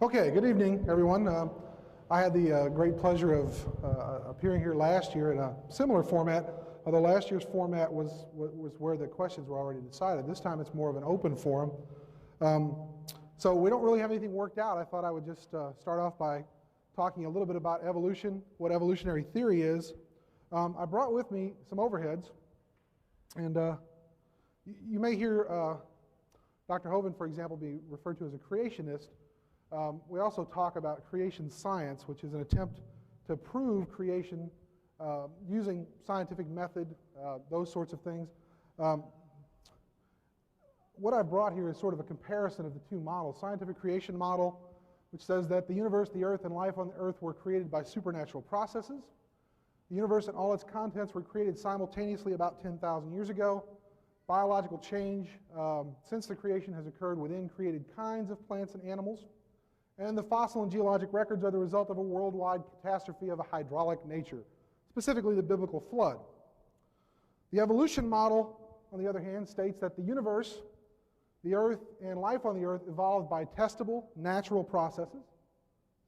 Okay, good evening, everyone. I had the great pleasure of appearing here last year in a similar format, although last year's format was where the questions were already decided. This time it's more of an open forum. So we don't really have anything worked out. I thought I would just start off by talking a little bit about evolution, what evolutionary theory is. I brought with me some overheads, and you may hear Dr. Hovind, for example, be referred to as a creationist. We also talk about creation science, which is an attempt to prove creation using scientific method, those sorts of things. What I brought here is sort of a comparison of the two models. Scientific creation model, which says that the universe, the earth, and life on the earth were created by supernatural processes. The universe and all its contents were created simultaneously about 10,000 years ago. Biological change since the creation has occurred within created kinds of plants and animals. And the fossil and geologic records are the result of a worldwide catastrophe of a hydraulic nature, specifically the biblical flood. The evolution model, on the other hand, states that the universe, the earth, and life on the earth evolved by testable, natural processes.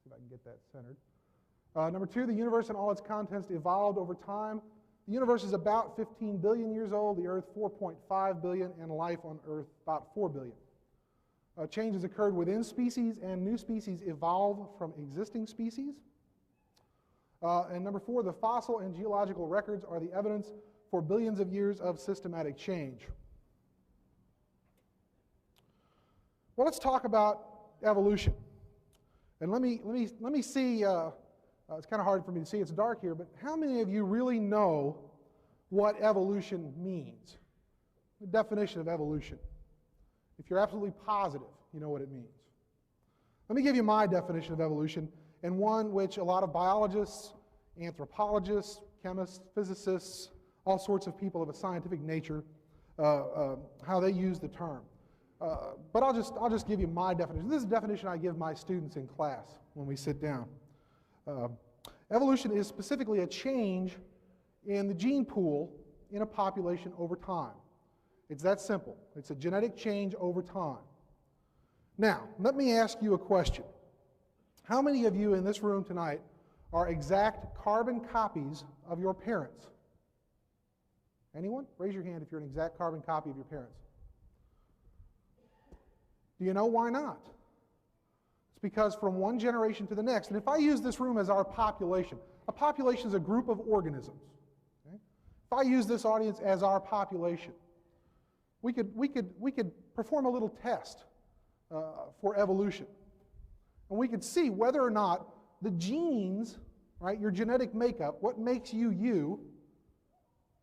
See if I can get that centered. Number two, the universe and all its contents evolved over time. The universe is about 15 billion years old, the earth 4.5 billion, and life on earth about 4 billion. Changes occurred within species, and new species evolve from existing species. And number four, the fossil and geological records are the evidence for billions of years of systematic change. Well, let's talk about evolution. And let me see, it's kind of hard for me to see, it's dark here, but how many of you really know what evolution means? The definition of evolution. If you're absolutely positive, you know what it means. Let me give you my definition of evolution, and one which a lot of biologists, anthropologists, chemists, physicists, all sorts of people of a scientific nature, how they use the term. But I'll just give you my definition. This is the definition I give my students in class when we sit down. Evolution is specifically a change in the gene pool in a population over time. It's that simple. It's a genetic change over time. Now, let me ask you a question. How many of you in this room tonight are exact carbon copies of your parents? Anyone? Raise your hand if you're an exact carbon copy of your parents. Do you know why not? It's because from one generation to the next, and if I use this room as our population, a population is a group of organisms. Okay? If I use this audience as our population, we could perform a little test for evolution. And we could see whether or not the genes, right, your genetic makeup, what makes you you,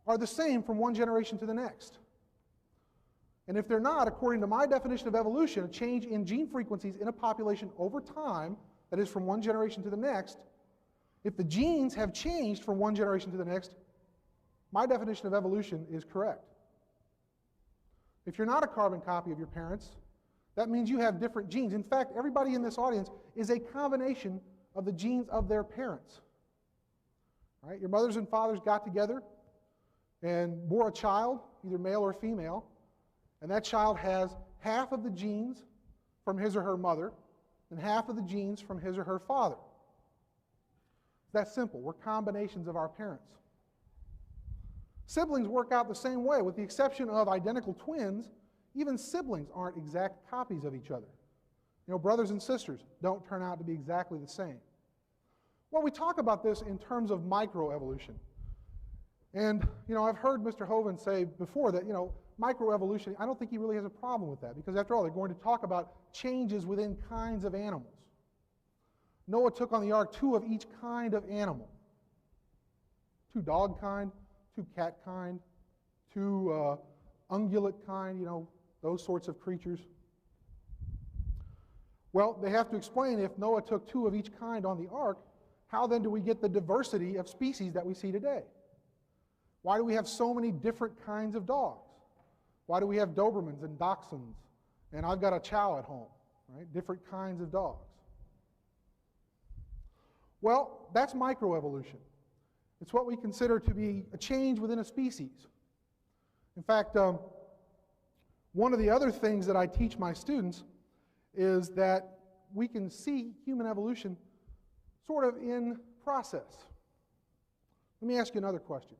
are the same from one generation to the next. And if they're not, according to my definition of evolution, a change in gene frequencies in a population over time, that is from one generation to the next, if the genes have changed from one generation to the next, my definition of evolution is correct. If you're not a carbon copy of your parents, that means you have different genes. In fact, everybody in this audience is a combination of the genes of their parents. Right? Your mothers and fathers got together and bore a child, either male or female, and that child has half of the genes from his or her mother and half of the genes from his or her father. It's that simple. We're combinations of our parents. Siblings work out the same way, with the exception of identical twins. Even siblings aren't exact copies of each other. You know, brothers and sisters don't turn out to be exactly the same. Well, we talk about this in terms of microevolution. And, you know, I've heard Mr. Hovind say before that, you know, microevolution, I don't think he really has a problem with that, because after all, they're going to talk about changes within kinds of animals. Noah took on the ark 2 of each kind of animal. 2 dog kind, 2 cat kind, 2 ungulate kind, you know, those sorts of creatures. Well, they have to explain, if Noah took 2 of each kind on the ark, how then do we get the diversity of species that we see today? Why do we have so many different kinds of dogs? Why do we have Dobermans and Dachshunds? And I've got a Chow at home, right? Different kinds of dogs. Well, that's microevolution. It's what we consider to be a change within a species. In fact, one of the other things that I teach my students is that we can see human evolution sort of in process. Let me ask you another question.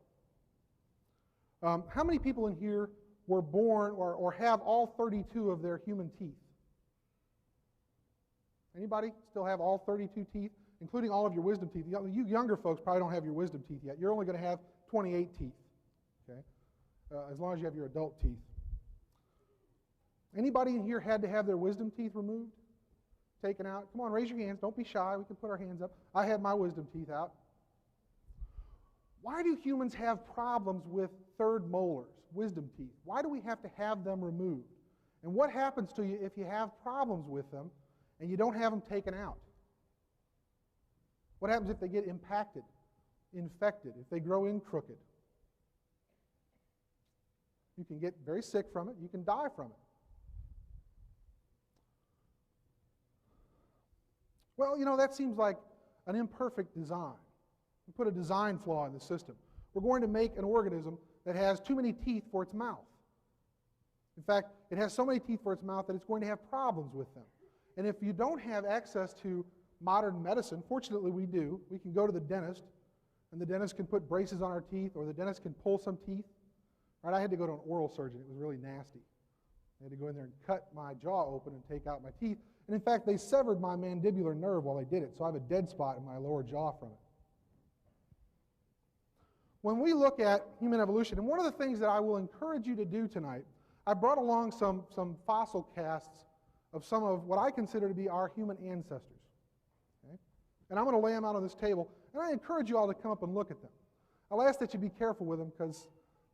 How many people in here were born or have all 32 of their human teeth? Anybody still have all 32 teeth, including all of your wisdom teeth? You younger folks probably don't have your wisdom teeth yet. You're only going to have 28 teeth, okay? As long as you have your adult teeth. Anybody in here had to have their wisdom teeth removed? Taken out? Come on, raise your hands. Don't be shy. We can put our hands up. I had my wisdom teeth out. Why do humans have problems with third molars, wisdom teeth? Why do we have to have them removed? And what happens to you if you have problems with them and you don't have them taken out? What happens if they get impacted, infected, if they grow in crooked? You can get very sick from it. You can die from it. Well, you know, that seems like an imperfect design. We put a design flaw in the system. We're going to make an organism that has too many teeth for its mouth. In fact, it has so many teeth for its mouth that it's going to have problems with them. And if you don't have access to modern medicine, fortunately we do, we can go to the dentist, and the dentist can put braces on our teeth, or the dentist can pull some teeth. Right, I had to go to an oral surgeon. It was really nasty. I had to go in there and cut my jaw open and take out my teeth. And in fact, they severed my mandibular nerve while they did it, so I have a dead spot in my lower jaw from it. When we look at human evolution, and one of the things that I will encourage you to do tonight, I brought along some fossil casts of some of what I consider to be our human ancestors. Okay? And I'm going to lay them out on this table, and I encourage you all to come up and look at them. I'll ask that you be careful with them because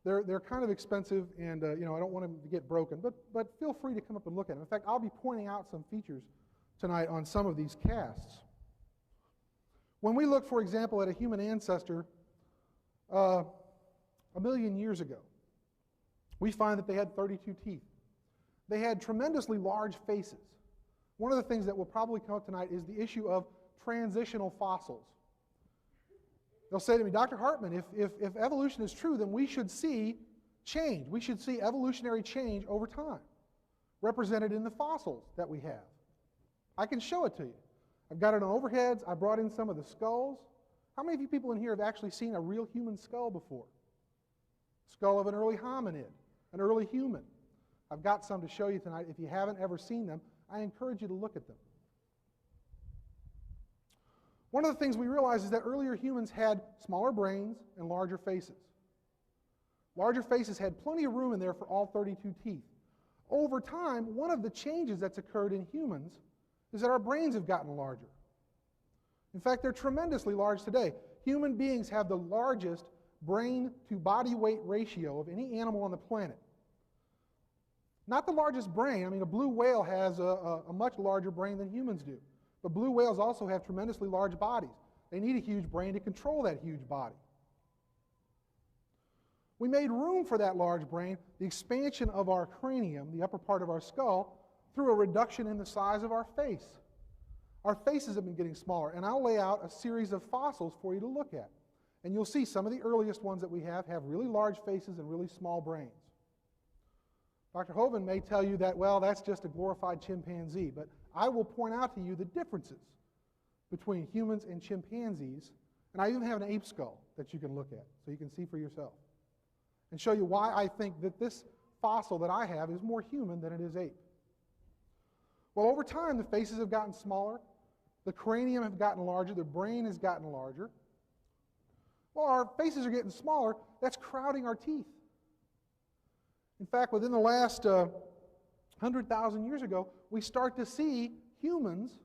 they're kind of expensive, and you know, I don't want them to get broken, but feel free to come up and look at them. In fact, I'll be pointing out some features tonight on some of these casts. When we look, for example, at a human ancestor 1 million years ago, we find that they had 32 teeth. They had tremendously large faces. One of the things that will probably come up tonight is the issue of transitional fossils. They'll say to me, Dr. Hartman, if evolution is true, then we should see change. We should see evolutionary change over time, represented in the fossils that we have. I can show it to you. I've got it on overheads. I brought in some of the skulls. How many of you people in here have actually seen a real human skull before? Skull of an early hominid, an early human. I've got some to show you tonight. If you haven't ever seen them, I encourage you to look at them. One of the things we realize is that earlier humans had smaller brains and larger faces. Larger faces had plenty of room in there for all 32 teeth. Over time, one of the changes that's occurred in humans is that our brains have gotten larger. In fact, they're tremendously large today. Human beings have the largest brain to body weight ratio of any animal on the planet. Not the largest brain. I mean, a blue whale has a much larger brain than humans do. But blue whales also have tremendously large bodies. They need a huge brain to control that huge body. We made room for that large brain, the expansion of our cranium, the upper part of our skull, through a reduction in the size of our face. Our faces have been getting smaller, and I'll lay out a series of fossils for you to look at. And you'll see some of the earliest ones that we have really large faces and really small brains. Dr. Hovind may tell you that, well, that's just a glorified chimpanzee, but I will point out to you the differences between humans and chimpanzees, and I even have an ape skull that you can look at so you can see for yourself and show you why I think that this fossil that I have is more human than it is ape. Well, over time, the faces have gotten smaller, the cranium has gotten larger, the brain has gotten larger. Well, our faces are getting smaller, that's crowding our teeth. In fact, within the last 100,000 years ago, we start to see humans,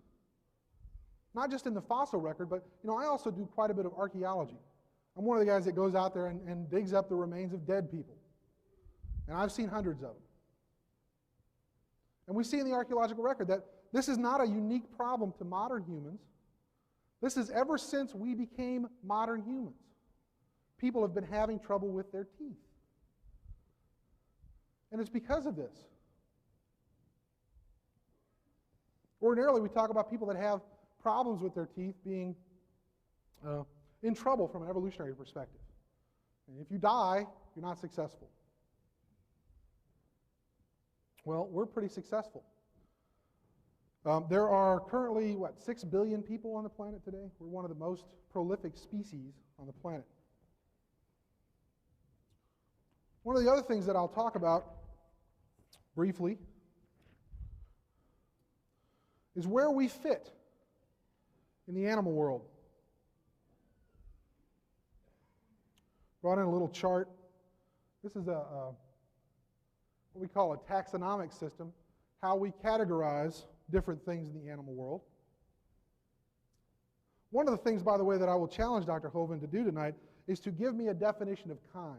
not just in the fossil record, but you know, I also do quite a bit of archaeology. I'm one of the guys that goes out there and digs up the remains of dead people. And I've seen hundreds of them. And we see in the archaeological record that this is not a unique problem to modern humans. This is ever since we became modern humans. People have been having trouble with their teeth. And it's because of this. Ordinarily, we talk about people that have problems with their teeth being in trouble from an evolutionary perspective. And if you die, you're not successful. Well, we're pretty successful. There are currently, 6 billion people on the planet today? We're one of the most prolific species on the planet. One of the other things that I'll talk about briefly is where we fit in the animal world. Brought in a little chart. This is what we call a taxonomic system, how we categorize different things in the animal world. One of the things, by the way, that I will challenge Dr. Hovind to do tonight is to give me a definition of kind.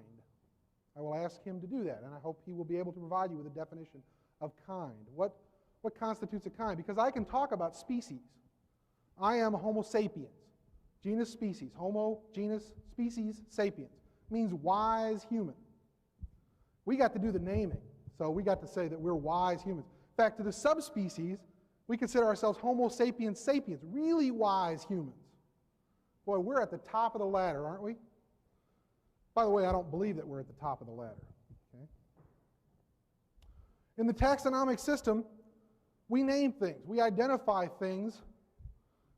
I will ask him to do that, and I hope he will be able to provide you with a definition of kind. What constitutes a kind? Because I can talk about species. I am Homo sapiens, genus species. Homo, genus, species, sapiens. Means wise human. We got to do the naming, so we got to say that we're wise humans. In fact, to the subspecies, we consider ourselves Homo sapiens sapiens, really wise humans. Boy, we're at the top of the ladder, aren't we? By the way, I don't believe that we're at the top of the ladder. Okay? In the taxonomic system, we name things. We identify things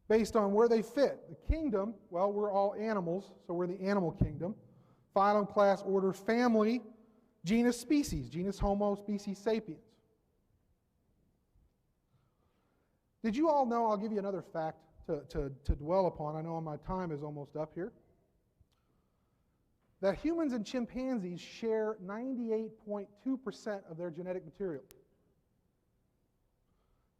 based on where they fit. The kingdom, well, we're all animals, so we're the animal kingdom. Phylum, class, order, family, genus, species. Genus Homo, species sapiens. Did you all know, I'll give you another fact to dwell upon. I know my time is almost up here. That humans and chimpanzees share 98.2% of their genetic material.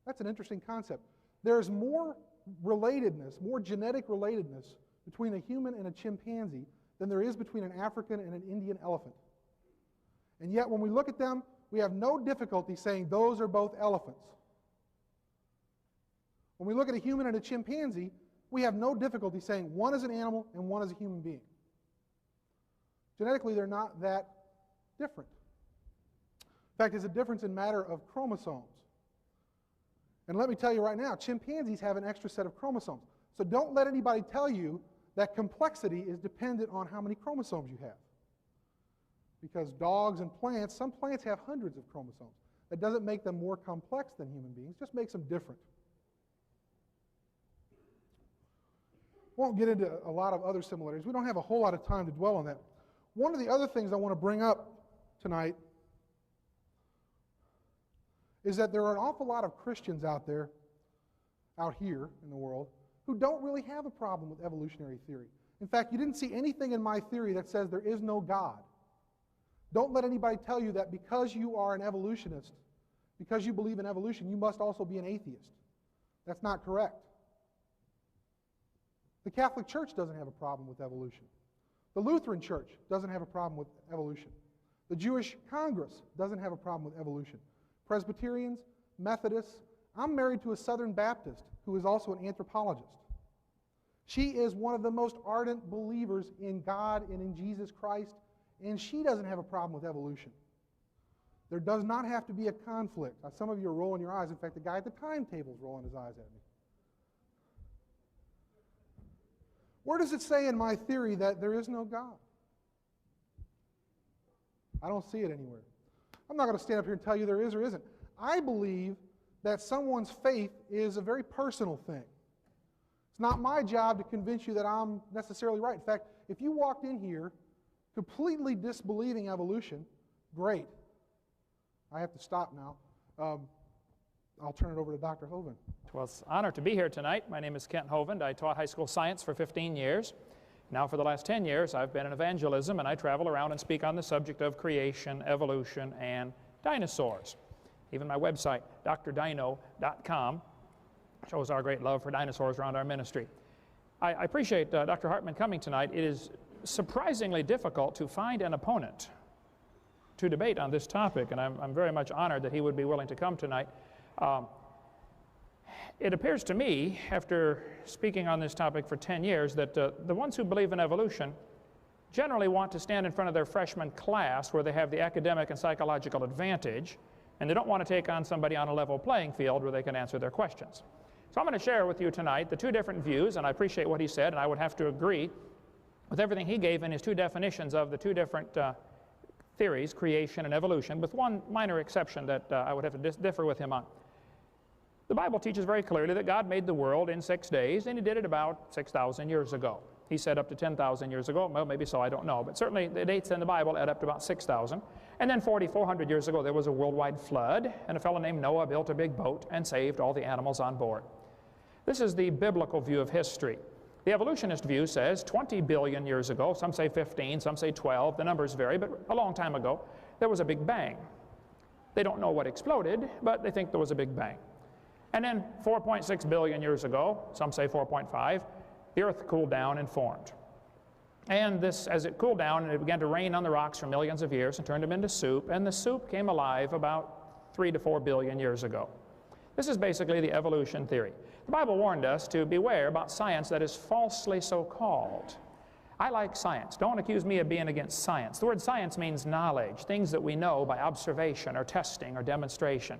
That's an interesting concept. There's more relatedness, more genetic relatedness between a human and a chimpanzee than there is between an African and an Indian elephant. And yet when we look at them, we have no difficulty saying those are both elephants. When we look at a human and a chimpanzee, we have no difficulty saying one is an animal and one is a human being. Genetically, they're not that different. In fact, it's a difference in matter of chromosomes. And let me tell you right now, chimpanzees have an extra set of chromosomes. So don't let anybody tell you that complexity is dependent on how many chromosomes you have. Because dogs and plants, some plants have hundreds of chromosomes. That doesn't make them more complex than human beings, just makes them different. Won't get into a lot of other similarities. We don't have a whole lot of time to dwell on that. One of the other things I want to bring up tonight is that there are an awful lot of Christians out there, out here in the world, who don't really have a problem with evolutionary theory. In fact, you didn't see anything in my theory that says there is no God. Don't let anybody tell you that because you are an evolutionist, because you believe in evolution, you must also be an atheist. That's not correct. The Catholic Church doesn't have a problem with evolution. The Lutheran Church doesn't have a problem with evolution. The Jewish Congress doesn't have a problem with evolution. Presbyterians, Methodists. I'm married to a Southern Baptist who is also an anthropologist. She is one of the most ardent believers in God and in Jesus Christ, and she doesn't have a problem with evolution. There does not have to be a conflict. Some of you are rolling your eyes. In fact, the guy at the timetable is rolling his eyes at me. Where does it say in my theory that there is no God? I don't see it anywhere. I'm not going to stand up here and tell you there is or isn't. I believe that someone's faith is a very personal thing. It's not my job to convince you that I'm necessarily right. In fact, if you walked in here completely disbelieving evolution, great. I have to stop now. I'll turn it over to Dr. Hovind. Well, it's an honor to be here tonight. My name is Kent Hovind. I taught high school science for 15 years. Now for the last 10 years, I've been in evangelism, and I travel around and speak on the subject of creation, evolution, and dinosaurs. Even my website, drdino.com, shows our great love for dinosaurs around our ministry. I appreciate Dr. Hartman coming tonight. It is surprisingly difficult to find an opponent to debate on this topic, and I'm very much honored that he would be willing to come tonight. It appears to me, after speaking on this topic for 10 years, that the ones who believe in evolution generally want to stand in front of their freshman class where they have the academic and psychological advantage, and they don't want to take on somebody on a level playing field where they can answer their questions. So I'm going to share with you tonight the two different views, and I appreciate what he said, and I would have to agree with everything he gave in his two definitions of the two different theories, creation and evolution, with one minor exception that I would have to differ with him on. The Bible teaches very clearly that God made the world in 6 days, and He did it about 6,000 years ago. He said up to 10,000 years ago. Well, maybe so, I don't know. But certainly the dates in the Bible add up to about 6,000. And then 4,400 years ago, there was a worldwide flood, and a fellow named Noah built a big boat and saved all the animals on board. This is the biblical view of history. The evolutionist view says 20 billion years ago, some say 15, some say 12, the numbers vary, but a long time ago, there was a big bang. They don't know what exploded, but they think there was a big bang. And then 4.6 billion years ago, some say 4.5, the earth cooled down and formed. And this, as it cooled down, it began to rain on the rocks for millions of years and turned them into soup, and the soup came alive about 3 to 4 billion years ago. This is basically the evolution theory. The Bible warned us to beware about science that is falsely so-called. I like science. Don't accuse me of being against science. The word science means knowledge, things that we know by observation or testing or demonstration.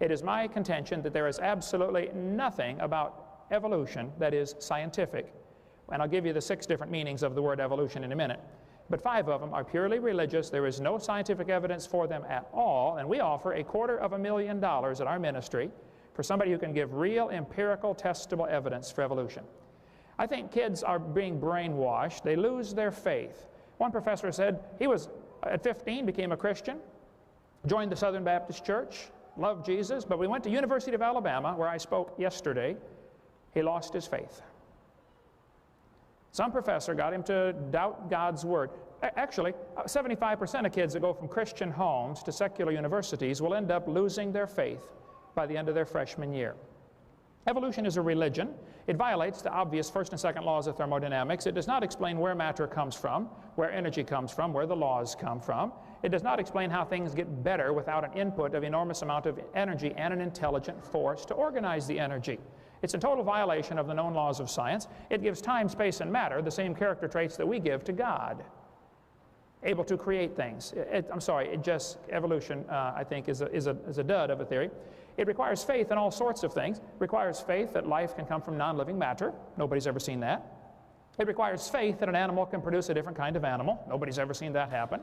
It is my contention that there is absolutely nothing about evolution that is scientific. And I'll give you the 6 different meanings of the word evolution in a minute. But 5 of them are purely religious. There is no scientific evidence for them at all. And we offer $250,000 at our ministry for somebody who can give real, empirical, testable evidence for evolution. I think kids are being brainwashed. They lose their faith. One professor said he was, at 15, became a Christian, joined the Southern Baptist Church, loved Jesus, but we went to University of Alabama, where I spoke yesterday. He lost his faith. Some professor got him to doubt God's Word. Actually, 75% of kids that go from Christian homes to secular universities will end up losing their faith by the end of their freshman year. Evolution is a religion. It violates the obvious first and second laws of thermodynamics. It does not explain where matter comes from, where energy comes from, where the laws come from. It does not explain how things get better without an input of enormous amount of energy and an intelligent force to organize the energy. It's in total violation of the known laws of science. It gives time, space, and matter the same character traits that we give to God. Able to create things. Evolution, I think, is a dud of a theory. It requires faith in all sorts of things. It requires faith that life can come from non-living matter. Nobody's ever seen that. It requires faith that an animal can produce a different kind of animal. Nobody's ever seen that happen.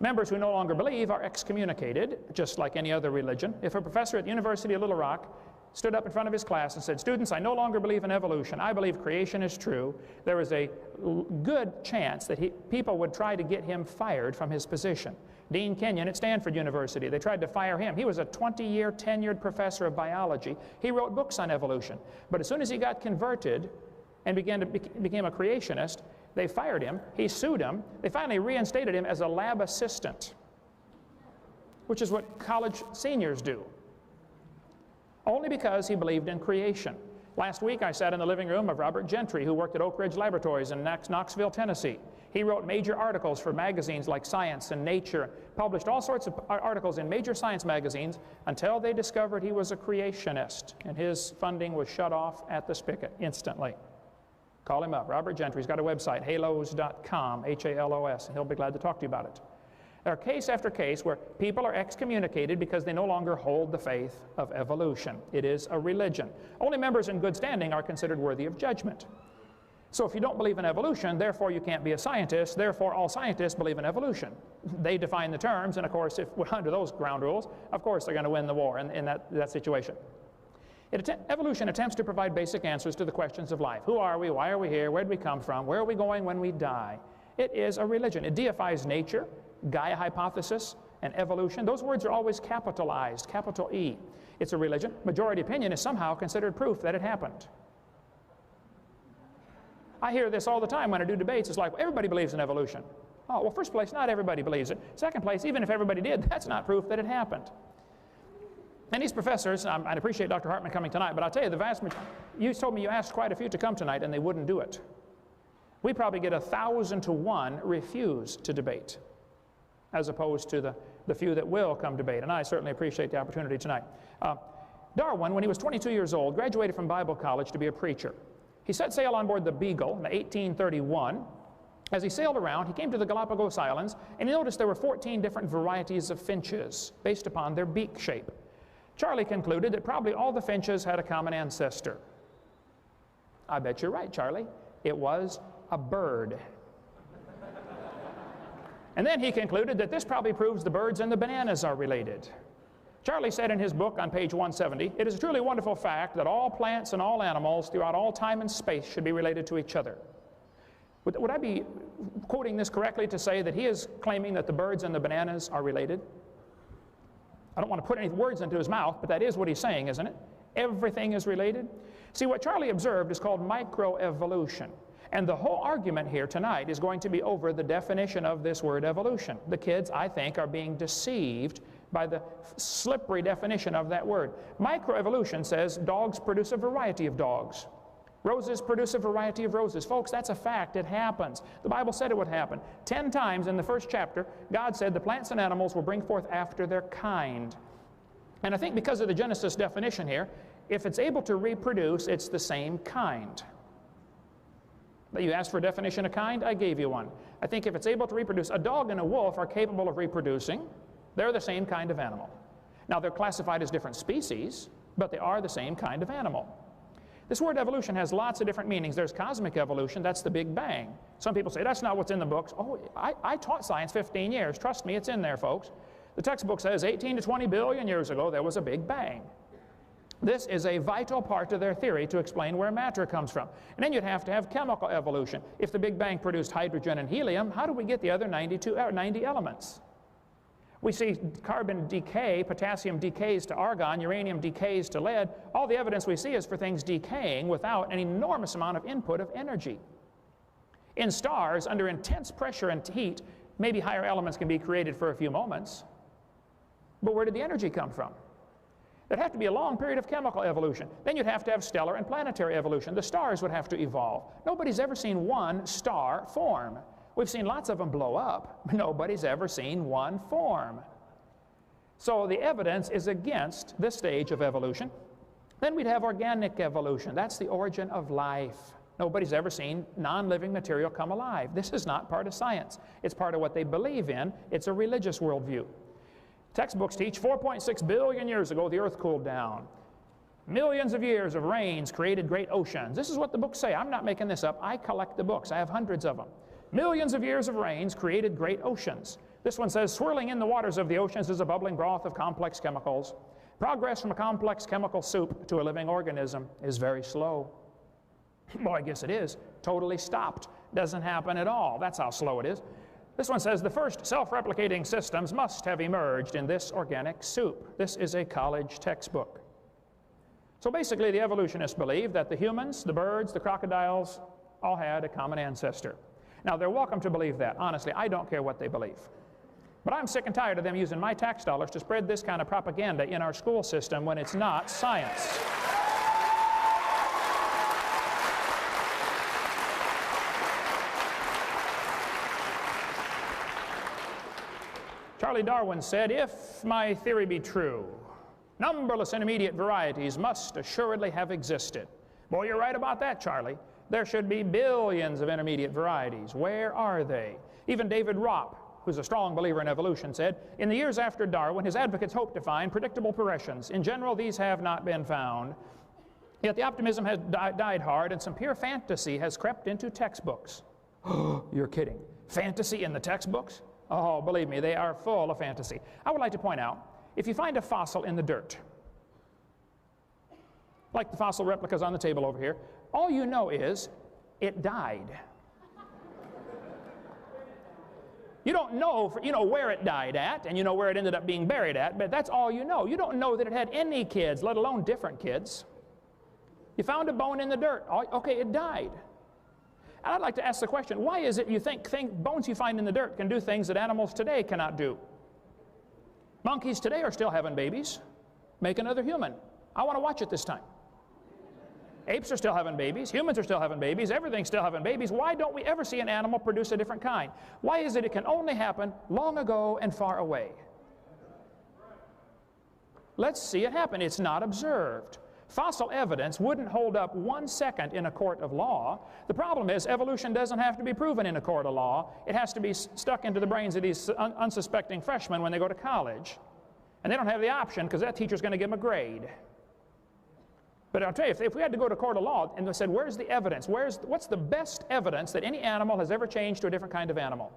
Members who no longer believe are excommunicated, just like any other religion. If a professor at the University of Little Rock stood up in front of his class and said, "Students, I no longer believe in evolution. I believe creation is true," there is a good chance that people would try to get him fired from his position. Dean Kenyon at Stanford University, they tried to fire him. He was a 20-year tenured professor of biology. He wrote books on evolution. But as soon as he got converted and became a creationist, they fired him. He sued them. They finally reinstated him as a lab assistant, which is what college seniors do, only because he believed in creation. Last week I sat in the living room of Robert Gentry, who worked at Oak Ridge Laboratories in Knoxville, Tennessee. He wrote major articles for magazines like Science and Nature, published all sorts of articles in major science magazines until they discovered he was a creationist, and his funding was shut off at the spigot instantly. Call him up, Robert Gentry. He's got a website, halos.com, H-A-L-O-S, and he'll be glad to talk to you about it. There are case after case where people are excommunicated because they no longer hold the faith of evolution. It is a religion. Only members in good standing are considered worthy of judgment. So if you don't believe in evolution, therefore you can't be a scientist, therefore all scientists believe in evolution. They define the terms, and of course, if we're under those ground rules, of course they're going to win the war in that situation. Evolution attempts to provide basic answers to the questions of life. Who are we? Why are we here? Where did we come from? Where are we going when we die? It is a religion. It deifies nature, Gaia hypothesis, and evolution. Those words are always capitalized, capital E. It's a religion. Majority opinion is somehow considered proof that it happened. I hear this all the time when I do debates. It's like, well, everybody believes in evolution. Oh, well, first place, not everybody believes it. Second place, even if everybody did, that's not proof that it happened. And these professors, I appreciate Dr. Hartman coming tonight, but I'll tell you, the vast majority, you told me you asked quite a few to come tonight and they wouldn't do it. We probably get 1,000 to 1 refuse to debate, as opposed to the few that will come debate, and I certainly appreciate the opportunity tonight. Darwin, when he was 22 years old, graduated from Bible college to be a preacher. He set sail on board the Beagle in 1831. As he sailed around, he came to the Galapagos Islands, and he noticed there were 14 different varieties of finches based upon their beak shape. Charlie concluded that probably all the finches had a common ancestor. I bet you're right, Charlie. It was a bird. And then he concluded that this probably proves the birds and the bananas are related. Charlie said in his book on page 170, "It is a truly wonderful fact that all plants and all animals throughout all time and space should be related to each other." Would I be quoting this correctly to say that he is claiming that the birds and the bananas are related? I don't want to put any words into his mouth, but that is what he's saying, isn't it? Everything is related. See, what Charlie observed is called microevolution. And the whole argument here tonight is going to be over the definition of this word evolution. The kids, I think, are being deceived by the slippery definition of that word. Microevolution says dogs produce a variety of dogs. Roses produce a variety of roses. Folks, that's a fact. It happens. The Bible said it would happen. 10 times in the first chapter, God said the plants and animals will bring forth after their kind. And I think because of the Genesis definition here, if it's able to reproduce, it's the same kind. You asked for a definition of kind? I gave you one. I think if it's able to reproduce, a dog and a wolf are capable of reproducing. They're the same kind of animal. Now, they're classified as different species, but they are the same kind of animal. This word evolution has lots of different meanings. There's cosmic evolution. That's the Big Bang. Some people say, that's not what's in the books. Oh, I taught science 15 years. Trust me, it's in there, folks. The textbook says 18 to 20 billion years ago, there was a Big Bang. This is a vital part of their theory to explain where matter comes from. And then you'd have to have chemical evolution. If the Big Bang produced hydrogen and helium, how do we get the other 90 elements? We see carbon decay, potassium decays to argon, uranium decays to lead. All the evidence we see is for things decaying without an enormous amount of input of energy. In stars, under intense pressure and heat, maybe higher elements can be created for a few moments. But where did the energy come from? There'd have to be a long period of chemical evolution. Then you'd have to have stellar and planetary evolution. The stars would have to evolve. Nobody's ever seen one star form. We've seen lots of them blow up, but nobody's ever seen one form. So the evidence is against this stage of evolution. Then we'd have organic evolution. That's the origin of life. Nobody's ever seen non-living material come alive. This is not part of science. It's part of what they believe in. It's a religious worldview. Textbooks teach 4.6 billion years ago the earth cooled down. Millions of years of rains created great oceans. This is what the books say. I'm not making this up. I collect the books. I have hundreds of them. Millions of years of rains created great oceans. This one says, swirling in the waters of the oceans is a bubbling broth of complex chemicals. Progress from a complex chemical soup to a living organism is very slow. Well, I guess it is. Totally stopped. Doesn't happen at all. That's how slow it is. This one says the first self-replicating systems must have emerged in this organic soup. This is a college textbook. So basically, the evolutionists believe that the humans, the birds, the crocodiles all had a common ancestor. Now, they're welcome to believe that. Honestly, I don't care what they believe. But I'm sick and tired of them using my tax dollars to spread this kind of propaganda in our school system when it's not science. Charlie Darwin said, if my theory be true, numberless intermediate varieties must assuredly have existed. Boy, you're right about that, Charlie. There should be billions of intermediate varieties. Where are they? Even David Ropp, who's a strong believer in evolution, said, in the years after Darwin, his advocates hoped to find predictable progressions. In general, these have not been found. Yet the optimism has died hard, and some pure fantasy has crept into textbooks. You're kidding. Fantasy in the textbooks? Oh, believe me, they are full of fantasy. I would like to point out, if you find a fossil in the dirt, like the fossil replicas on the table over here, all you know is it died. You don't know, you know where it died at, and you know where it ended up being buried at, but that's all you know. You don't know that it had any kids, let alone different kids. You found a bone in the dirt. Okay, it died. And I'd like to ask the question, why is it you think bones you find in the dirt can do things that animals today cannot do? Monkeys today are still having babies. Make another human. I want to watch it this time. Apes are still having babies. Humans are still having babies. Everything's still having babies. Why don't we ever see an animal produce a different kind? Why is it can only happen long ago and far away? Let's see it happen. It's not observed. Fossil evidence wouldn't hold up 1 second in a court of law. The problem is evolution doesn't have to be proven in a court of law. It has to be stuck into the brains of these unsuspecting freshmen when they go to college. And they don't have the option because that teacher's going to give them a grade. But I'll tell you, if we had to go to court of law and they said, where's the evidence? What's the best evidence that any animal has ever changed to a different kind of animal?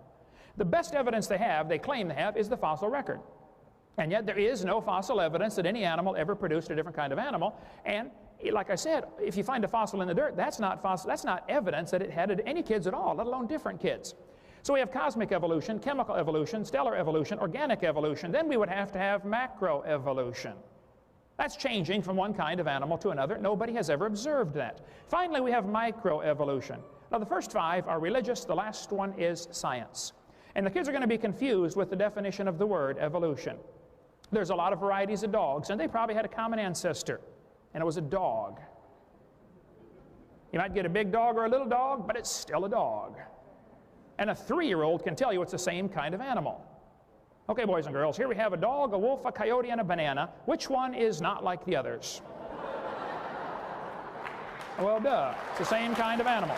The best evidence they claim they have, is the fossil record. And yet there is no fossil evidence that any animal ever produced a different kind of animal. And like I said, if you find a fossil in the dirt, that's not evidence that it had any kids at all, let alone different kids. So we have cosmic evolution, chemical evolution, stellar evolution, organic evolution. Then we would have to have macroevolution. That's changing from one kind of animal to another. Nobody has ever observed that. Finally, we have microevolution. Now, the first 5 are religious. The last one is science. And the kids are going to be confused with the definition of the word evolution. There's a lot of varieties of dogs, and they probably had a common ancestor, and it was a dog. You might get a big dog or a little dog, but it's still a dog. And a 3-year-old can tell you it's the same kind of animal. Okay, boys and girls, here we have a dog, a wolf, a coyote, and a banana. Which one is not like the others? Well, duh. It's the same kind of animal.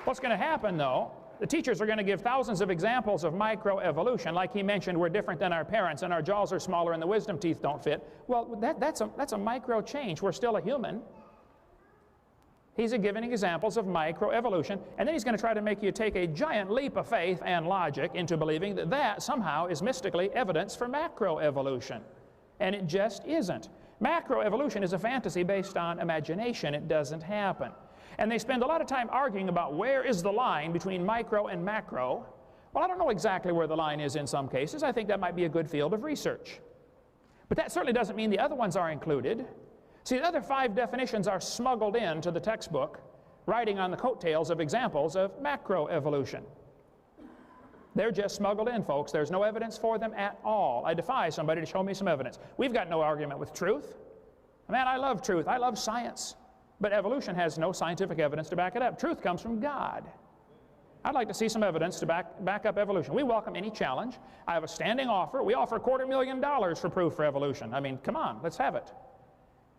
What's going to happen, though, the teachers are going to give thousands of examples of microevolution. Like he mentioned, we're different than our parents, and our jaws are smaller, and the wisdom teeth don't fit. Well, that's a micro change. We're still a human. He's giving examples of microevolution, and then he's going to try to make you take a giant leap of faith and logic into believing that that somehow is mystically evidence for macroevolution. And it just isn't. Macroevolution is a fantasy based on imagination. It doesn't happen. And they spend a lot of time arguing about where is the line between micro and macro. Well, I don't know exactly where the line is in some cases. I think that might be a good field of research. But that certainly doesn't mean the other ones are included. See, the other 5 definitions are smuggled into the textbook, riding on the coattails of examples of macroevolution. They're just smuggled in, folks. There's no evidence for them at all. I defy somebody to show me some evidence. We've got no argument with truth. Man, I love truth. I love science. But evolution has no scientific evidence to back it up. Truth comes from God. I'd like to see some evidence to back up evolution. We welcome any challenge. I have a standing offer. We offer $250,000 for proof for evolution. I mean, come on, let's have it.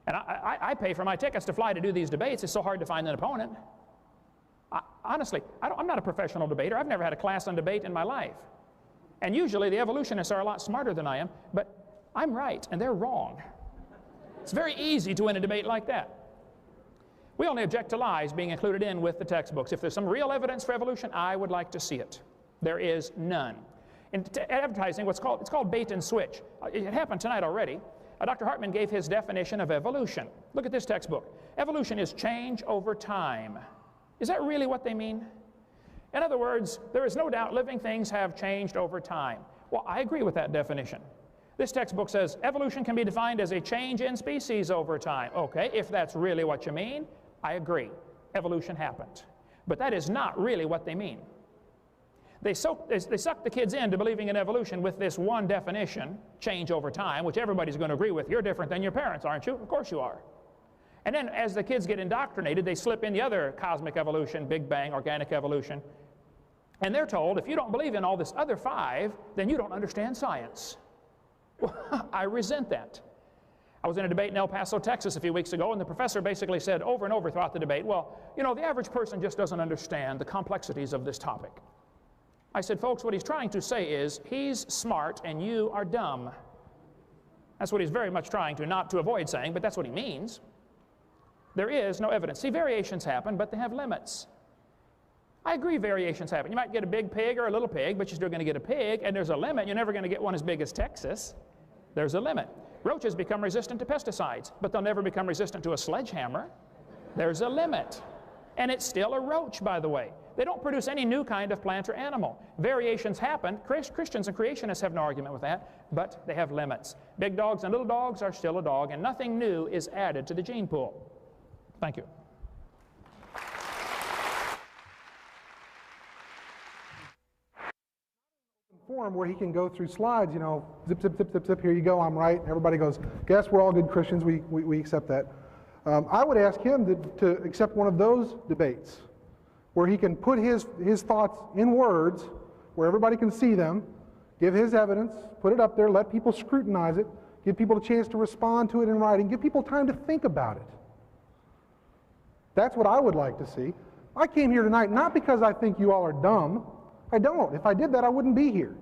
And I pay for my tickets to fly to do these debates. It's so hard to find an opponent. Honestly, I'm not a professional debater. I've never had a class on debate in my life. And usually the evolutionists are a lot smarter than I am, but I'm right and they're wrong. It's very easy to win a debate like that. We only object to lies being included in with the textbooks. If there's some real evidence for evolution, I would like to see it. There is none. In advertising, it's called bait and switch. It happened tonight already. Dr. Hartman gave his definition of evolution. Look at this textbook. Evolution is change over time. Is that really what they mean? In other words, there is no doubt living things have changed over time. Well, I agree with that definition. This textbook says evolution can be defined as a change in species over time. Okay, if that's really what you mean, I agree. Evolution happened. But that is not really what they mean. They suck the kids into believing in evolution with this one definition, change over time, which everybody's going to agree with. You're different than your parents, aren't you? Of course you are. And then as the kids get indoctrinated, they slip in the other cosmic evolution, Big Bang, organic evolution. And they're told, if you don't believe in all this other 5, then you don't understand science. Well, I resent that. I was in a debate in El Paso, Texas a few weeks ago, and the professor basically said over and over throughout the debate, well, you know, the average person just doesn't understand the complexities of this topic. I said, folks, what he's trying to say is he's smart and you are dumb. That's what he's very much trying to, not to avoid saying, but that's what he means. There is no evidence. See, variations happen, but they have limits. I agree variations happen. You might get a big pig or a little pig, but you're still going to get a pig, and there's a limit. You're never going to get one as big as Texas. There's a limit. Roaches become resistant to pesticides, but they'll never become resistant to a sledgehammer. There's a limit. And it's still a roach, by the way. They don't produce any new kind of plant or animal. Variations happen. Christians and creationists have no argument with that, but they have limits. Big dogs and little dogs are still a dog, and nothing new is added to the gene pool. Thank you. Forum where he can go through slides, you know, zip, zip, zip, zip, zip, here you go, I'm right. Everybody goes, guess we're all good Christians, we accept that. I would ask him to accept one of those debates where he can put his thoughts in words, where everybody can see them, give his evidence, put it up there, let people scrutinize it, give people a chance to respond to it in writing, give people time to think about it. That's what I would like to see. I came here tonight not because I think you all are dumb. I don't. If I did that, I wouldn't be here.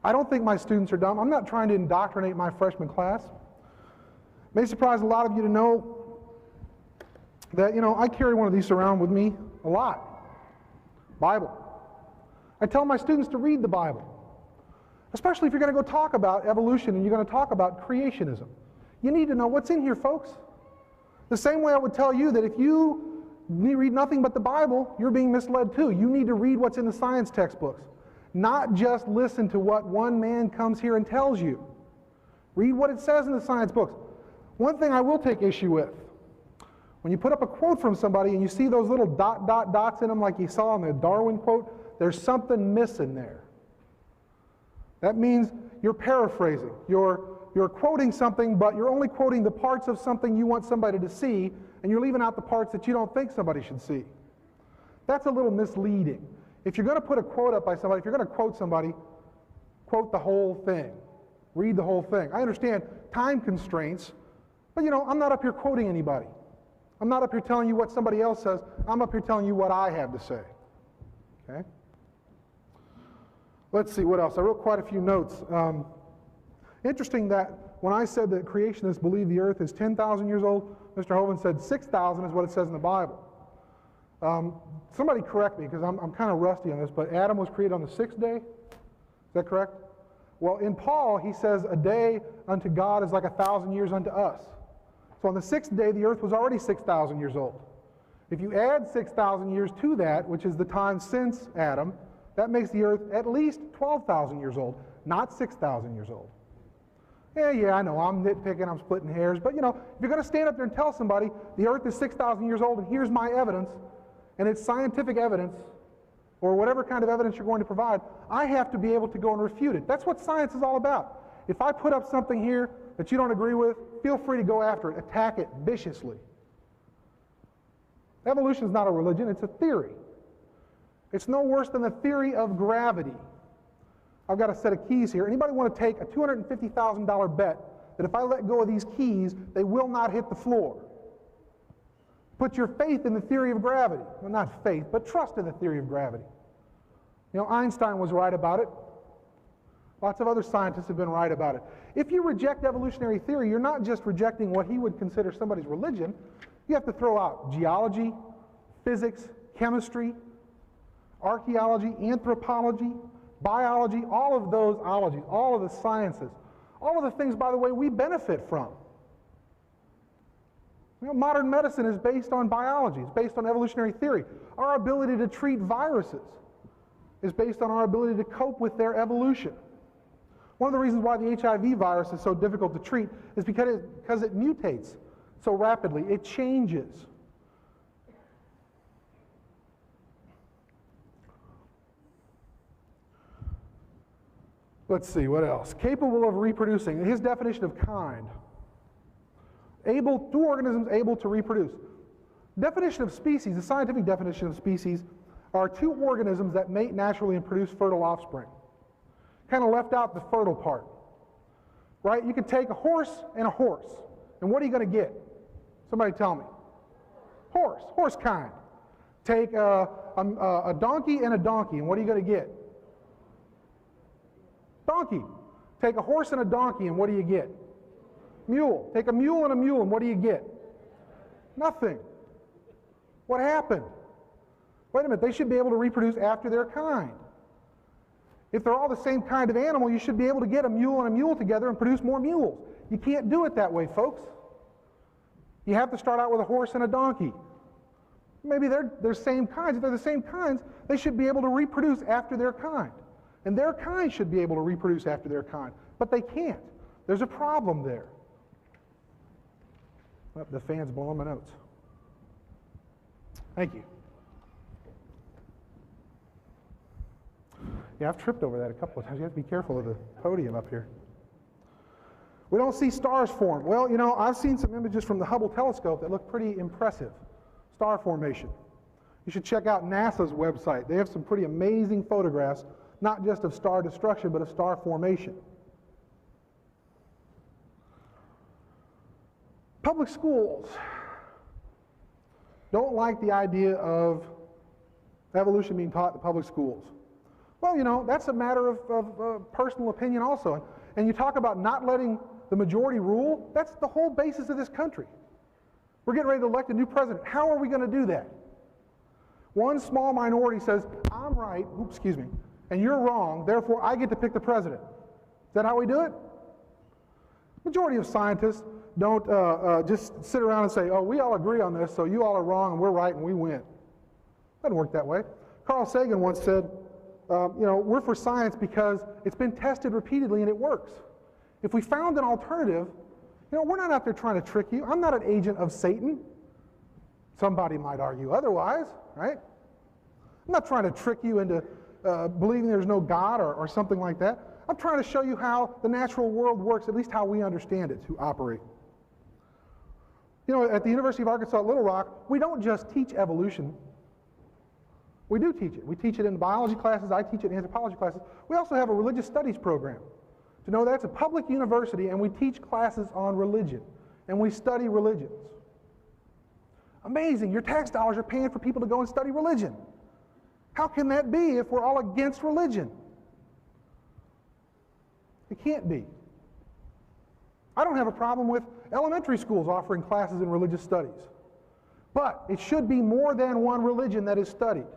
I don't think my students are dumb. I'm not trying to indoctrinate my freshman class. It may surprise a lot of you to know that, you know, I carry one of these around with me a lot. Bible. I tell my students to read the Bible, especially if you're going to go talk about evolution and you're going to talk about creationism. You need to know what's in here, folks. The same way I would tell you that if you read nothing but the Bible, you're being misled too. You need to read what's in the science textbooks, not just listen to what one man comes here and tells you. Read what it says in the science books. One thing I will take issue with, when you put up a quote from somebody and you see those little dots in them like you saw in the Darwin quote, there's something missing there. That means you're paraphrasing. You're quoting something, but you're only quoting the parts of something you want somebody to see, and you're leaving out the parts that you don't think somebody should see. That's a little misleading. If you're going to put a quote up by somebody, if you're going to quote somebody, quote the whole thing. Read the whole thing. I understand time constraints, but I'm not up here quoting anybody. I'm not up here telling you what somebody else says. I'm up here telling you what I have to say. Okay? Let's see, what else? I wrote quite a few notes. Interesting that when I said that creationists believe the earth is 10,000 years old, Mr. Hovind said 6,000 is what it says in the Bible. Somebody correct me, because I'm kind of rusty on this, but Adam was created on the 6th day? Is that correct? Well, in Paul, he says a day unto God is like 1,000 years unto us. So on the 6th day, the earth was already 6,000 years old. If you add 6,000 years to that, which is the time since Adam, that makes the earth at least 12,000 years old, not 6,000 years old. Yeah, I know, I'm nitpicking, I'm splitting hairs, but if you're going to stand up there and tell somebody the earth is 6,000 years old and here's my evidence, and it's scientific evidence, or whatever kind of evidence you're going to provide, I have to be able to go and refute it. That's what science is all about. If I put up something here that you don't agree with, feel free to go after it, attack it viciously. Evolution is not a religion, it's a theory. It's no worse than the theory of gravity. I've got a set of keys here. Anybody want to take a $250,000 bet that if I let go of these keys, they will not hit the floor? Put your faith in the theory of gravity. Well, not faith, but trust in the theory of gravity. Einstein was right about it. Lots of other scientists have been right about it. If you reject evolutionary theory, you're not just rejecting what he would consider somebody's religion. You have to throw out geology, physics, chemistry, archaeology, anthropology, biology, all of those ologies, all of the sciences, all of the things, by the way, we benefit from. Modern medicine is based on biology. It's based on evolutionary theory. Our ability to treat viruses is based on our ability to cope with their evolution. One of the reasons why the HIV virus is so difficult to treat is because it mutates so rapidly. It changes. Let's see, what else? Capable of reproducing. His definition of kind. Two organisms able to reproduce. Definition of species, the scientific definition of species, are two organisms that mate naturally and produce fertile offspring. Kind of left out the fertile part. Right? You could take a horse, and what are you going to get? Somebody tell me. Horse kind. Take a donkey and a donkey, and what are you going to get? Donkey. Take a horse and a donkey, and what do you get? Mule. Take a mule, and what do you get? Nothing. What happened? Wait a minute, they should be able to reproduce after their kind. If they're all the same kind of animal, you should be able to get a mule together and produce more mules. You can't do it that way, folks. You have to start out with a horse and a donkey. Maybe they're same kinds. If they're the same kinds, they should be able to reproduce after their kind. And their kind should be able to reproduce after their kind. But they can't. There's a problem there. Oh, the fan's blowing my notes. Thank you. Yeah, I've tripped over that a couple of times. You have to be careful of the podium up here. We don't see stars form. Well, I've seen some images from the Hubble telescope that look pretty impressive. Star formation. You should check out NASA's website. They have some pretty amazing photographs, not just of star destruction, but of star formation. Public schools don't like the idea of evolution being taught in public schools. Well, that's a matter of personal opinion also. And you talk about not letting the majority rule, that's the whole basis of this country. We're getting ready to elect a new president. How are we going to do that? One small minority says, I'm right, excuse me, and you're wrong, therefore I get to pick the president. Is that how we do it? Majority of scientists don't just sit around and say, oh, we all agree on this, so you all are wrong and we're right and we win. Doesn't work that way. Carl Sagan once said, we're for science because it's been tested repeatedly and it works. If we found an alternative, we're not out there trying to trick you. I'm not an agent of Satan. Somebody might argue otherwise, right? I'm not trying to trick you into believing there's no God or something like that. I'm trying to show you how the natural world works, at least how we understand it to operate. At the University of Arkansas at Little Rock, we don't just teach evolution. We do teach it. We teach it in biology classes. I teach it in anthropology classes. We also have a religious studies program. To know that's a public university, and we teach classes on religion, and we study religions. Amazing. Your tax dollars are paying for people to go and study religion. How can that be if we're all against religion? It can't be. I don't have a problem with elementary schools offering classes in religious studies. But it should be more than one religion that is studied.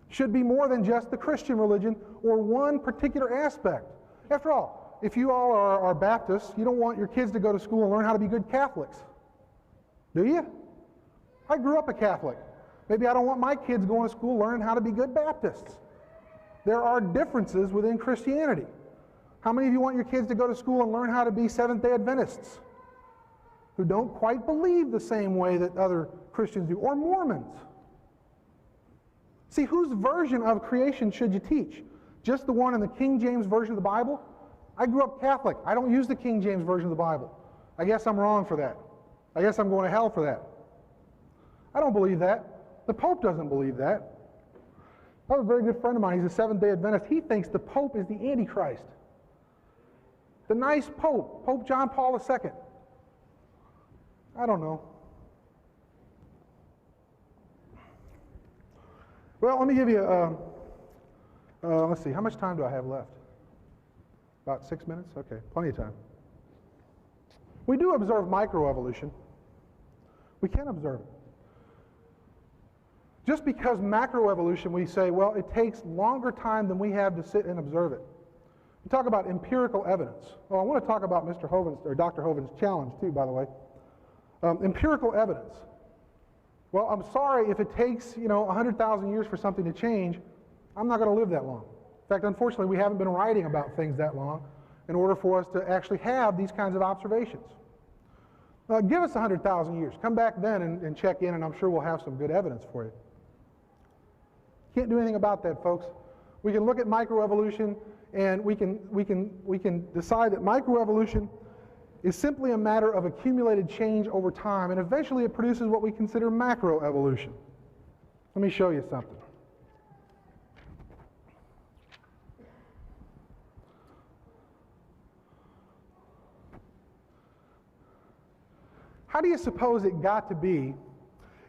It should be more than just the Christian religion or one particular aspect. After all, if you all are Baptists, you don't want your kids to go to school and learn how to be good Catholics. Do you? I grew up a Catholic. Maybe I don't want my kids going to school learning how to be good Baptists. There are differences within Christianity. How many of you want your kids to go to school and learn how to be Seventh-day Adventists who don't quite believe the same way that other Christians do, or Mormons? See, whose version of creation should you teach? Just the one in the King James Version of the Bible? I grew up Catholic. I don't use the King James Version of the Bible. I guess I'm wrong for that. I guess I'm going to hell for that. I don't believe that. The Pope doesn't believe that. I have a very good friend of mine. He's a Seventh-day Adventist. He thinks the Pope is the Antichrist. The nice Pope, Pope John Paul II. I don't know. Well, let me give you let's see, how much time do I have left? About 6 minutes? Okay, plenty of time. We do observe microevolution. We can observe it. Just because macroevolution, we say, well, it takes longer time than we have to sit and observe it. We talk about empirical evidence. Well, I want to talk about Mr. Hovind's, or Dr. Hovind's challenge too, by the way. Empirical evidence. Well, I'm sorry if it takes, 100,000 years for something to change. I'm not going to live that long. In fact, unfortunately, we haven't been writing about things that long in order for us to actually have these kinds of observations. Give us 100,000 years. Come back then and check in, and I'm sure we'll have some good evidence for you. Can't do anything about that, folks. We can look at microevolution, and we can decide that microevolution is simply a matter of accumulated change over time, and eventually it produces what we consider macroevolution. Let me show you something. How do you suppose it got to be,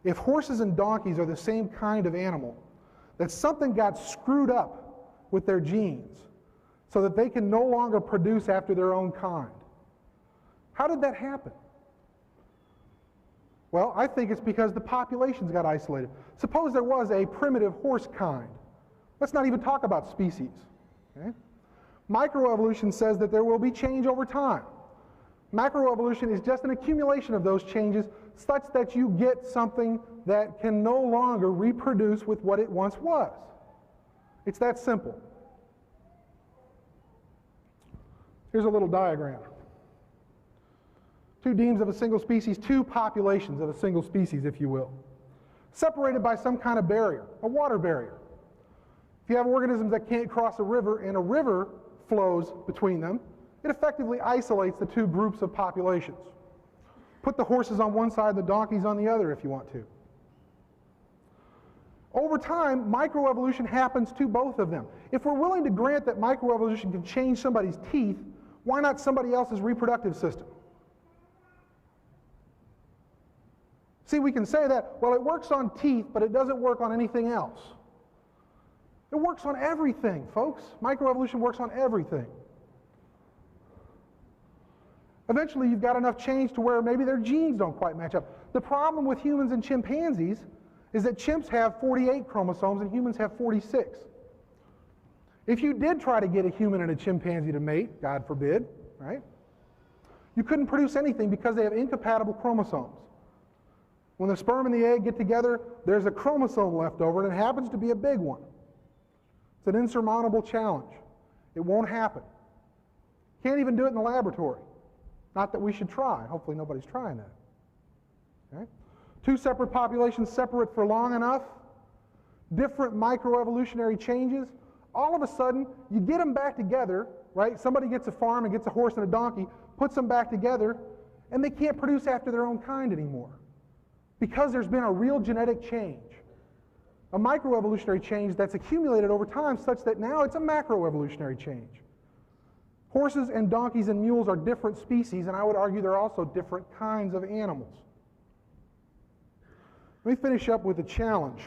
if horses and donkeys are the same kind of animal, that something got screwed up with their genes so that they can no longer produce after their own kind? How did that happen? Well, I think it's because the populations got isolated. Suppose there was a primitive horse kind. Let's not even talk about species. Okay? Microevolution says that there will be change over time. Macroevolution is just an accumulation of those changes such that you get something that can no longer reproduce with what it once was. It's that simple. Here's a little diagram. Two demes of a single species, two populations of a single species, if you will, separated by some kind of barrier, a water barrier. If you have organisms that can't cross a river and a river flows between them, it effectively isolates the two groups of populations. Put the horses on one side, the donkeys on the other if you want to. Over time, microevolution happens to both of them. If we're willing to grant that microevolution can change somebody's teeth, why not somebody else's reproductive system? See, we can say that, well, it works on teeth, but it doesn't work on anything else. It works on everything, folks. Microevolution works on everything. Eventually, you've got enough change to where maybe their genes don't quite match up. The problem with humans and chimpanzees is that chimps have 48 chromosomes and humans have 46. If you did try to get a human and a chimpanzee to mate, God forbid, right? You couldn't produce anything because they have incompatible chromosomes. When the sperm and the egg get together, there's a chromosome left over, and it happens to be a big one. It's an insurmountable challenge. It won't happen. Can't even do it in the laboratory. Not that we should try. Hopefully nobody's trying that. Okay? Two separate populations, separate for long enough, different microevolutionary changes. All of a sudden, you get them back together, right? Somebody gets a farm and gets a horse and a donkey, puts them back together, and they can't produce after their own kind anymore because there's been a real genetic change, a microevolutionary change that's accumulated over time such that now it's a macroevolutionary change. Horses and donkeys and mules are different species, and I would argue they're also different kinds of animals. Let me finish up with a challenge.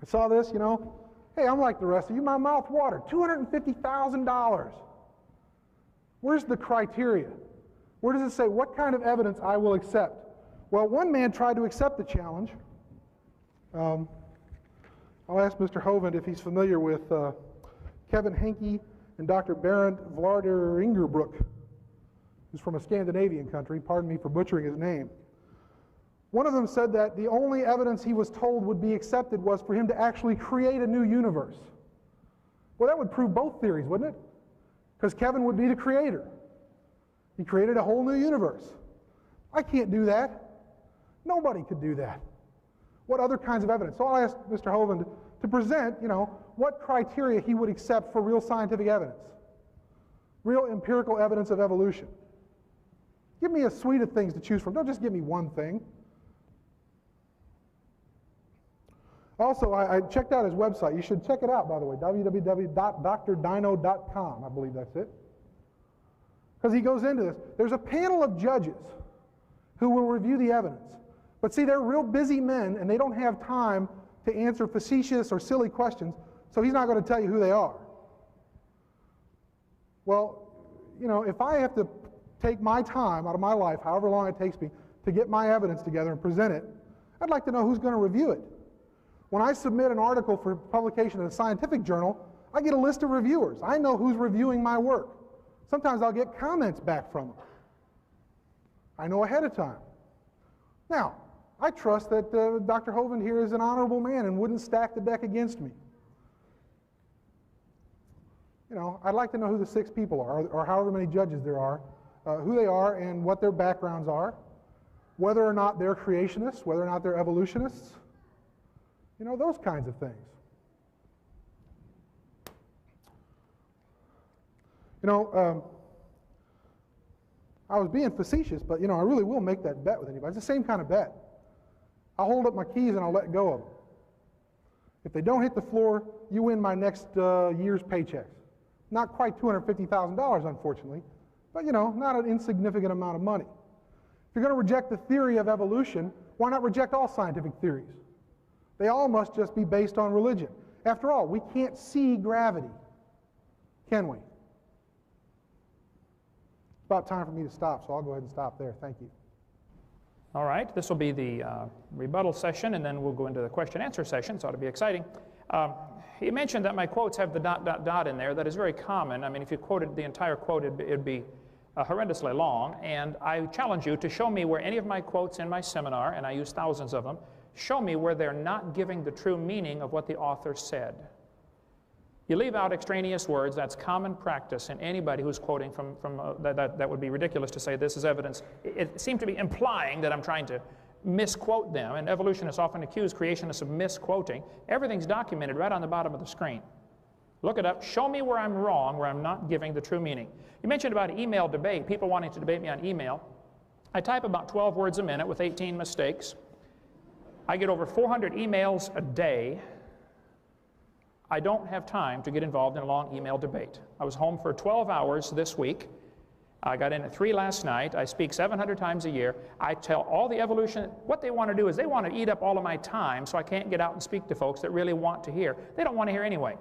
I saw this, you know. Hey, I'm like the rest of you. My mouth watered. $250,000. Where's the criteria? Where does it say what kind of evidence I will accept? Well, one man tried to accept the challenge. I'll ask Mr. Hovind if he's familiar with Kevin Henke and Dr. Berend Vlarder Ingerbrook, who's from a Scandinavian country. Pardon me for butchering his name. One of them said that the only evidence he was told would be accepted was for him to actually create a new universe. Well, that would prove both theories, wouldn't it? Because Kevin would be the creator. He created a whole new universe. I can't do that. Nobody could do that. What other kinds of evidence? So I'll ask Mr. Hovind to present, you know, what criteria he would accept for real scientific evidence, real empirical evidence of evolution. Give me a suite of things to choose from. Don't just give me one thing. Also, I checked out his website. You should check it out, by the way, www.drdino.com. I believe that's it. Because he goes into this. There's a panel of judges who will review the evidence. But see, they're real busy men, and they don't have time to answer facetious or silly questions, so he's not going to tell you who they are. Well, you know, if I have to take my time out of my life, however long it takes me, to get my evidence together and present it, I'd like to know who's going to review it. When I submit an article for publication in a scientific journal, I get a list of reviewers. I know who's reviewing my work. Sometimes I'll get comments back from them. I know ahead of time. Now, I trust that Dr. Hovind here is an honorable man and wouldn't stack the deck against me. You know, I'd like to know who the 6 people are, or however many judges there are, who they are and what their backgrounds are, whether or not they're creationists, whether or not they're evolutionists, you know, those kinds of things. You know, I was being facetious, but, you know, I really will make that bet with anybody. It's the same kind of bet. I'll hold up my keys and I'll let go of them. If they don't hit the floor, you win my next year's paychecks. Not quite $250,000, unfortunately, but, you know, not an insignificant amount of money. If you're going to reject the theory of evolution, why not reject all scientific theories? They all must just be based on religion. After all, we can't see gravity, can we? It's about time for me to stop, so I'll go ahead and stop there. Thank you. All right, this will be the rebuttal session, and then we'll go into the question-answer session, so it ought to be exciting. He mentioned that my quotes have the ... in there. That is very common. I mean, if you quoted the entire quote, it'd be horrendously long, and I challenge you to show me where any of my quotes in my seminar, and I use thousands of them, show me where they're not giving the true meaning of what the author said. You leave out extraneous words. That's common practice in anybody who's quoting from that would be ridiculous to say this is evidence. It seemed to be implying that I'm trying to misquote them, and evolutionists often accuse creationists of misquoting. Everything's documented right on the bottom of the screen. Look it up. Show me where I'm wrong, where I'm not giving the true meaning. You mentioned about email debate, people wanting to debate me on email. I type about 12 words a minute with 18 mistakes. I get over 400 emails a day. I don't have time to get involved in a long email debate. I was home for 12 hours this week. I got in at 3 last night. I speak 700 times a year. I tell all the evolution, what they want to do is they want to eat up all of my time so I can't get out and speak to folks that really want to hear. They don't want to hear anyway.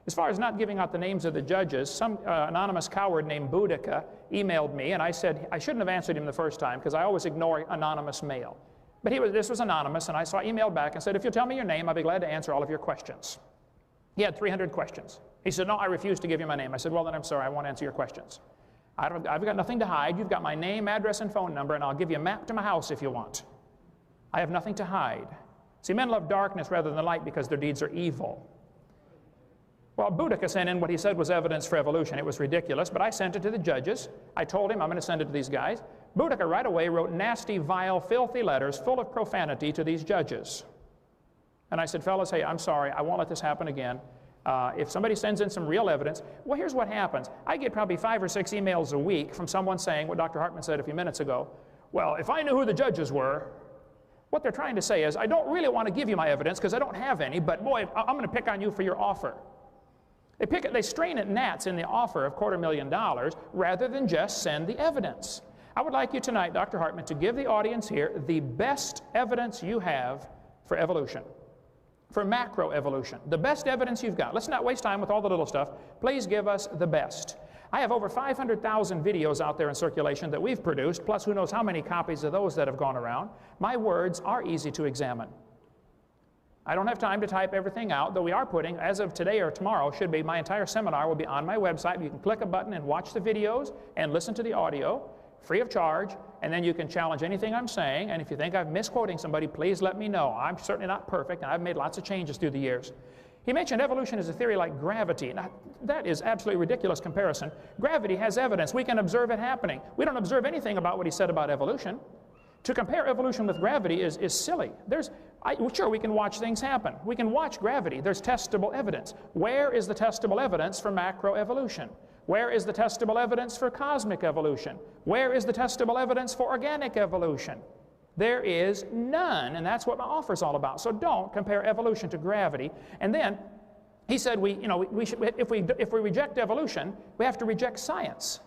As far as not giving out the names of the judges, some anonymous coward named Boudica emailed me, and I said I shouldn't have answered him the first time because I always ignore anonymous mail. But this was anonymous, and I emailed back and said, if you'll tell me your name, I'll be glad to answer all of your questions. He had 300 questions. He said, no, I refuse to give you my name. I said, well, then I'm sorry, I won't answer your questions. I've got nothing to hide. You've got my name, address, and phone number, and I'll give you a map to my house if you want. I have nothing to hide. See, men love darkness rather than light because their deeds are evil. Well, Boudica sent in what he said was evidence for evolution. It was ridiculous, but I sent it to the judges. I told him I'm going to send it to these guys. Boudica right away wrote nasty, vile, filthy letters full of profanity to these judges. And I said, fellas, hey, I'm sorry, I won't let this happen again. If somebody sends in some real evidence, well, here's what happens. I get probably 5 or 6 emails a week from someone saying what Dr. Hartman said a few minutes ago. Well, if I knew who the judges were, what they're trying to say is, I don't really want to give you my evidence because I don't have any, but boy, I'm going to pick on you for your offer. They strain at gnats in the offer of $250,000 rather than just send the evidence. I would like you tonight, Dr. Hartman, to give the audience here the best evidence you have for evolution, for macroevolution, the best evidence you've got. Let's not waste time with all the little stuff. Please give us the best. I have over 500,000 videos out there in circulation that we've produced, plus who knows how many copies of those that have gone around. My words are easy to examine. I don't have time to type everything out, though we are putting, as of today or tomorrow, my entire seminar will be on my website. You can click a button and watch the videos and listen to the audio, free of charge, and then you can challenge anything I'm saying, and if you think I'm misquoting somebody, please let me know. I'm certainly not perfect, and I've made lots of changes through the years. He mentioned evolution as a theory like gravity. Now, that is absolutely ridiculous comparison. Gravity has evidence. We can observe it happening. We don't observe anything about what he said about evolution. To compare evolution with gravity is silly. Sure, we can watch things happen. We can watch gravity. There's testable evidence. Where is the testable evidence for macroevolution? Where is the testable evidence for cosmic evolution? Where is the testable evidence for organic evolution? There is none, and that's what my offer is all about. So don't compare evolution to gravity. And then he said, if we reject evolution, we have to reject science.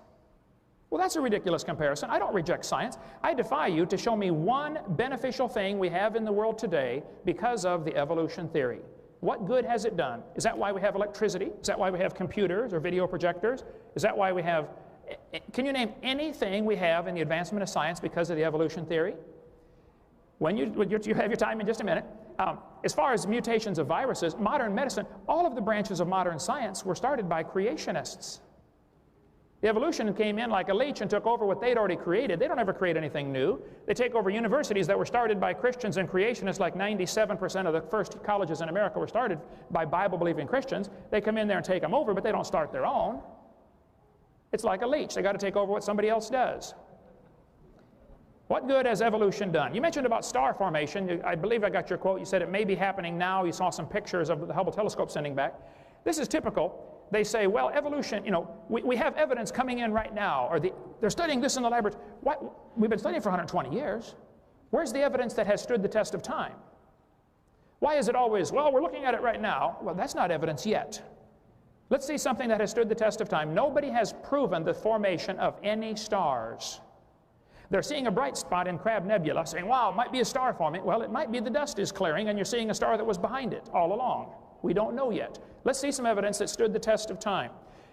Well, that's a ridiculous comparison. I don't reject science. I defy you to show me one beneficial thing we have in the world today because of the evolution theory. What good has it done? Is that why we have electricity? Is that why we have computers or video projectors? Is that why we have... Can you name anything we have in the advancement of science because of the evolution theory? When you have your time in just a minute. As far as mutations of viruses, modern medicine, all of the branches of modern science were started by creationists. The evolution came in like a leech and took over what they'd already created. They don't ever create anything new. They take over universities that were started by Christians and creationists, like 97% of the first colleges in America were started by Bible-believing Christians. They come in there and take them over, but they don't start their own. It's like a leech. They got to take over what somebody else does. What good has evolution done? You mentioned about star formation. I believe I got your quote. You said it may be happening now. You saw some pictures of the Hubble telescope sending back. This is typical. They say, well, evolution, we have evidence coming in right now, or they're studying this in the laboratory. We've been studying for 120 years. Where's the evidence that has stood the test of time? Why is it always, well, we're looking at it right now? Well, that's not evidence yet. Let's see something that has stood the test of time. Nobody has proven the formation of any stars. They're seeing a bright spot in Crab Nebula, saying, wow, it might be a star forming. Well, it might be the dust is clearing, and you're seeing a star that was behind it all along. We don't know yet. Let's see some evidence that stood the test of time.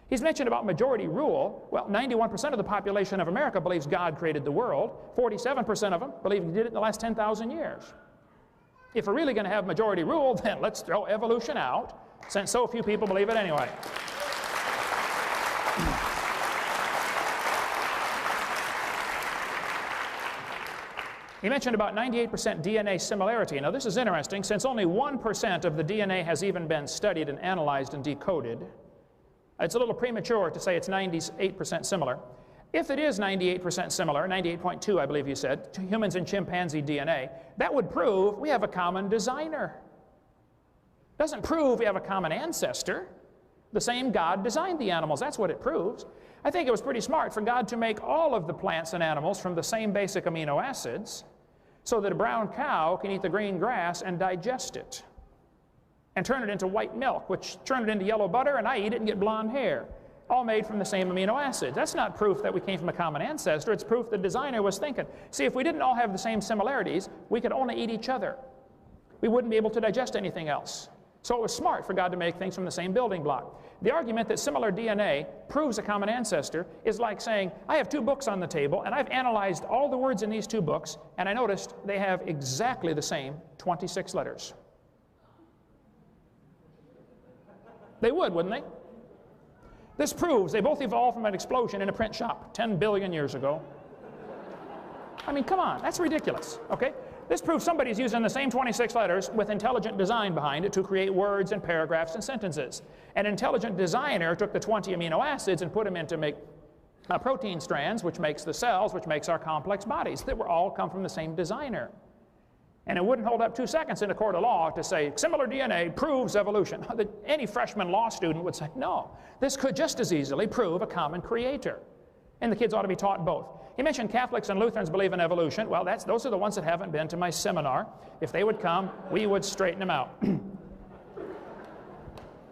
He's mentioned about majority rule. Well, 91% of the population of America believes God created the world. 47% of them believe He did it in the last 10,000 years. If we're really going to have majority rule, then let's throw evolution out, since so few people believe it anyway. He mentioned about 98% DNA similarity. Now this is interesting, since only 1% of the DNA has even been studied and analyzed and decoded. It's a little premature to say it's 98% similar. If it is 98% similar, 98.2 I believe you said, to humans and chimpanzee DNA, that would prove we have a common designer. Doesn't prove we have a common ancestor. The same God designed the animals. That's what it proves. I think it was pretty smart for God to make all of the plants and animals from the same basic amino acids, so that a brown cow can eat the green grass and digest it and turn it into white milk, which turn it into yellow butter, and I eat it and get blonde hair, all made from the same amino acids. That's not proof that we came from a common ancestor. It's proof the designer was thinking. See, if we didn't all have the same similarities, we could only eat each other. We wouldn't be able to digest anything else. So it was smart for God to make things from the same building block. The argument that similar DNA proves a common ancestor is like saying, I have two books on the table, and I've analyzed all the words in these two books, and I noticed they have exactly the same 26 letters. They would, wouldn't they? This proves they both evolved from an explosion in a print shop 10 billion years ago. I mean, come on, that's ridiculous, okay? This proves somebody's using the same 26 letters with intelligent design behind it to create words and paragraphs and sentences. An intelligent designer took the 20 amino acids and put them in to make protein strands, which makes the cells, which makes our complex bodies, that were all come from the same designer. And it wouldn't hold up 2 seconds in a court of law to say, similar DNA proves evolution. Any freshman law student would say, no, this could just as easily prove a common creator. And the kids ought to be taught both. He mentioned Catholics and Lutherans believe in evolution. Well, those are the ones that haven't been to my seminar. If they would come, we would straighten them out. He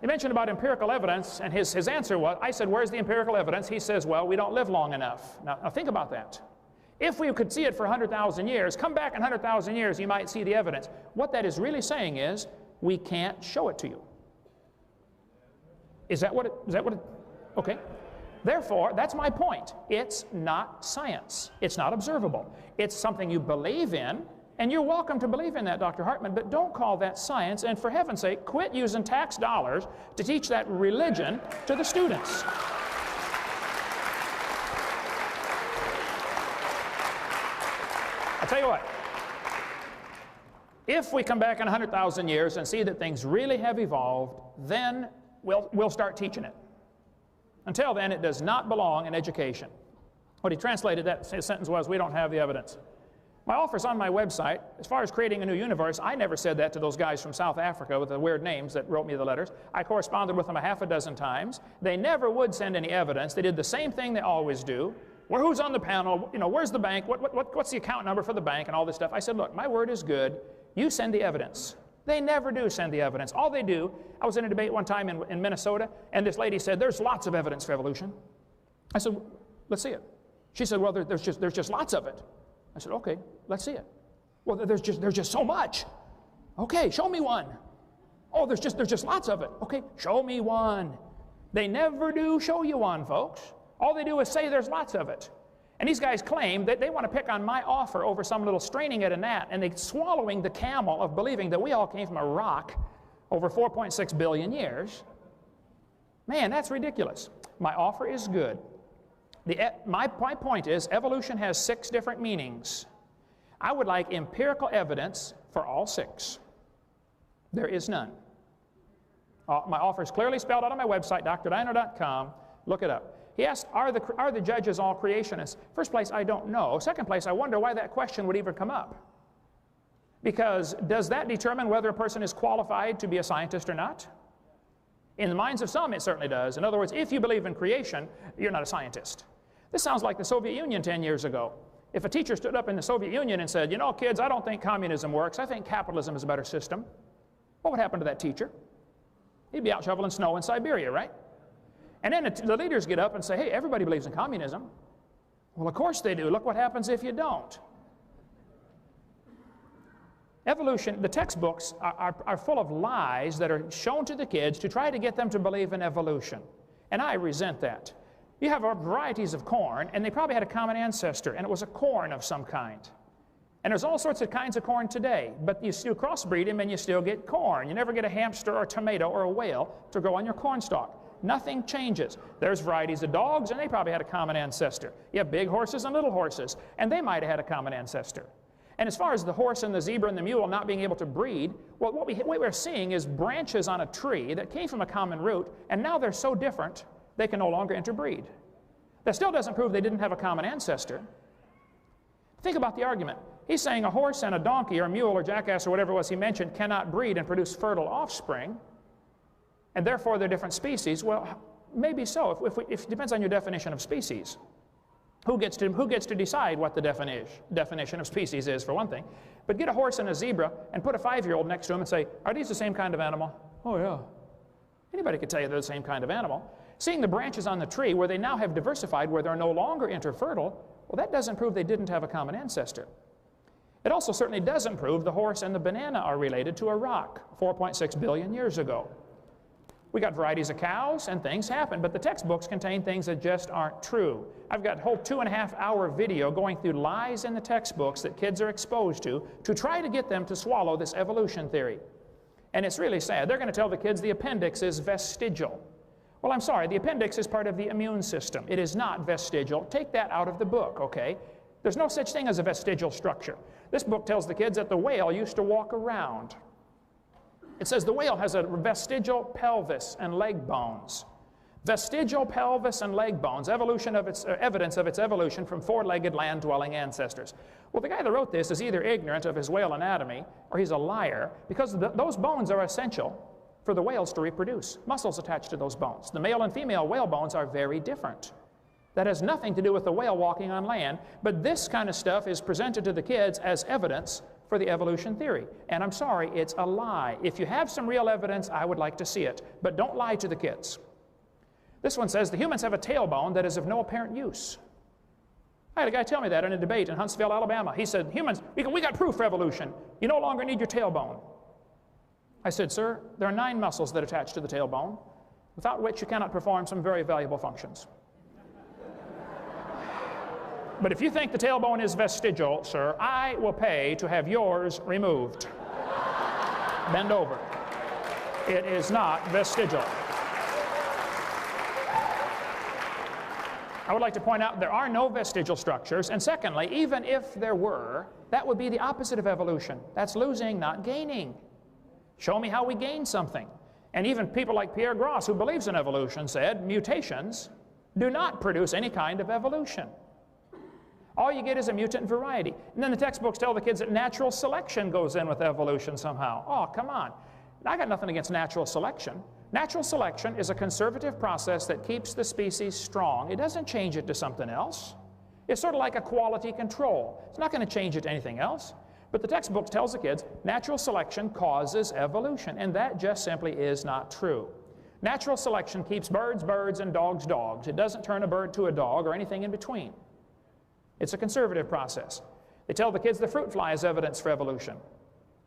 mentioned about empirical evidence, and his answer was, I said, where's the empirical evidence? He says, well, we don't live long enough. Now think about that. If we could see it for 100,000 years, come back in 100,000 years, you might see the evidence. What that is really saying is, we can't show it to you. Is that what it, okay. Therefore, that's my point. It's not science. It's not observable. It's something you believe in, and you're welcome to believe in that, Dr. Hartman, but don't call that science, and for heaven's sake, quit using tax dollars to teach that religion to the students. I'll tell you what. If we come back in 100,000 years and see that things really have evolved, then we'll start teaching it. Until then, it does not belong in education. What he translated that sentence was, we don't have the evidence. My offer's on my website. As far as creating a new universe, I never said that to those guys from South Africa with the weird names that wrote me the letters. I corresponded with them 6 times. They never would send any evidence. They did the same thing they always do. Well, who's on the panel? You know, where's the bank? What's the account number for the bank and all this stuff? I said, look, my word is good. You send the evidence. They never do send the evidence. All they do, I was in a debate one time in Minnesota, and this lady said, there's lots of evidence for evolution. I said, let's see it. She said, well, there's just lots of it. I said, okay, let's see it. Well, there's just so much. Okay, show me one. Oh, there's just lots of it. Okay, show me one. They never do show you one, folks. All they do is say there's lots of it. And these guys claim that they want to pick on my offer over some little straining at a gnat, and they're swallowing the camel of believing that we all came from a rock over 4.6 billion years. Man, that's ridiculous. My offer is good. My point is, evolution has 6 different meanings. I would like empirical evidence for all 6. There is none. My offer is clearly spelled out on my website, drdino.com. Look it up. He asked, are the judges all creationists? First place, I don't know. Second place, I wonder why that question would even come up. Because does that determine whether a person is qualified to be a scientist or not? In the minds of some, it certainly does. In other words, if you believe in creation, you're not a scientist. This sounds like the Soviet Union 10 years ago. If a teacher stood up in the Soviet Union and said, you know, kids, I don't think communism works. I think capitalism is a better system. What would happen to that teacher? He'd be out shoveling snow in Siberia, right? And then the leaders get up and say, hey, everybody believes in communism. Well, of course they do. Look what happens if you don't. Evolution, the textbooks are full of lies that are shown to the kids to try to get them to believe in evolution. And I resent that. You have varieties of corn, and they probably had a common ancestor, and it was a corn of some kind. And there's all sorts of kinds of corn today, but you still crossbreed them and you still get corn. You never get a hamster or a tomato or a whale to grow on your corn stalk. Nothing changes. There's varieties of dogs, and they probably had a common ancestor. You have big horses and little horses, and they might have had a common ancestor. And as far as the horse and the zebra and the mule not being able to breed, well, what we're seeing is branches on a tree that came from a common root, and now they're so different, they can no longer interbreed. That still doesn't prove they didn't have a common ancestor. Think about the argument. He's saying a horse and a donkey or a mule or jackass or whatever it was he mentioned cannot breed and produce fertile offspring, and therefore they're different species. Well, maybe so, if it depends on your definition of species. Who gets to decide what the definition of species is, for one thing? But get a horse and a zebra and put a 5-year-old next to him and say, are these the same kind of animal? Oh, yeah. Anybody could tell you they're the same kind of animal. Seeing the branches on the tree where they now have diversified, where they're no longer interfertile, well, that doesn't prove they didn't have a common ancestor. It also certainly doesn't prove the horse and the banana are related to a rock 4.6 billion years ago. We got varieties of cows and things happen, but the textbooks contain things that just aren't true. I've got a whole 2.5-hour video going through lies in the textbooks that kids are exposed to try to get them to swallow this evolution theory. And it's really sad. They're going to tell the kids the appendix is vestigial. Well, I'm sorry, the appendix is part of the immune system. It is not vestigial. Take that out of the book, okay? There's no such thing as a vestigial structure. This book tells the kids that the whale used to walk around. It says the whale has a vestigial pelvis and leg bones. Vestigial pelvis and leg bones, evidence of its evolution from four-legged land-dwelling ancestors. Well, the guy that wrote this is either ignorant of his whale anatomy or he's a liar, because those bones are essential for the whales to reproduce. Muscles attached to those bones. The male and female whale bones are very different. That has nothing to do with the whale walking on land, but this kind of stuff is presented to the kids as evidence for the evolution theory. And I'm sorry, it's a lie. If you have some real evidence, I would like to see it, but don't lie to the kids. This one says the humans have a tailbone that is of no apparent use. I had a guy tell me that in a debate in Huntsville, Alabama. He said, humans, we got proof for evolution. You no longer need your tailbone. I said, sir, there are 9 muscles that attach to the tailbone, without which you cannot perform some very valuable functions. But if you think the tailbone is vestigial, sir, I will pay to have yours removed. Bend over. It is not vestigial. I would like to point out there are no vestigial structures, and secondly, even if there were, that would be the opposite of evolution. That's losing, not gaining. Show me how we gain something. And even people like Pierre Gross, who believes in evolution, said mutations do not produce any kind of evolution. All you get is a mutant variety. And then the textbooks tell the kids that natural selection goes in with evolution somehow. Oh, come on. I got nothing against natural selection. Natural selection is a conservative process that keeps the species strong. It doesn't change it to something else. It's sort of like a quality control. It's not going to change it to anything else. But the textbook tells the kids natural selection causes evolution, and that just simply is not true. Natural selection keeps birds, birds, and dogs, dogs. It doesn't turn a bird to a dog or anything in between. It's a conservative process. They tell the kids the fruit fly is evidence for evolution.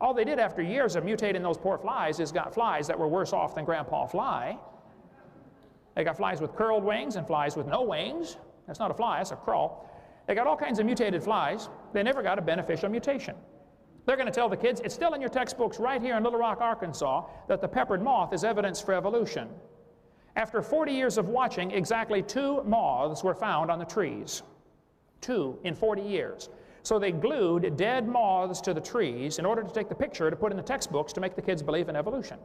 All they did after years of mutating those poor flies is got flies that were worse off than Grandpa Fly. They got flies with curled wings and flies with no wings. That's not a fly, that's a crawl. They got all kinds of mutated flies. They never got a beneficial mutation. They're going to tell the kids, it's still in your textbooks right here in Little Rock, Arkansas, that the peppered moth is evidence for evolution. After 40 years of watching, exactly 2 moths were found on the trees. 2 in 40 years. So they glued dead moths to the trees in order to take the picture to put in the textbooks to make the kids believe in evolution.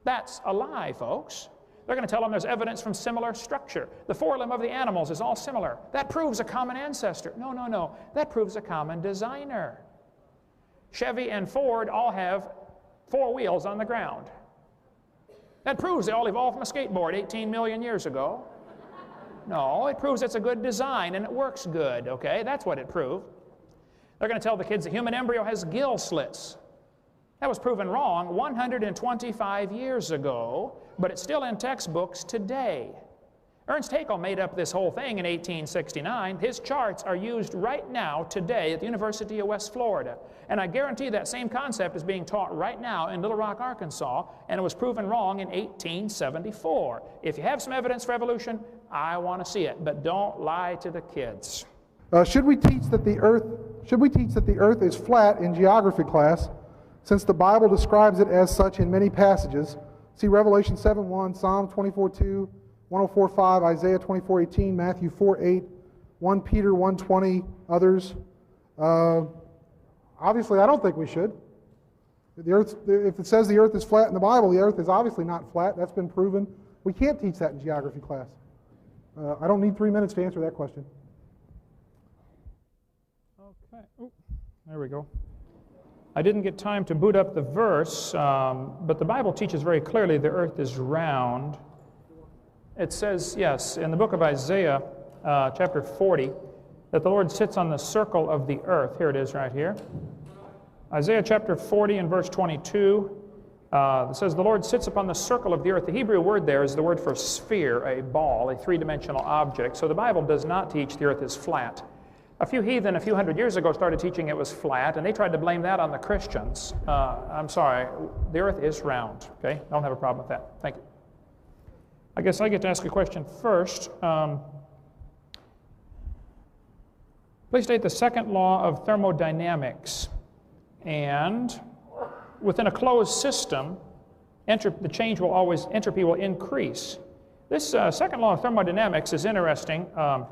That's a lie, folks. They're going to tell them there's evidence from similar structure. The forelimb of the animals is all similar. That proves a common ancestor. No, no, no. That proves a common designer. Chevy and Ford all have 4 wheels on the ground. That proves they all evolved from a skateboard 18 million years ago. No, it proves it's a good design and it works good, okay? That's what it proved. They're going to tell the kids the human embryo has gill slits. That was proven wrong 125 years ago, but it's still in textbooks today. Ernst Haeckel made up this whole thing in 1869. His charts are used right now, today, at the University of West Florida. And I guarantee that same concept is being taught right now in Little Rock, Arkansas, and it was proven wrong in 1874. If you have some evidence for evolution, I want to see it, but don't lie to the kids. Should we teach that the earth is flat in geography class, since the Bible describes it as such in many passages? See Revelation 7:1, Psalm 24:2, 104:5, Isaiah 24:18, Matthew 4:8, 1 Peter 1:20, others. Obviously, I don't think we should. If it says the earth is flat in the Bible, the earth is obviously not flat. That's been proven. We can't teach that in geography class. I don't need 3 minutes to answer that question. Okay. Ooh, there we go. I didn't get time to boot up the verse, but the Bible teaches very clearly the earth is round. It says, yes, in the book of Isaiah, chapter 40, that the Lord sits on the circle of the earth. Here it is right here. Isaiah chapter 40 and verse 22, it says, the Lord sits upon the circle of the earth. The Hebrew word there is the word for sphere, a ball, a three-dimensional object. So the Bible does not teach the earth is flat. A few heathen a few hundred years ago started teaching it was flat, and they tried to blame that on the Christians. I'm sorry, the earth is round, okay? I don't have a problem with that. Thank you. I guess I get to ask a question first. Please state the second law of thermodynamics. And within a closed system, entropy will increase. This second law of thermodynamics is interesting. The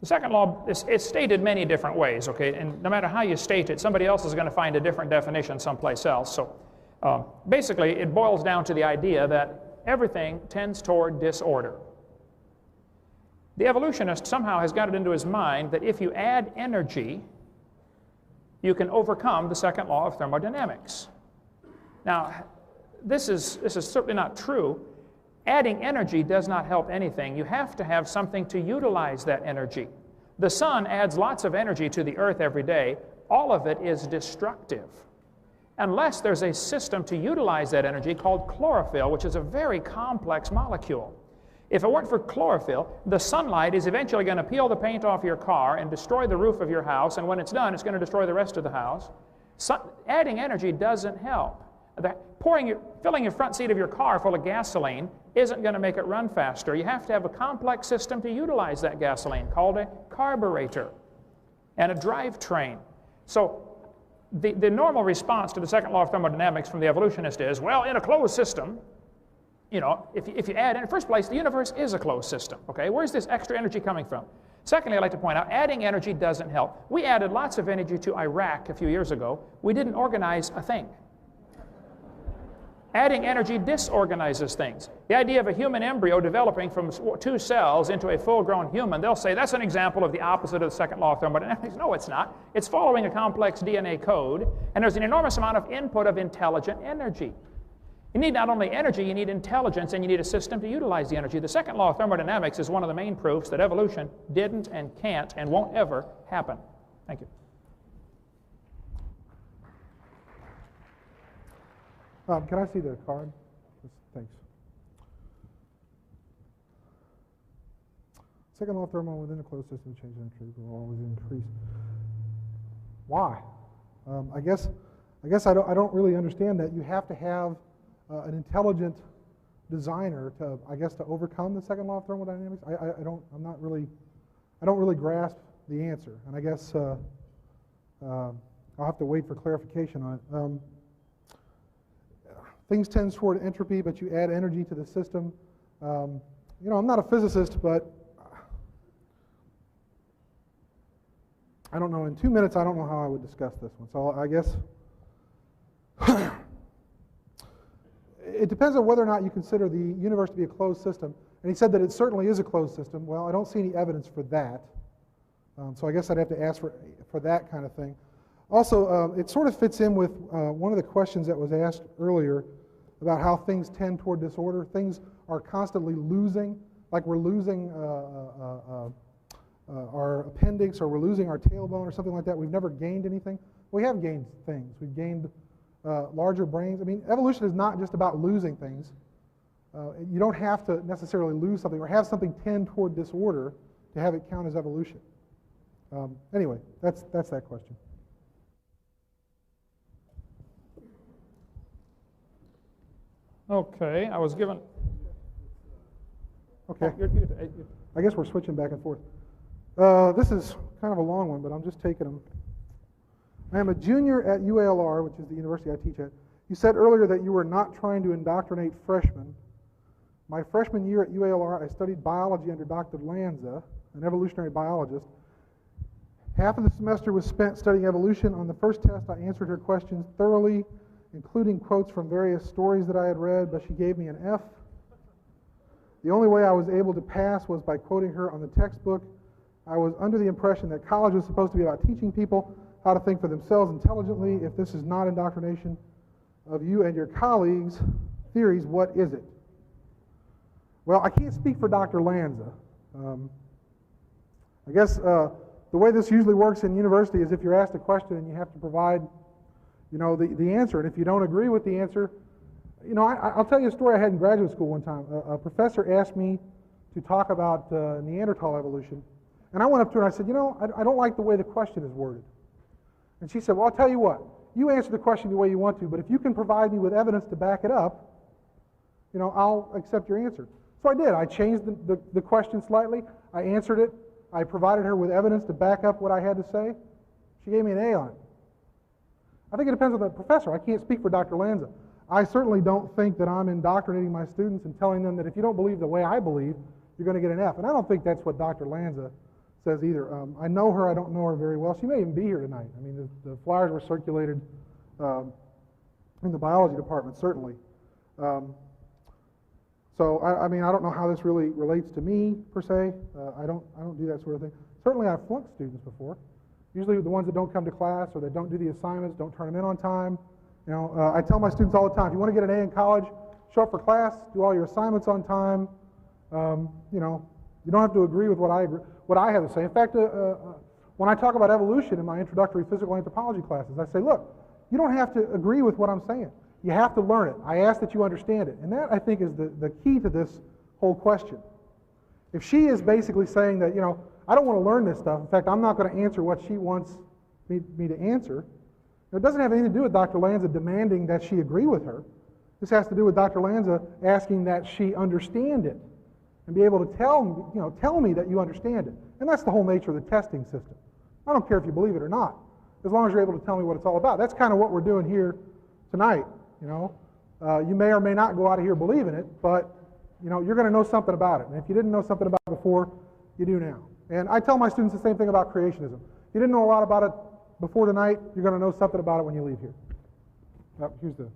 second law is stated many different ways, okay? And no matter how you state it, somebody else is going to find a different definition someplace else. So basically, it boils down to the idea that everything tends toward disorder. The evolutionist somehow has got it into his mind that if you add energy, you can overcome the second law of thermodynamics. Now, this is certainly not true. Adding energy does not help anything. You have to have something to utilize that energy. The sun adds lots of energy to the earth every day. All of it is destructive, unless there's a system to utilize that energy called chlorophyll, which is a very complex molecule. If it weren't for chlorophyll, the sunlight is eventually going to peel the paint off your car and destroy the roof of your house, and when it's done, it's going to destroy the rest of the house. Adding energy doesn't help. Filling your front seat of your car full of gasoline isn't going to make it run faster. You have to have a complex system to utilize that gasoline called a carburetor and a drivetrain. So the normal response to the second law of thermodynamics from the evolutionist is, well, in a closed system, you know, if you add in the first place, the universe is a closed system, okay? Where's this extra energy coming from? Secondly, I'd like to point out, adding energy doesn't help. We added lots of energy to Iraq a few years ago. We didn't organize a thing. Adding energy disorganizes things. The idea of a human embryo developing from 2 cells into a full-grown human, they'll say that's an example of the opposite of the second law of thermodynamics. No, it's not. It's following a complex DNA code, and there's an enormous amount of input of intelligent energy. You need not only energy, you need intelligence, and you need a system to utilize the energy. The second law of thermodynamics is one of the main proofs that evolution didn't and can't and won't ever happen. Thank you. Can I see the card? Thanks. Second law of thermodynamics, within a closed system, change in entropy will always increase. Why? I guess I don't really understand that. You have to have an intelligent designer to, I guess, to overcome the second law of thermodynamics. I don't really grasp the answer, and I guess I'll have to wait for clarification on it. Things tend toward entropy, but you add energy to the system. You know, I'm not a physicist, but I don't know. In 2 minutes, I don't know how I would discuss this one. So I guess it depends on whether or not you consider the universe to be a closed system. And he said that it certainly is a closed system. Well, I don't see any evidence for that. So I guess I'd have to ask for that kind of thing. Also, it sort of fits in with one of the questions that was asked earlier about how things tend toward disorder. Things are constantly losing, like we're losing our appendix, or we're losing our tailbone or something like that. We've never gained anything. We have gained things. We've gained larger brains. I mean, evolution is not just about losing things. You don't have to necessarily lose something or have something tend toward disorder to have it count as evolution. Anyway, that's that question. Okay, I was given... Okay. I guess we're switching back and forth. This is kind of a long one, but I'm just taking them. I am a junior at UALR, which is the university I teach at. You said earlier that you were not trying to indoctrinate freshmen. My freshman year at UALR, I studied biology under Dr. Lanza, an evolutionary biologist. Half of the semester was spent studying evolution. On the first test, I answered her questions thoroughly, including quotes from various stories that I had read, but she gave me an F. The only way I was able to pass was by quoting her on the textbook. I was under the impression that college was supposed to be about teaching people how to think for themselves intelligently. If this is not indoctrination of you and your colleagues' theories, what is it? Well, I can't speak for Dr. Lanza. I guess the way this usually works in university is if you're asked a question and you have to provide, you know, the answer. And if you don't agree with the answer, you know, I'll tell you a story I had in graduate school one time. A professor asked me to talk about Neanderthal evolution. And I went up to her and I said, I don't like the way the question is worded. And she said, well, I'll tell you what. You answer the question the way you want to, but if you can provide me with evidence to back it up, I'll accept your answer. So I did. I changed the question slightly. I answered it. I provided her with evidence to back up what I had to say. She gave me an A on it. I think it depends on the professor. I can't speak for Dr. Lanza. I certainly don't think that I'm indoctrinating my students and telling them that if you don't believe the way I believe, you're going to get an F. And I don't think that's what Dr. Lanza says either. I know her. I don't know her very well. She may even be here tonight. I mean, the flyers were circulated in the biology department, certainly. So, I mean, I don't know how this really relates to me, per se. I don't do that sort of thing. Certainly, I've flunked students before. Usually the ones that don't come to class or that don't do the assignments, don't turn them in on time. I tell my students all the time, if you want to get an A in college, show up for class, do all your assignments on time. You don't have to agree with what I have to say. In fact, when I talk about evolution in my introductory physical anthropology classes, I say, look, you don't have to agree with what I'm saying. You have to learn it. I ask that you understand it. And that, I think, is the key to this whole question. If she is basically saying that, I don't want to learn this stuff. In fact, I'm not going to answer what she wants me to answer. It doesn't have anything to do with Dr. Lanza demanding that she agree with her. This has to do with Dr. Lanza asking that she understand it and be able to tell me that you understand it. And that's the whole nature of the testing system. I don't care if you believe it or not, as long as you're able to tell me what it's all about. That's kind of what we're doing here tonight. You may or may not go out of here believing it, but you're going to know something about it. And if you didn't know something about it before, you do now. And I tell my students the same thing about creationism. If you didn't know a lot about it before tonight, you're going to know something about it when you leave here. Here's the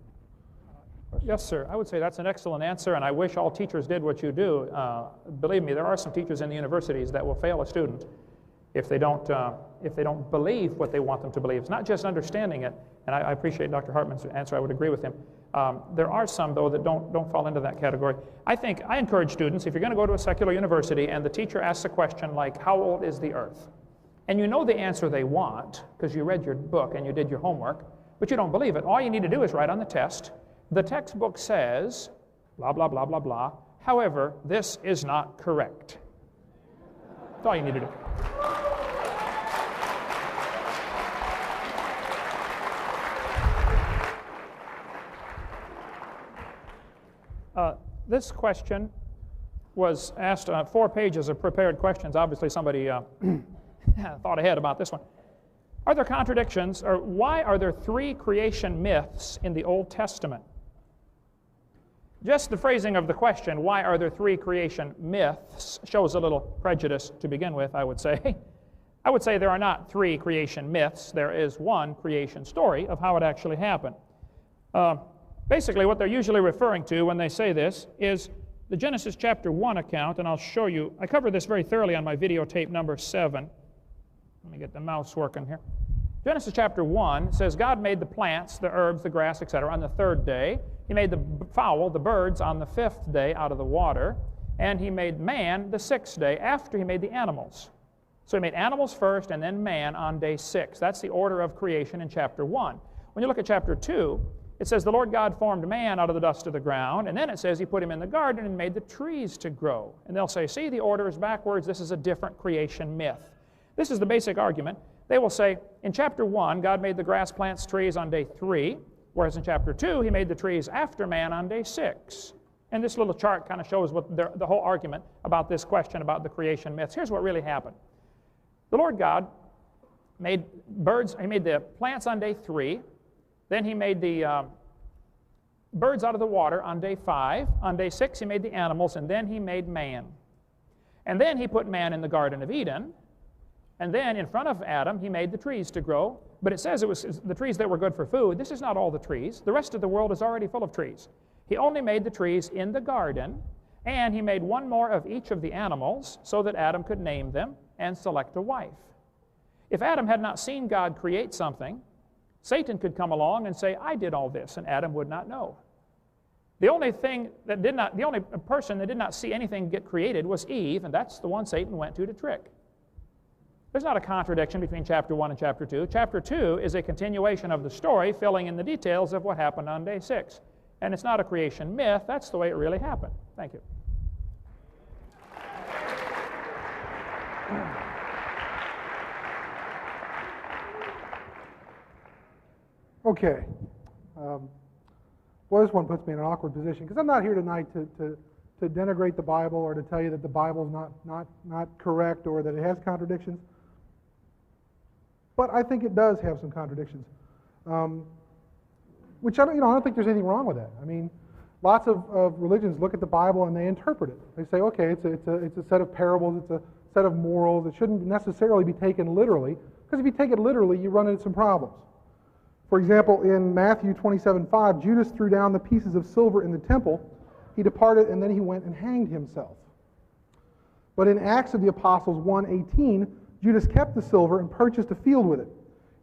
question. Yes, sir. I would say that's an excellent answer, and I wish all teachers did what you do. Believe me, there are some teachers in the universities that will fail a student if they don't believe what they want them to believe. It's not just understanding it, and I appreciate Dr. Hartman's answer. I would agree with him. There are some, though, that don't fall into that category. I encourage students, if you're going to go to a secular university and the teacher asks a question like, how old is the earth? And you know the answer they want because you read your book and you did your homework, but you don't believe it. All you need to do is write on the test, the textbook says, blah, blah, blah, blah, blah. However, this is not correct. That's all you need to do. This question was asked on 4 pages of prepared questions. Obviously, somebody thought ahead about this one. Are there contradictions, or why are there 3 creation myths in the Old Testament? Just the phrasing of the question, why are there 3 creation myths, shows a little prejudice to begin with, I would say. I would say there are not 3 creation myths. There is 1 creation story of how it actually happened. Basically, what they're usually referring to when they say this is the Genesis chapter 1 account, and I'll show you. I covered this very thoroughly on my videotape number 7. Let me get the mouse working here. Genesis chapter 1 says, God made the plants, the herbs, the grass, etc. on the 3rd day. He made the fowl, the birds, on the 5th day out of the water. And he made man the 6th day after he made the animals. So he made animals first and then man on day 6. That's the order of creation in chapter 1. When you look at chapter 2, it says the Lord God formed man out of the dust of the ground, and then it says he put him in the garden and made the trees to grow. And they'll say, see, the order is backwards. This is a different creation myth. This is the basic argument. They will say, in chapter 1, God made the grass, plants, trees on day 3, whereas in chapter 2, he made the trees after man on day 6. And this little chart kind of shows what the whole argument about this question about the creation myths. Here's what really happened. The Lord God made birds, he made the plants on day 3, then he made the birds out of the water on day 5. On day 6, he made the animals, and then he made man. And then he put man in the Garden of Eden, and then in front of Adam, he made the trees to grow. But it says it was the trees that were good for food. This is not all the trees. The rest of the world is already full of trees. He only made the trees in the garden, and he made 1 more of each of the animals so that Adam could name them and select a wife. If Adam had not seen God create something, Satan could come along and say, I did all this, and Adam would not know. The only person that did not see anything get created was Eve, and that's the one Satan went to trick. There's not a contradiction between chapter 1 and chapter 2. Chapter 2 is a continuation of the story, filling in the details of what happened on day 6. And it's not a creation myth. That's the way it really happened. Thank you. Okay. Well, this one puts me in an awkward position because I'm not here tonight to denigrate the Bible or to tell you that the Bible is not correct or that it has contradictions. But I think it does have some contradictions, which I don't think there's anything wrong with that. I mean, lots of religions look at the Bible and they interpret it. They say, okay, it's a set of parables, it's a set of morals. It shouldn't necessarily be taken literally, because if you take it literally, you run into some problems. For example, in Matthew 27:5, Judas threw down the pieces of silver in the temple. He departed, and then he went and hanged himself. But in Acts of the Apostles 1:18, Judas kept the silver and purchased a field with it.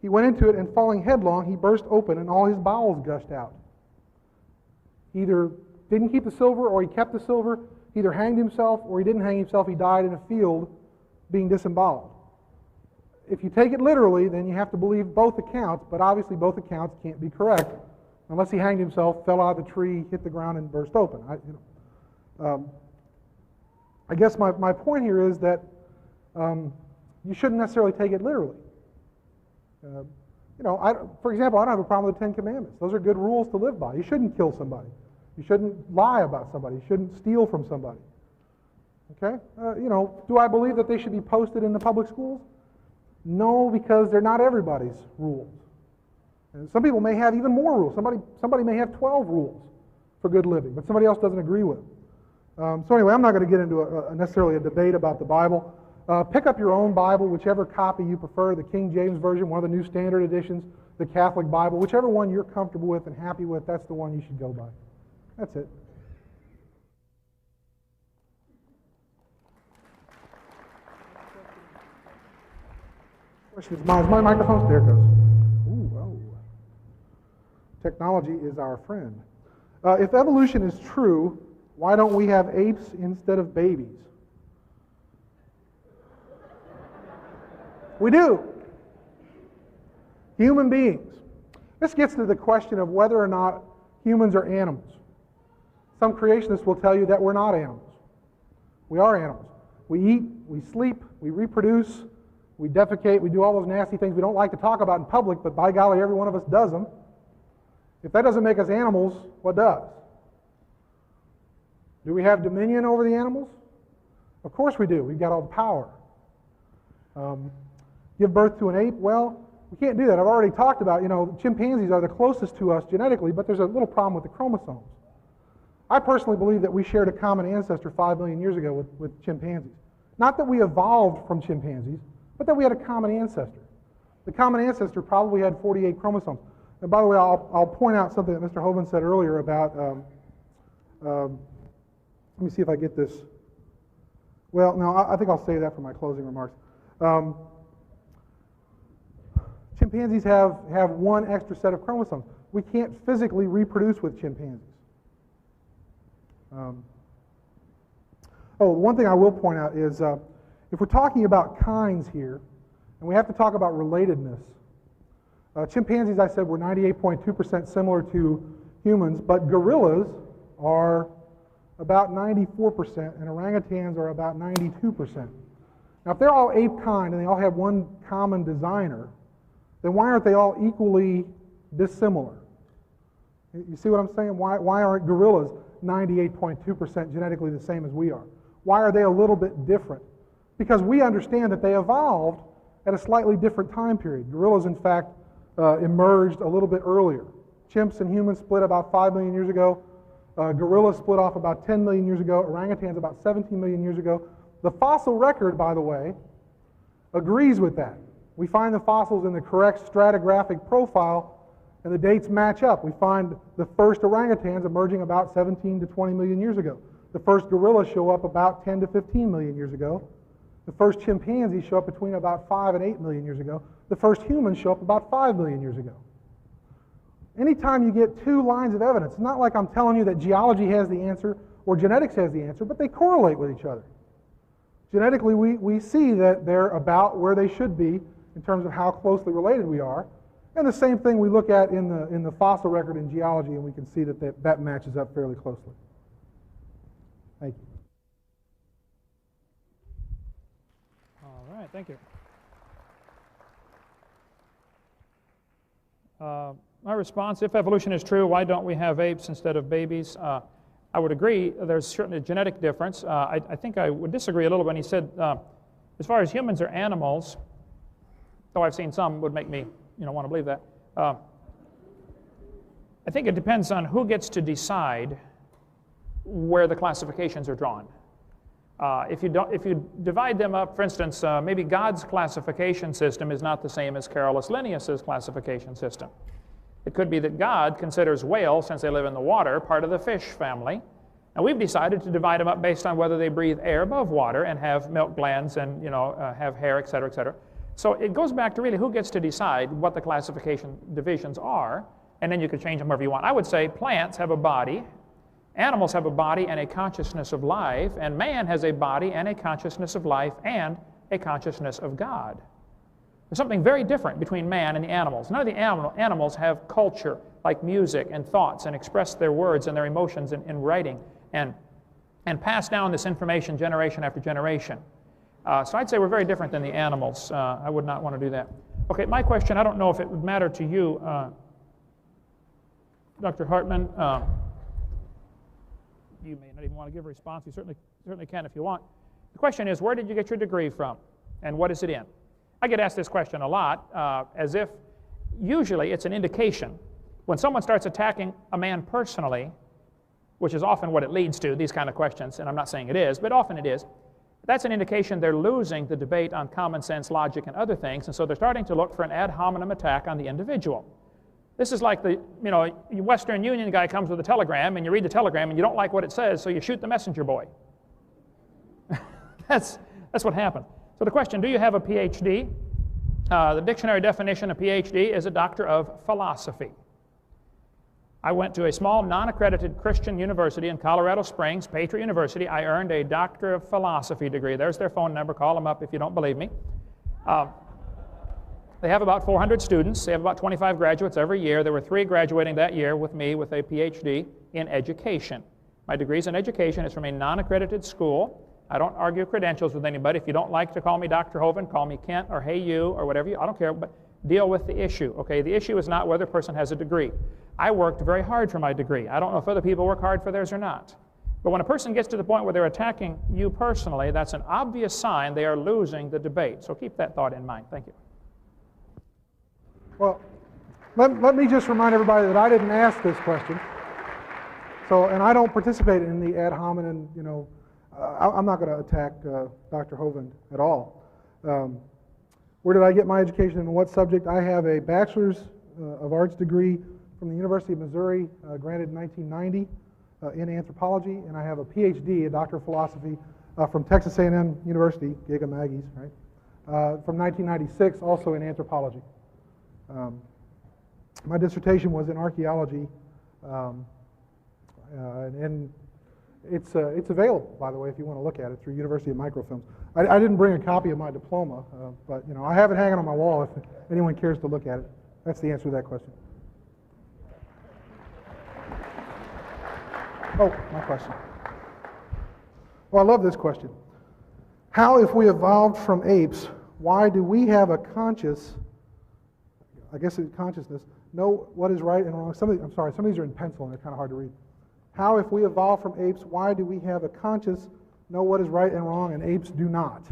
He went into it, and falling headlong, he burst open, and all his bowels gushed out. He either didn't keep the silver, or he kept the silver. He either hanged himself, or he didn't hang himself. He died in a field being disemboweled. If you take it literally, then you have to believe both accounts, but obviously both accounts can't be correct unless he hanged himself, fell out of the tree, hit the ground, and burst open. I guess my point here is that you shouldn't necessarily take it literally. For example, I don't have a problem with the Ten Commandments. Those are good rules to live by. You shouldn't kill somebody. You shouldn't lie about somebody. You shouldn't steal from somebody. Okay? Do I believe that they should be posted in the public schools? No, because they're not everybody's rules. And some people may have even more rules. Somebody may have 12 rules for good living, but somebody else doesn't agree with them. So anyway, I'm not going to get into necessarily a debate about the Bible. Pick up your own Bible, whichever copy you prefer, the King James Version, one of the New Standard Editions, the Catholic Bible, whichever one you're comfortable with and happy with, that's the one you should go by. That's it. Is my microphone? There it goes. Ooh, whoa. Technology is our friend. If evolution is true, why don't we have apes instead of babies? We do. Human beings. This gets to the question of whether or not humans are animals. Some creationists will tell you that we're not animals. We are animals. We eat, we sleep, we reproduce, we defecate, we do all those nasty things we don't like to talk about in public, but by golly, every one of us does them. If that doesn't make us animals, what does? Do we have dominion over the animals? Of course we do. We've got all the power. Give birth to an ape? Well, we can't do that. I've already talked about, chimpanzees are the closest to us genetically, but there's a little problem with the chromosomes. I personally believe that we shared a common ancestor 5 million years ago with chimpanzees. Not that we evolved from chimpanzees, but that we had a common ancestor. The common ancestor probably had 48 chromosomes. And by the way, I'll point out something that Mr. Hovind said earlier about, let me see if I get this. Well, no, I think I'll save that for my closing remarks. Chimpanzees have one extra set of chromosomes. We can't physically reproduce with chimpanzees. One thing I will point out is if we're talking about kinds here, and we have to talk about relatedness, chimpanzees, I said, were 98.2% similar to humans, but gorillas are about 94%, and orangutans are about 92%. Now, if they're all ape kind and they all have one common designer, then why aren't they all equally dissimilar? You see what I'm saying? Why aren't gorillas 98.2% genetically the same as we are? Why are they a little bit different? Because we understand that they evolved at a slightly different time period. Gorillas, in fact, emerged a little bit earlier. Chimps and humans split about 5 million years ago. Gorillas split off about 10 million years ago. Orangutans about 17 million years ago. The fossil record, by the way, agrees with that. We find the fossils in the correct stratigraphic profile, and the dates match up. We find the first orangutans emerging about 17 to 20 million years ago. The first gorillas show up about 10 to 15 million years ago. The first chimpanzees show up between about 5 and 8 million years ago. The first humans show up about 5 million years ago. Anytime you get two lines of evidence, it's not like I'm telling you that geology has the answer or genetics has the answer, but they correlate with each other. Genetically, we see that they're about where they should be in terms of how closely related we are. And the same thing we look at in the fossil record in geology, and we can see that matches up fairly closely. Thank you. All right, thank you. My response, if evolution is true, why don't we have apes instead of babies? I would agree there's certainly a genetic difference. I think I would disagree a little when he said, as far as humans or animals, though I've seen some would make me want to believe that. I think it depends on who gets to decide where the classifications are drawn. If you divide them up, for instance, maybe God's classification system is not the same as Carolus Linnaeus's classification system. It could be that God considers whales, since they live in the water, part of the fish family. And we've decided to divide them up based on whether they breathe air above water and have milk glands and have hair, et cetera, et cetera. So it goes back to really who gets to decide what the classification divisions are, and then you can change them wherever you want. I would say plants have a body, animals have a body and a consciousness of life, and man has a body and a consciousness of life and a consciousness of God. There's something very different between man and the animals. None of the animals have culture like music and thoughts and express their words and their emotions in writing and pass down this information generation after generation. So I'd say we're very different than the animals. I would not want to do that. Okay, my question, I don't know if it would matter to you, Dr. Hartman. You may not even want to give a response. You certainly can if you want. The question is, where did you get your degree from, and what is it in? I get asked this question a lot, as if usually it's an indication. When someone starts attacking a man personally, which is often what it leads to, these kind of questions, and I'm not saying it is, but often it is, that's an indication they're losing the debate on common sense, logic, and other things, and so they're starting to look for an ad hominem attack on the individual. This is like the Western Union guy comes with a telegram, and you read the telegram, and you don't like what it says, so you shoot the messenger boy. That's what happened. So the question, do you have a PhD? The dictionary definition of PhD is a doctor of philosophy. I went to a small, non-accredited Christian university in Colorado Springs, Patriot University. I earned a Doctor of Philosophy degree. There's their phone number. Call them up if you don't believe me. They have about 400 students. They have about 25 graduates every year. There were 3 graduating that year with me with a PhD in education. My degree's in education. It's from a non-accredited school. I don't argue credentials with anybody. If you don't like to call me Dr. Hovind, call me Kent or Hey You or whatever I don't care, but deal with the issue, okay? The issue is not whether a person has a degree. I worked very hard for my degree. I don't know if other people work hard for theirs or not. But when a person gets to the point where they're attacking you personally, that's an obvious sign they are losing the debate. So keep that thought in mind. Thank you. Well, let me just remind everybody that I didn't ask this question. So, and I don't participate in the ad hominem, I'm not going to attack Dr. Hovind at all. Where did I get my education and what subject? I have a Bachelor's of Arts degree from the University of Missouri, granted in 1990, in anthropology, and I have a PhD, a Doctor of Philosophy, from Texas A&M University, Giga Maggies, right? From 1996, also in anthropology. My dissertation was in archaeology, and it's available, by the way, if you want to look at it through University of Microfilms. I didn't bring a copy of my diploma, but I have it hanging on my wall if anyone cares to look at it. That's the answer to that question. Oh, my question. Well, I love this question. How, if we evolved from apes, why do we have a consciousness, know what is right and wrong? Some of these are in pencil and they're kind of hard to read. How, if we evolved from apes, why do we have a conscience, know what is right and wrong, and apes do not?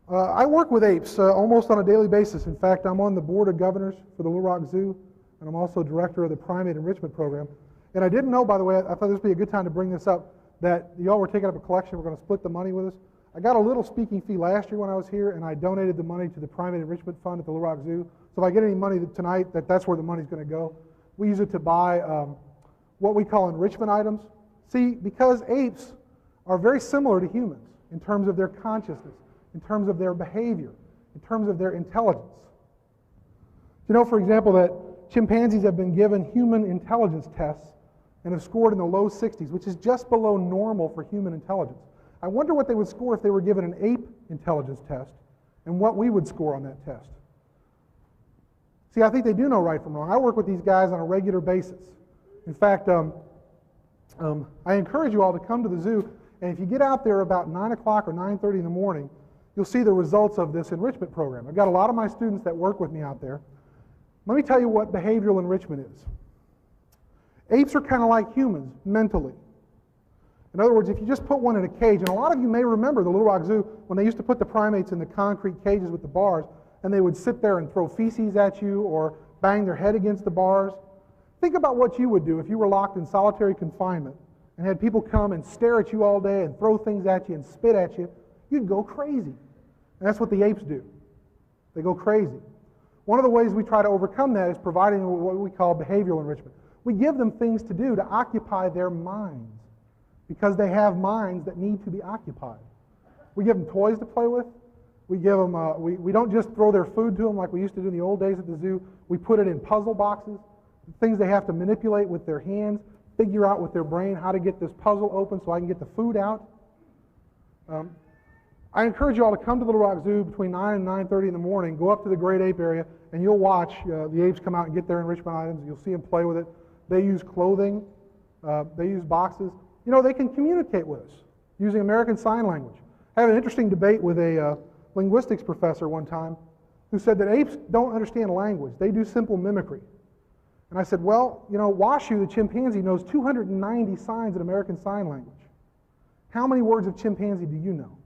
I work with apes almost on a daily basis. In fact, I'm on the board of governors for the Little Rock Zoo, and I'm also director of the Primate Enrichment Program. And I didn't know, by the way, I thought this would be a good time to bring this up, that y'all were taking up a collection. We're going to split the money with us. I got a little speaking fee last year when I was here, and I donated the money to the Primate Enrichment Fund at the Little Rock Zoo. So if I get any money tonight, that's where the money's going to go. We use it to buy what we call enrichment items. See, because apes are very similar to humans in terms of their consciousness, in terms of their behavior, in terms of their intelligence. For example, that chimpanzees have been given human intelligence tests and have scored in the low 60s, which is just below normal for human intelligence. I wonder what they would score if they were given an ape intelligence test and what we would score on that test. See, I think they do know right from wrong. I work with these guys on a regular basis. In fact, I encourage you all to come to the zoo, and if you get out there about 9 o'clock or 9:30 in the morning, you'll see the results of this enrichment program. I've got a lot of my students that work with me out there. Let me tell you what behavioral enrichment is. Apes are kind of like humans mentally. In other words, if you just put one in a cage, and a lot of you may remember the Little Rock Zoo when they used to put the primates in the concrete cages with the bars, and they would sit there and throw feces at you or bang their head against the bars. Think about what you would do if you were locked in solitary confinement and had people come and stare at you all day and throw things at you and spit at you. You'd go crazy. And that's what the apes do. They go crazy. One of the ways we try to overcome that is providing what we call behavioral enrichment. We give them things to do to occupy their minds because they have minds that need to be occupied. We give them toys to play with. We give them, we don't just throw their food to them like we used to do in the old days at the zoo. We put it in puzzle boxes, things they have to manipulate with their hands, figure out with their brain how to get this puzzle open so I can get the food out. I encourage you all to come to Little Rock Zoo between 9 and 9:30 in the morning, go up to the great ape area, and you'll watch the apes come out and get their enrichment items. You'll see them play with it. They use clothing. They use boxes. You know, they can communicate with us using American Sign Language. I had an interesting debate with a linguistics professor one time who said that apes don't understand language. They do simple mimicry. And I said, well, you know, Washu, the chimpanzee, knows 290 signs in American Sign Language. How many words of chimpanzee do you know?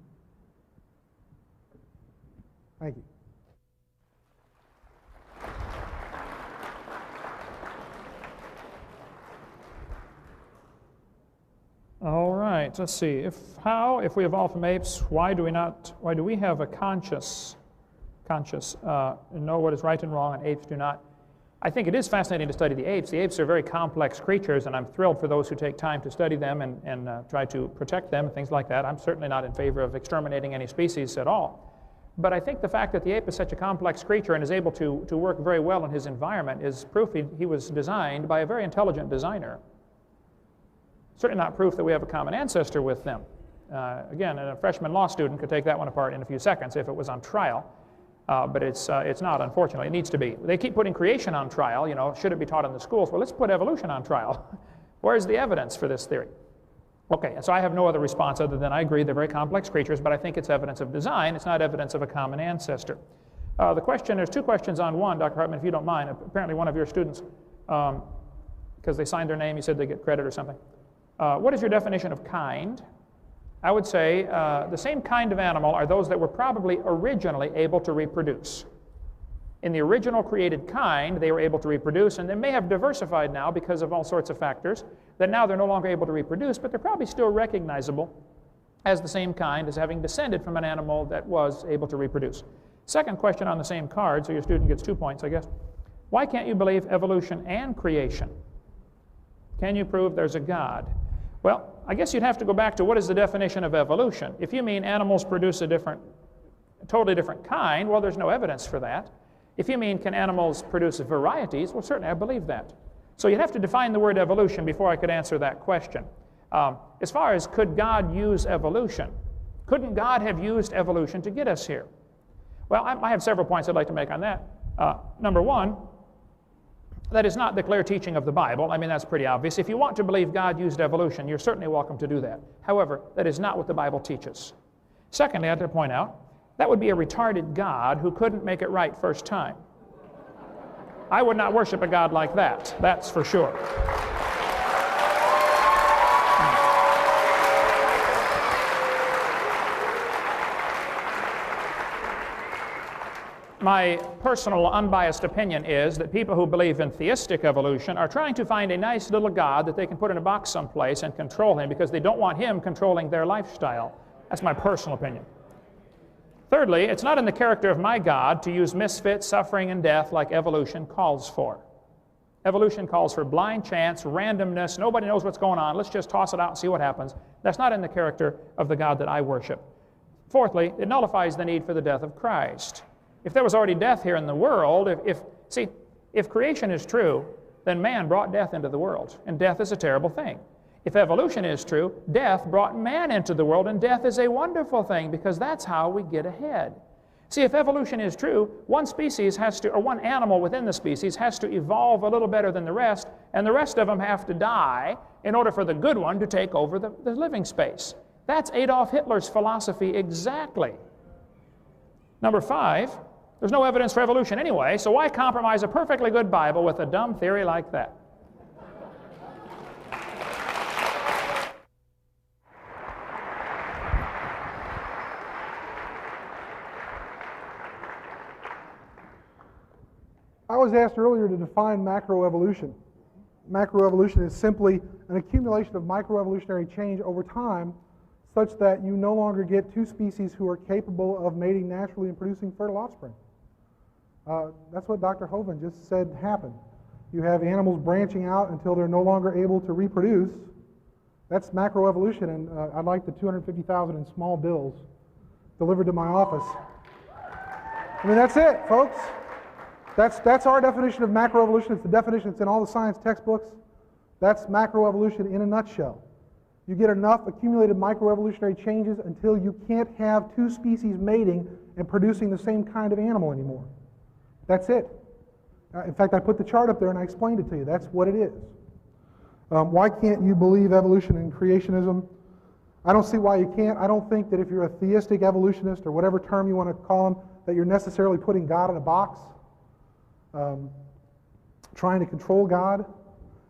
Thank you. All right, let's see. If we evolved from apes, why do we have a conscious, know what is right and wrong, and apes do not? I think it is fascinating to study the apes. The apes are very complex creatures, and I'm thrilled for those who take time to study them and try to protect them and things like that. I'm certainly not in favor of exterminating any species at all. But I think the fact that the ape is such a complex creature and is able to work very well in his environment is proof he was designed by a very intelligent designer. Certainly not proof that we have a common ancestor with them. Again, a freshman law student could take that one apart in a few seconds if it was on trial. But it's not, unfortunately. It needs to be. They keep putting creation on trial. You know, should it be taught in the schools? Well, let's put evolution on trial. Where's the evidence for this theory? Okay, so I have no other response other than I agree they're very complex creatures, but I think it's evidence of design. It's not evidence of a common ancestor. There's two questions on one, Dr. Hartman, if you don't mind. Apparently one of your students, because they signed their name, you said they get credit or something. What is your definition of kind? I would say the same kind of animal are those that were probably originally able to reproduce. In the original created kind, they were able to reproduce, and they may have diversified now because of all sorts of factors, that now they're no longer able to reproduce, but they're probably still recognizable as the same kind as having descended from an animal that was able to reproduce. Second question on the same card, so your student gets 2 points, I guess. Why can't you believe evolution and creation? Can you prove there's a God? Well, I guess you'd have to go back to what is the definition of evolution. If you mean animals produce a totally different kind, well, there's no evidence for that. If you mean can animals produce varieties, well, certainly I believe that. So you'd have to define the word evolution before I could answer that question. As far as could God use evolution, couldn't God have used evolution to get us here? Well, I have several points I'd like to make on that. Number one, that is not the clear teaching of the Bible. I mean, that's pretty obvious. If you want to believe God used evolution, you're certainly welcome to do that. However, that is not what the Bible teaches. Secondly, I have to point out, that would be a retarded God who couldn't make it right first time. I would not worship a God like that, that's for sure. My personal unbiased opinion is that people who believe in theistic evolution are trying to find a nice little God that they can put in a box someplace and control him because they don't want him controlling their lifestyle. That's my personal opinion. Thirdly, it's not in the character of my God to use misfit, suffering, and death like evolution calls for. Evolution calls for blind chance, randomness, nobody knows what's going on, let's just toss it out and see what happens. That's not in the character of the God that I worship. Fourthly, it nullifies the need for the death of Christ. If there was already death here in the world, if creation is true, then man brought death into the world, and death is a terrible thing. If evolution is true, death brought man into the world, and death is a wonderful thing because that's how we get ahead. See, if evolution is true, one species has to, or one animal within the species has to evolve a little better than the rest, and the rest of them have to die in order for the good one to take over the living space. That's Adolf Hitler's philosophy exactly. Number 5, There's no evidence for evolution anyway, so why compromise a perfectly good Bible with a dumb theory like that? I was asked earlier to define macroevolution. Macroevolution is simply an accumulation of microevolutionary change over time such that you no longer get two species who are capable of mating naturally and producing fertile offspring. That's what Dr. Hovind just said happened. You have animals branching out until they're no longer able to reproduce. That's macroevolution, and I'd like the 250,000 in small bills delivered to my office. I mean, that's it, folks. That's our definition of macroevolution. It's the definition that's in all the science textbooks. That's macroevolution in a nutshell. You get enough accumulated microevolutionary changes until you can't have two species mating and producing the same kind of animal anymore. That's it. In fact, I put the chart up there and I explained it to you. That's what it is. Why can't you believe evolution and creationism? I don't see why you can't. I don't think that if you're a theistic evolutionist or whatever term you want to call them, that you're necessarily putting God in a box. Trying to control God.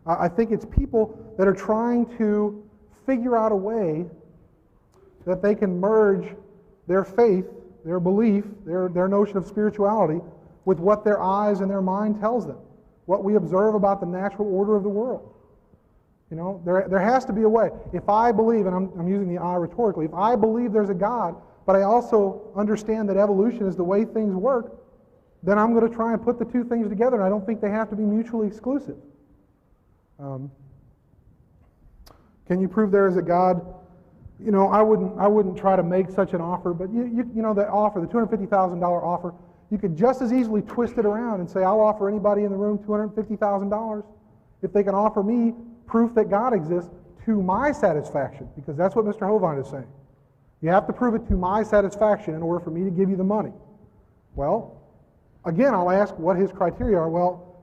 I think it's people that are trying to figure out a way that they can merge their faith, their belief, their notion of spirituality with what their eyes and their mind tells them, what we observe about the natural order of the world. You know, there has to be a way. If I believe, and I'm using the I rhetorically, if I believe there's a God, but I also understand that evolution is the way things work, then I'm going to try and put the two things together, and I don't think they have to be mutually exclusive. Can you prove there is a God? You know, I wouldn't try to make such an offer, but you know, the offer, the $250,000 offer, you could just as easily twist it around and say, I'll offer anybody in the room $250,000 if they can offer me proof that God exists to my satisfaction, because that's what Mr. Hovind is saying. You have to prove it to my satisfaction in order for me to give you the money. Well, again, I'll ask what his criteria are. Well,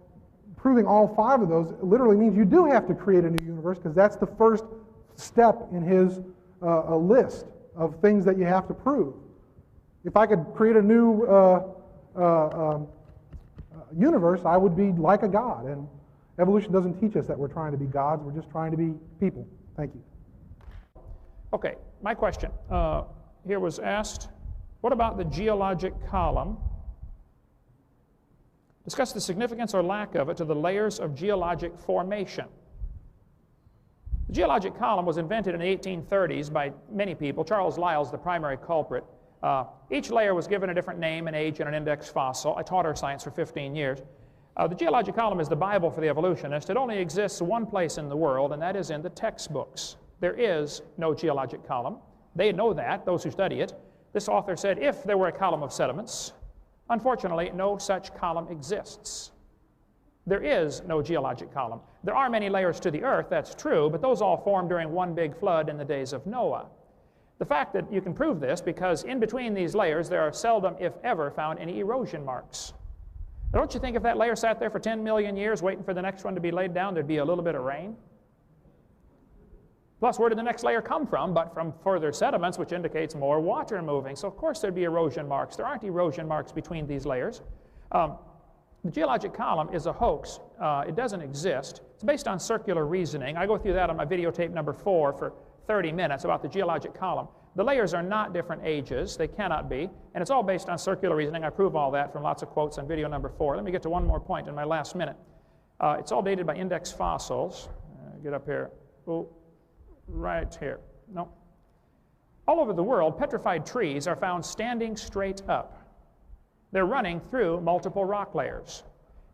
proving all five of those literally means you do have to create a new universe, because that's the first step in his list of things that you have to prove. If I could create a new universe, I would be like a god. And evolution doesn't teach us that we're trying to be gods. We're just trying to be people. Thank you. Okay, my question here was asked, what about the geologic column? Discuss the significance or lack of it to the layers of geologic formation. The geologic column was invented in the 1830s by many people. Charles Lyell's the primary culprit. Each layer was given a different name and age and an index fossil. I taught earth science for 15 years. The geologic column is the Bible for the evolutionist. It only exists one place in the world, and that is in the textbooks. There is no geologic column. They know that, those who study it. This author said, if there were a column of sediments, unfortunately, no such column exists. There is no geologic column. There are many layers to the earth, that's true, but those all formed during one big flood in the days of Noah. The fact that you can prove this because in between these layers there are seldom, if ever, found any erosion marks. Now, don't you think if that layer sat there for 10 million years waiting for the next one to be laid down, there'd be a little bit of rain? Plus, where did the next layer come from? But from further sediments, which indicates more water moving. So, of course, there'd be erosion marks. There aren't erosion marks between these layers. The geologic column is a hoax. It doesn't exist. It's based on circular reasoning. I go through that on my videotape number 4 for 30 minutes about the geologic column. The layers are not different ages. They cannot be. And it's all based on circular reasoning. I prove all that from lots of quotes on video number 4. Let me get to one more point in my last minute. It's all dated by index fossils. Get up here. Oh. Right here. No. All over the world, petrified trees are found standing straight up. They're running through multiple rock layers.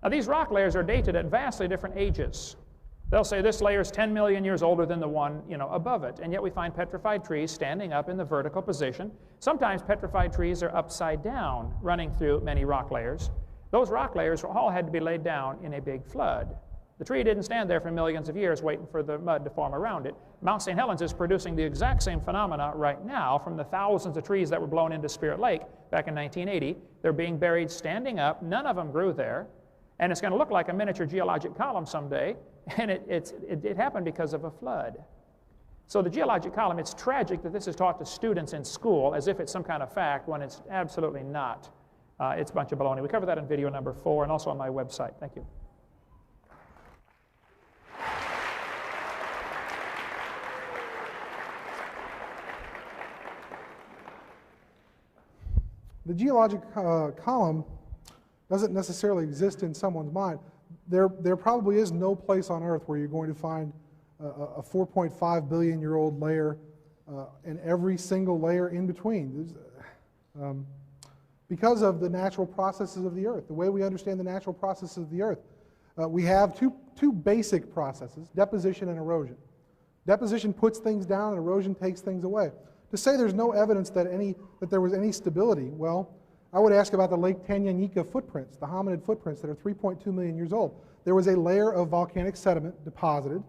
Now, these rock layers are dated at vastly different ages. They'll say this layer is 10 million years older than the one, above it, and yet we find petrified trees standing up in the vertical position. Sometimes petrified trees are upside down, running through many rock layers. Those rock layers all had to be laid down in a big flood. The tree didn't stand there for millions of years waiting for the mud to form around it. Mount St. Helens is producing the exact same phenomena right now from the thousands of trees that were blown into Spirit Lake back in 1980. They're being buried standing up. None of them grew there. And it's going to look like a miniature geologic column someday. And it happened because of a flood. So the geologic column, it's tragic that this is taught to students in school as if it's some kind of fact when it's absolutely not. It's a bunch of baloney. We cover that in video number 4 and also on my website. Thank you. The geologic column doesn't necessarily exist in someone's mind. There probably is no place on Earth where you're going to find a 4.5 billion year old layer and every single layer in between. Because of the natural processes of the Earth, the way we understand the natural processes of the Earth, we have two basic processes, deposition and erosion. Deposition puts things down and erosion takes things away. To say there's no evidence that there was any stability, well, I would ask about the Lake Tanganyika footprints, the hominid footprints that are 3.2 million years old. There was a layer of volcanic sediment deposited.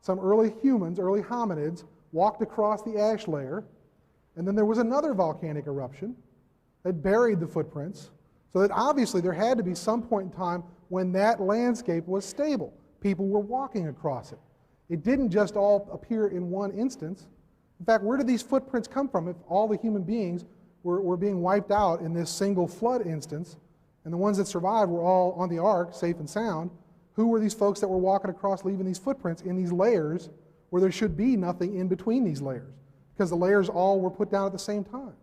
Some early humans, early hominids, walked across the ash layer, and then there was another volcanic eruption that buried the footprints, so that obviously there had to be some point in time when that landscape was stable. People were walking across it. It didn't just all appear in one instance. In fact, where did these footprints come from if all the human beings were being wiped out in this single flood instance, and the ones that survived were all on the ark, safe and sound? Who were these folks that were walking across, leaving these footprints in these layers where there should be nothing in between these layers? Because the layers all were put down at the same time.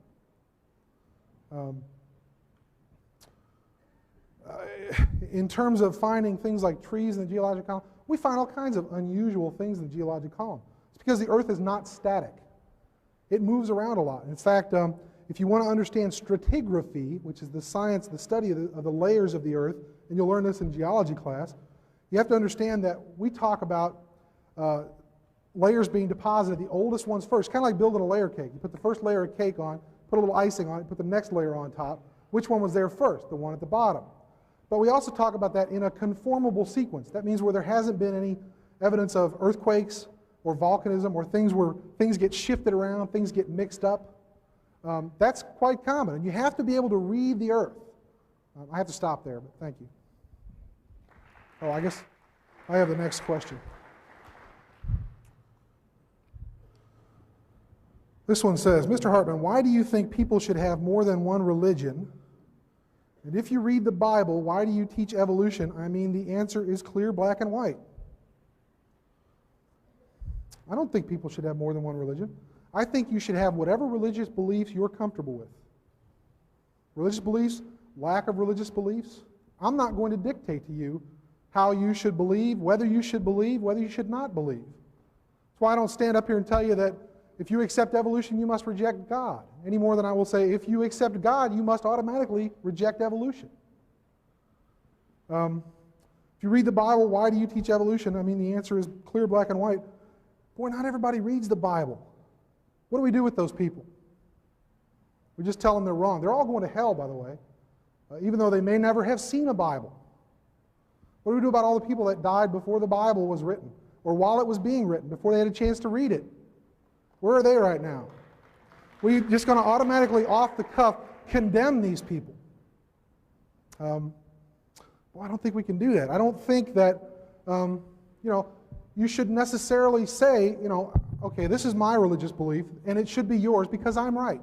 In terms of finding things like trees in the geologic column, we find all kinds of unusual things in the geologic column. It's because the Earth is not static. It moves around a lot. In fact, if you want to understand stratigraphy, which is the science, the study of the layers of the Earth, and you'll learn this in geology class, you have to understand that we talk about layers being deposited, the oldest ones first, kind of like building a layer cake. You put the first layer of cake on, put a little icing on it, put the next layer on top. Which one was there first? The one at the bottom. But we also talk about that in a conformable sequence. That means where there hasn't been any evidence of earthquakes or volcanism or things where things get shifted around, things get mixed up. That's quite common, and you have to be able to read the Earth. I have to stop there, but thank you. Oh, I guess I have the next question. This one says, Mr. Hartman, why do you think people should have more than one religion? And if you read the Bible, why do you teach evolution? I mean, the answer is clear, black and white. I don't think people should have more than one religion. I think you should have whatever religious beliefs you're comfortable with. Religious beliefs, lack of religious beliefs. I'm not going to dictate to you how you should believe, whether you should not believe. That's why I don't stand up here and tell you that if you accept evolution, you must reject God, any more than I will say, if you accept God, you must automatically reject evolution. If you read the Bible, why do you teach evolution? I mean, the answer is clear, black and white. Boy, not everybody reads the Bible. What do we do with those people? We just tell them they're wrong. They're all going to hell, by the way, even though they may never have seen a Bible. What do we do about all the people that died before the Bible was written, or while it was being written, before they had a chance to read it? Where are they right now? We're just going to automatically, off the cuff, condemn these people. Well, I don't think we can do that. I don't think that, you should necessarily say, okay, this is my religious belief, and it should be yours because I'm right.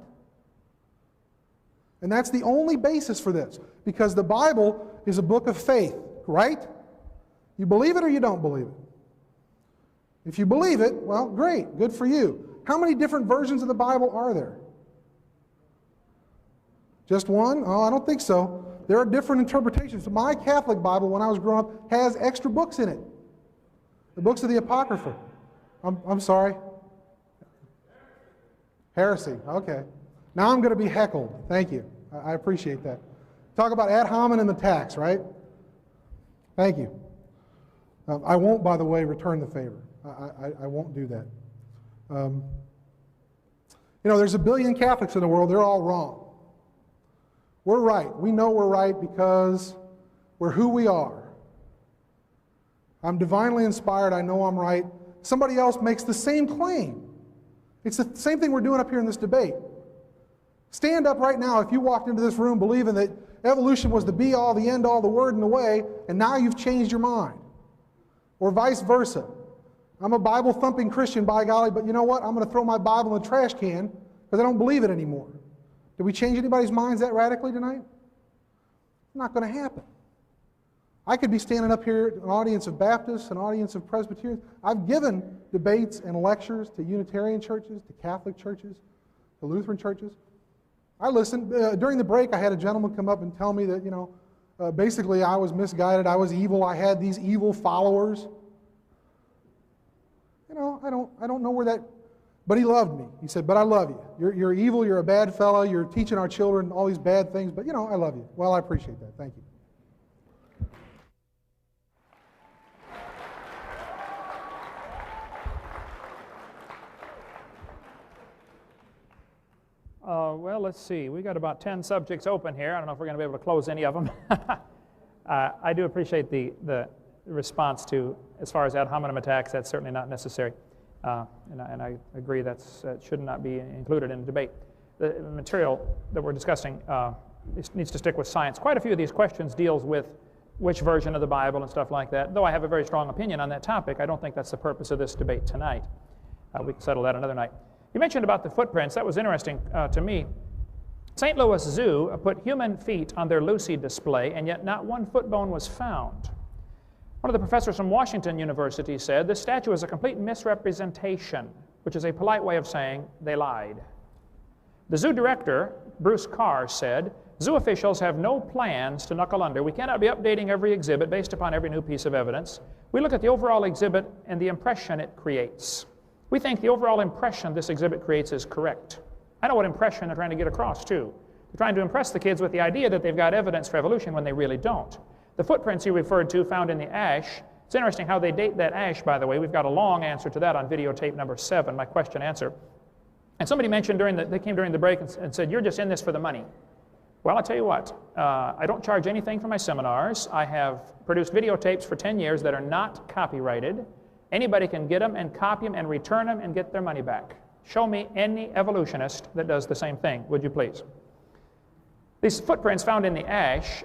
And that's the only basis for this, because the Bible is a book of faith, right? You believe it or you don't believe it. If you believe it, well, great, good for you. How many different versions of the Bible are there? Just one? Oh, I don't think so. There are different interpretations. My Catholic Bible, when I was growing up, has extra books in it. The books of the Apocrypha. I'm sorry. Heresy. Okay. Now I'm going to be heckled. Thank you. I appreciate that. Talk about ad hominem attacks, right? Thank you. I won't, by the way, return the favor. I won't do that. There's a billion Catholics in the world. They're all wrong. We're right. We know we're right because we're who we are. I'm divinely inspired. I know I'm right. Somebody else makes the same claim. It's the same thing we're doing up here in this debate. Stand up right now if you walked into this room believing that evolution was the be-all, the end-all, the word and the way, and now you've changed your mind. Or vice versa. I'm a Bible-thumping Christian, by golly, but you know what? I'm going to throw my Bible in the trash can because I don't believe it anymore. Did we change anybody's minds that radically tonight? Not going to happen. I could be standing up here, an audience of Baptists, an audience of Presbyterians. I've given debates and lectures to Unitarian churches, to Catholic churches, to Lutheran churches. I listened. During the break, I had a gentleman come up and tell me that, basically I was misguided, I was evil, I had these evil followers. I don't know where that, but he loved me. He said, but I love you. You're evil, you're a bad fellow, you're teaching our children all these bad things, but I love you. Well, I appreciate that. Thank you. Well, let's see. We've got about 10 subjects open here. I don't know if we're going to be able to close any of them. I do appreciate the response to, as far as ad hominem attacks, that's certainly not necessary. And I agree that should not be included in the debate. The material that we're discussing needs to stick with science. Quite a few of these questions deals with which version of the Bible and stuff like that. Though I have a very strong opinion on that topic, I don't think that's the purpose of this debate tonight. We can settle that another night. You mentioned about the footprints. That was interesting to me. St. Louis Zoo put human feet on their Lucy display, and yet not one foot bone was found. One of the professors from Washington University said, this statue is a complete misrepresentation, which is a polite way of saying they lied. The zoo director, Bruce Carr, said, zoo officials have no plans to knuckle under. We cannot be updating every exhibit based upon every new piece of evidence. We look at the overall exhibit and the impression it creates. We think the overall impression this exhibit creates is correct. I know what impression they're trying to get across, too. They're trying to impress the kids with the idea that they've got evidence for evolution when they really don't. The footprints you referred to found in the ash, it's interesting how they date that ash, by the way. We've got a long answer to that on videotape number 7, my question answer. And somebody mentioned they came during the break and said, you're just in this for the money. Well, I'll tell you what, I don't charge anything for my seminars. I have produced videotapes for 10 years that are not copyrighted. Anybody can get them and copy them and return them and get their money back. Show me any evolutionist that does the same thing, would you please? These footprints found in the ash,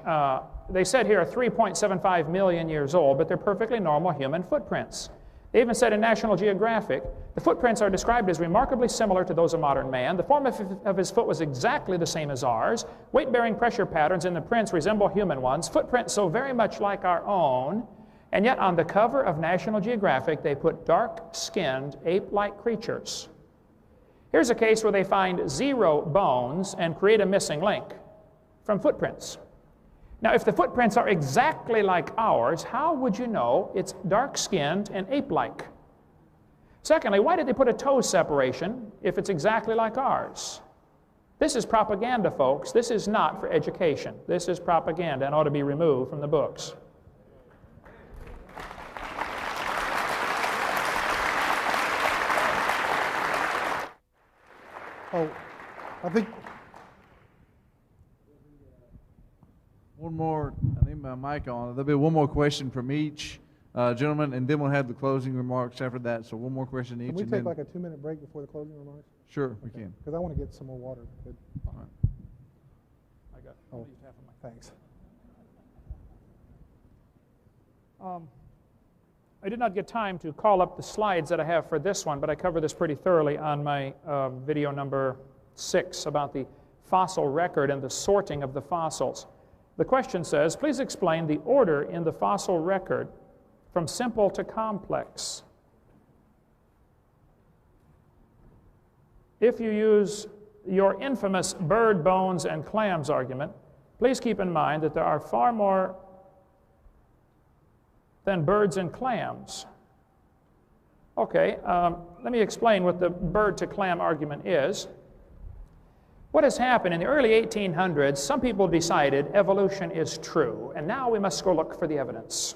they said here are 3.75 million years old, but they're perfectly normal human footprints. They even said in National Geographic, the footprints are described as remarkably similar to those of modern man. The form of his foot was exactly the same as ours. Weight-bearing pressure patterns in the prints resemble human ones. Footprints so very much like our own. And yet on the cover of National Geographic, they put dark-skinned, ape-like creatures. Here's a case where they find 0 bones and create a missing link from footprints. Now, if the footprints are exactly like ours, how would you know it's dark-skinned and ape-like? Secondly, why did they put a toe separation if it's exactly like ours? This is propaganda, folks. This is not for education. This is propaganda and ought to be removed from the books. Oh, I think one more, I need my mic on. There'll be one more question from each gentleman, and then we'll have the closing remarks after that. So one more question each. Can we take like a 2-minute break before the closing remarks? Sure, we can. Because I want to get some more water. Good. All right. I got half of my. Thanks. I did not get time to call up the slides that I have for this one, but I cover this pretty thoroughly on my video number 6 about the fossil record and the sorting of the fossils. The question says, please explain the order in the fossil record from simple to complex. If you use your infamous bird, bones, and clams argument, please keep in mind that there are far more than birds and clams. Okay, let me explain what the bird to clam argument is. What has happened in the early 1800s, some people decided evolution is true, and now we must go look for the evidence.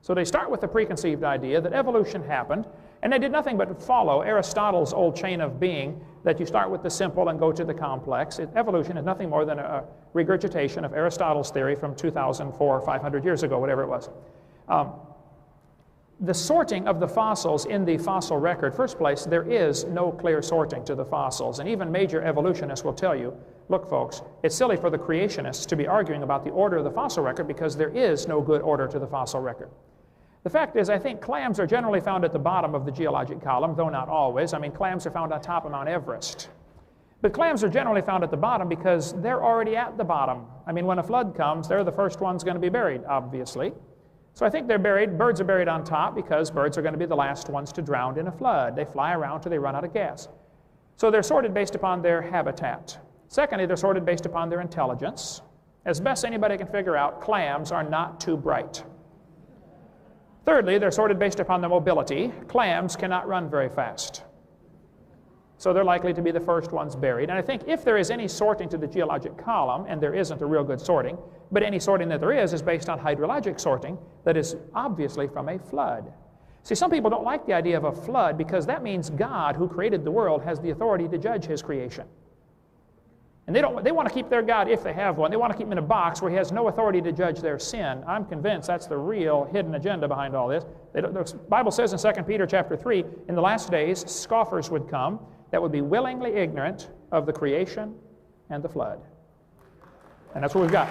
So they start with the preconceived idea that evolution happened, and they did nothing but follow Aristotle's old chain of being, that you start with the simple and go to the complex. Evolution is nothing more than a regurgitation of Aristotle's theory from 2,004 or 500 years ago, whatever it was. The sorting of the fossils in the fossil record, first place, there is no clear sorting to the fossils. And even major evolutionists will tell you, look folks, it's silly for the creationists to be arguing about the order of the fossil record because there is no good order to the fossil record. The fact is, I think clams are generally found at the bottom of the geologic column, though not always. I mean, clams are found on top of Mount Everest. But clams are generally found at the bottom because they're already at the bottom. I mean, when a flood comes, they're the first ones going to be buried, obviously. So I think they're buried, birds are buried on top because birds are going to be the last ones to drown in a flood. They fly around till they run out of gas. So they're sorted based upon their habitat. Secondly, they're sorted based upon their intelligence. As best anybody can figure out, clams are not too bright. Thirdly, they're sorted based upon their mobility. Clams cannot run very fast. So they're likely to be the first ones buried. And I think if there is any sorting to the geologic column, and there isn't a real good sorting, but any sorting that there is based on hydrologic sorting that is obviously from a flood. See, some people don't like the idea of a flood because that means God, who created the world, has the authority to judge His creation. And they want to keep their God, if they have one, they want to keep him in a box where He has no authority to judge their sin. I'm convinced that's the real hidden agenda behind all this. The Bible says in 2 Peter chapter 3, in the last days, scoffers would come that would be willingly ignorant of the creation and the flood. And that's what we've got.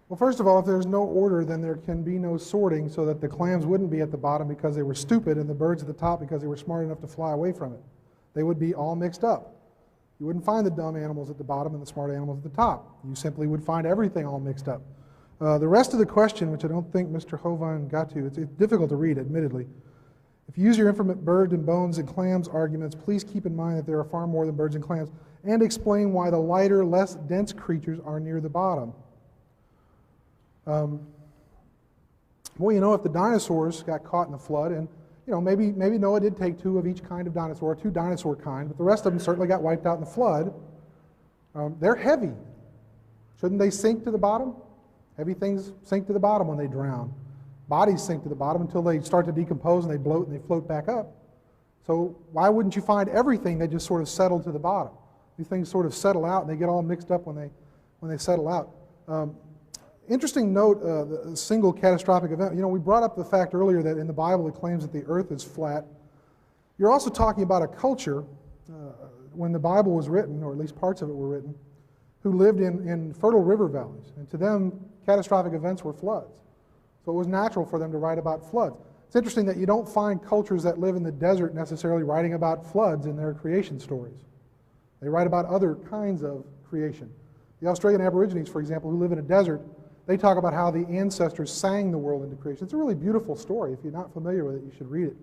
Well, first of all, if there's no order, then there can be no sorting, so that the clams wouldn't be at the bottom because they were stupid and the birds at the top because they were smart enough to fly away from it. They would be all mixed up. You wouldn't find the dumb animals at the bottom and the smart animals at the top. You simply would find everything all mixed up. The rest of the question, which I don't think Mr. Hovind got to, it's difficult to read, admittedly. If you use your infinite bird and bones and clams arguments, please keep in mind that there are far more than birds and clams, and explain why the lighter, less dense creatures are near the bottom. Well, you know, if the dinosaurs got caught in the flood, and you know, maybe Noah did take two of each kind of dinosaur, two dinosaur kind, but the rest of them certainly got wiped out in the flood. They're heavy. Shouldn't they sink to the bottom? Heavy things sink to the bottom when they drown. Bodies sink to the bottom until they start to decompose and they bloat and they float back up. So why wouldn't you find everything that just sort of settled to the bottom? These things sort of settle out and they get all mixed up when they settle out. Interesting note, the single catastrophic event. You know, we brought up the fact earlier that in the Bible it claims that the earth is flat. You're also talking about a culture, when the Bible was written, or at least parts of it were written, who lived in fertile river valleys. And to them, catastrophic events were floods. So it was natural for them to write about floods. It's interesting that you don't find cultures that live in the desert necessarily writing about floods in their creation stories. They write about other kinds of creation. The Australian Aborigines, for example, who live in a desert, they talk about how the ancestors sang the world into creation. It's a really beautiful story. If you're not familiar with it, you should read it.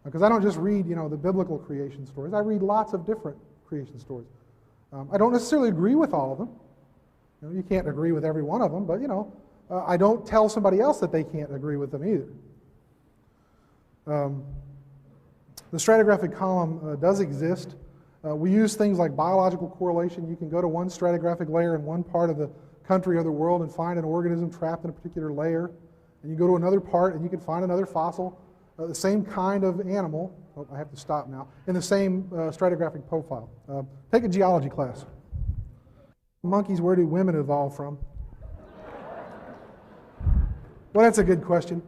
Because I don't just read, you know, the biblical creation stories. I read lots of different creation stories. I don't necessarily agree with all of them. You know, you can't agree with every one of them, but, you know, I don't tell somebody else that they can't agree with them either. The stratigraphic column does exist. We use things like biological correlation. You can go to one stratigraphic layer in one part of the country or the world and find an organism trapped in a particular layer. And you go to another part and you can find another fossil, the same kind of animal, oh, I have to stop now, in the same stratigraphic profile. Take a geology class. Monkeys, where do women evolve from? Well, that's a good question.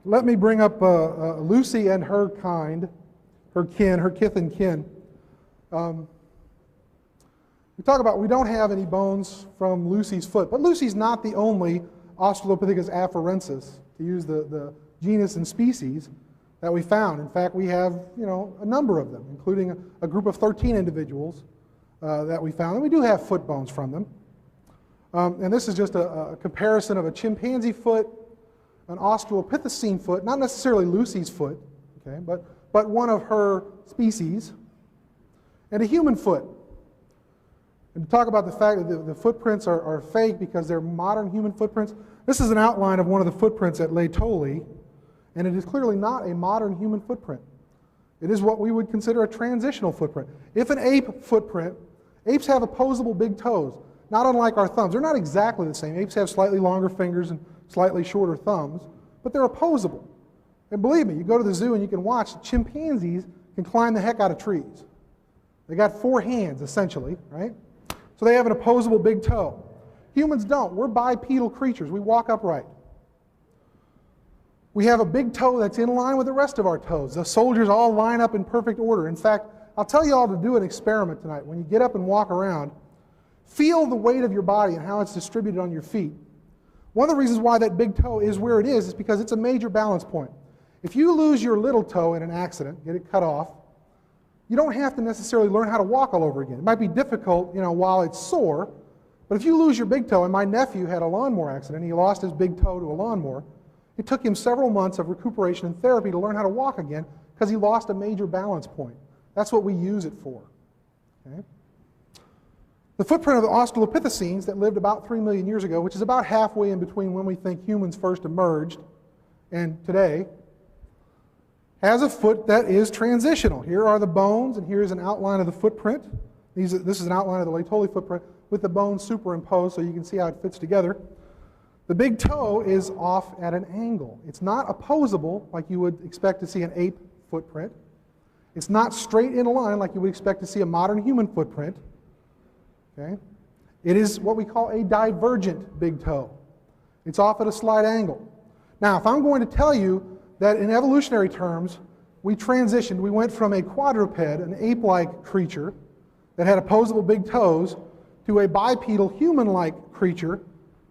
Let me bring up Lucy and her kind, her kith and kin. We talk about we don't have any bones from Lucy's foot, but Lucy's not the only Australopithecus afarensis, to use the genus and species, that we found. In fact, we have, you know, a number of them, including a group of 13 individuals that we found, and we do have foot bones from them. And this is just a comparison of a chimpanzee foot, an Australopithecine foot, not necessarily Lucy's foot, okay, but one of her species, and a human foot. And to talk about the fact that the footprints are fake because they're modern human footprints, this is an outline of one of the footprints at Laetoli, and it is clearly not a modern human footprint. It is what we would consider a transitional footprint. If an ape footprint, apes have opposable big toes, not unlike our thumbs. They're not exactly the same. Apes have slightly longer fingers and slightly shorter thumbs, but they're opposable. And believe me, you go to the zoo and you can watch, chimpanzees can climb the heck out of trees. They got 4 hands, essentially, right? So they have an opposable big toe. Humans don't. We're bipedal creatures. We walk upright. We have a big toe that's in line with the rest of our toes. The soldiers all line up in perfect order. In fact, I'll tell you all to do an experiment tonight. When you get up and walk around, Feel the weight of your body and how it's distributed on your feet. One of the reasons why that big toe is where it is because it's a major balance point. If you lose your little toe in an accident, get it cut off, you don't have to necessarily learn how to walk all over again. It might be difficult, while it's sore, but if you lose your big toe, and my nephew had a lawnmower accident, he lost his big toe to a lawnmower, it took him several months of recuperation and therapy to learn how to walk again because he lost a major balance point. That's what we use it for. Okay? The footprint of the Australopithecines that lived about 3 million years ago, which is about halfway in between when we think humans first emerged and today, has a foot that is transitional. Here are the bones, and here's an outline of the footprint. This is an outline of the Laetoli footprint with the bones superimposed so you can see how it fits together. The big toe is off at an angle. It's not opposable like you would expect to see an ape footprint. It's not straight in a line like you would expect to see a modern human footprint. Okay? It is what we call a divergent big toe. It's off at a slight angle. Now, if I'm going to tell you that in evolutionary terms, we transitioned, we went from a quadruped, an ape-like creature that had opposable big toes, to a bipedal human-like creature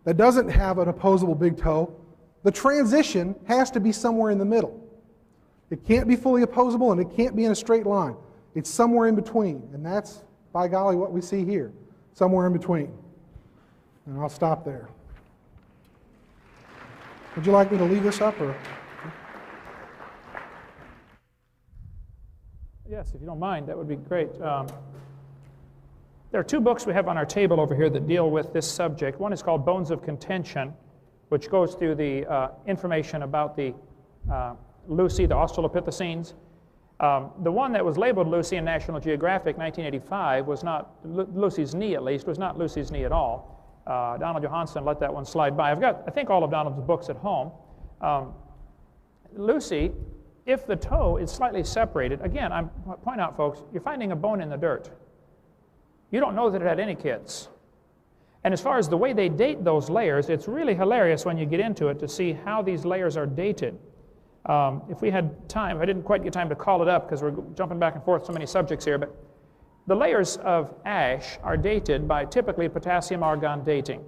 that doesn't have an opposable big toe, the transition has to be somewhere in the middle. It can't be fully opposable and it can't be in a straight line. It's somewhere in between, and that's, by golly, what we see here, somewhere in between. And I'll stop there. Would you like me to leave this up, or? Yes, if you don't mind, that would be great. There are two books we have on our table over here that deal with this subject. One is called Bones of Contention, which goes through the information about the Lucy, the Australopithecines. The one that was labeled Lucy in National Geographic 1985 was not, Lucy's knee at least, was not Lucy's knee at all. Donald Johanson let that one slide by. I've got, I think, all of Donald's books at home. Lucy, if the toe is slightly separated, again, I point out, folks, you're finding a bone in the dirt. You don't know that it had any kids. And as far as the way they date those layers, it's really hilarious when you get into it to see how these layers are dated. If we had time, I didn't quite get time to call it up because we're jumping back and forth so many subjects here, but the layers of ash are dated by typically potassium-argon dating.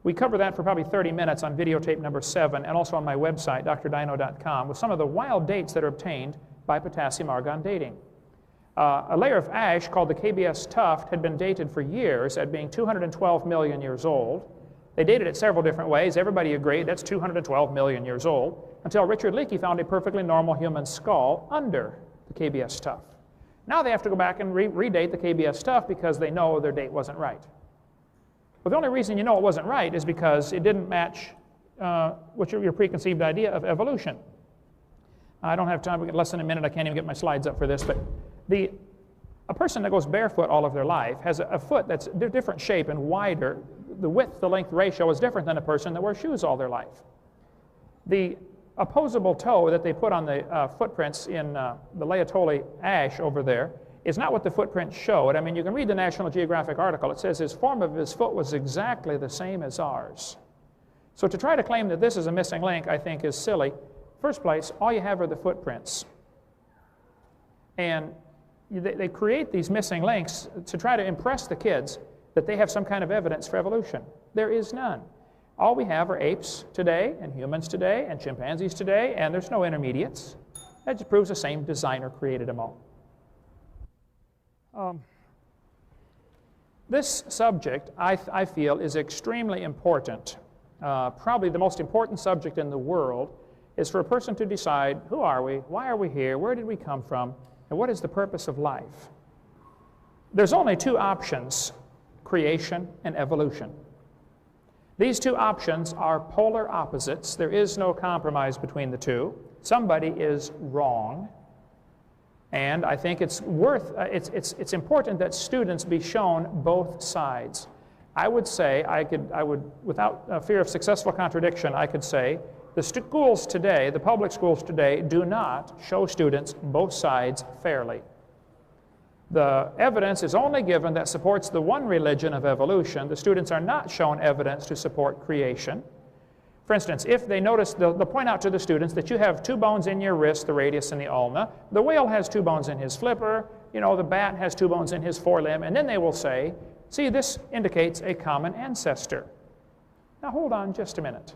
We cover that for probably 30 minutes on videotape number 7 and also on my website, drdino.com, with some of the wild dates that are obtained by potassium-argon dating. A layer of ash called the KBS tuft had been dated for years at being 212 million years old. They dated it several different ways. Everybody agreed that's 212 million years old, until Richard Leakey found a perfectly normal human skull under the KBS tuft. Now they have to go back and redate the KBS tuft because they know their date wasn't right. Well, the only reason you know it wasn't right is because it didn't match what's your preconceived idea of evolution. I don't have time, we got less than a minute, I can't even get my slides up for this, but a person that goes barefoot all of their life has a foot that's a different shape and wider. The width to length ratio is different than a person that wears shoes all their life. The opposable toe that they put on the footprints in the Laetoli ash over there is not what the footprints showed. I mean, you can read the National Geographic article. It says his form of his foot was exactly the same as ours. So to try to claim that this is a missing link, I think, is silly. First place, all you have are the footprints. And they create these missing links to try to impress the kids that they have some kind of evidence for evolution. There is none. All we have are apes today, and humans today, and chimpanzees today, and there's no intermediates. That just proves the same designer created them all. This subject, I feel, is extremely important. Probably the most important subject in the world is for a person to decide, who are we, why are we here, where did we come from, and what is the purpose of life? There's only two options, creation and evolution. These two options are polar opposites. There is no compromise between the two. Somebody is wrong. And I think it's it's important that students be shown both sides. I would say, without fear of successful contradiction, I could say the schools today, the public schools today, do not show students both sides fairly. The evidence is only given that supports the one religion of evolution. The students are not shown evidence to support creation. For instance, if they notice, they'll point out to the students that you have 2 bones in your wrist, the radius and the ulna. The whale has 2 bones in his flipper. You know, the bat has 2 bones in his forelimb. And then they will say, See, this indicates a common ancestor. Now hold on just a minute.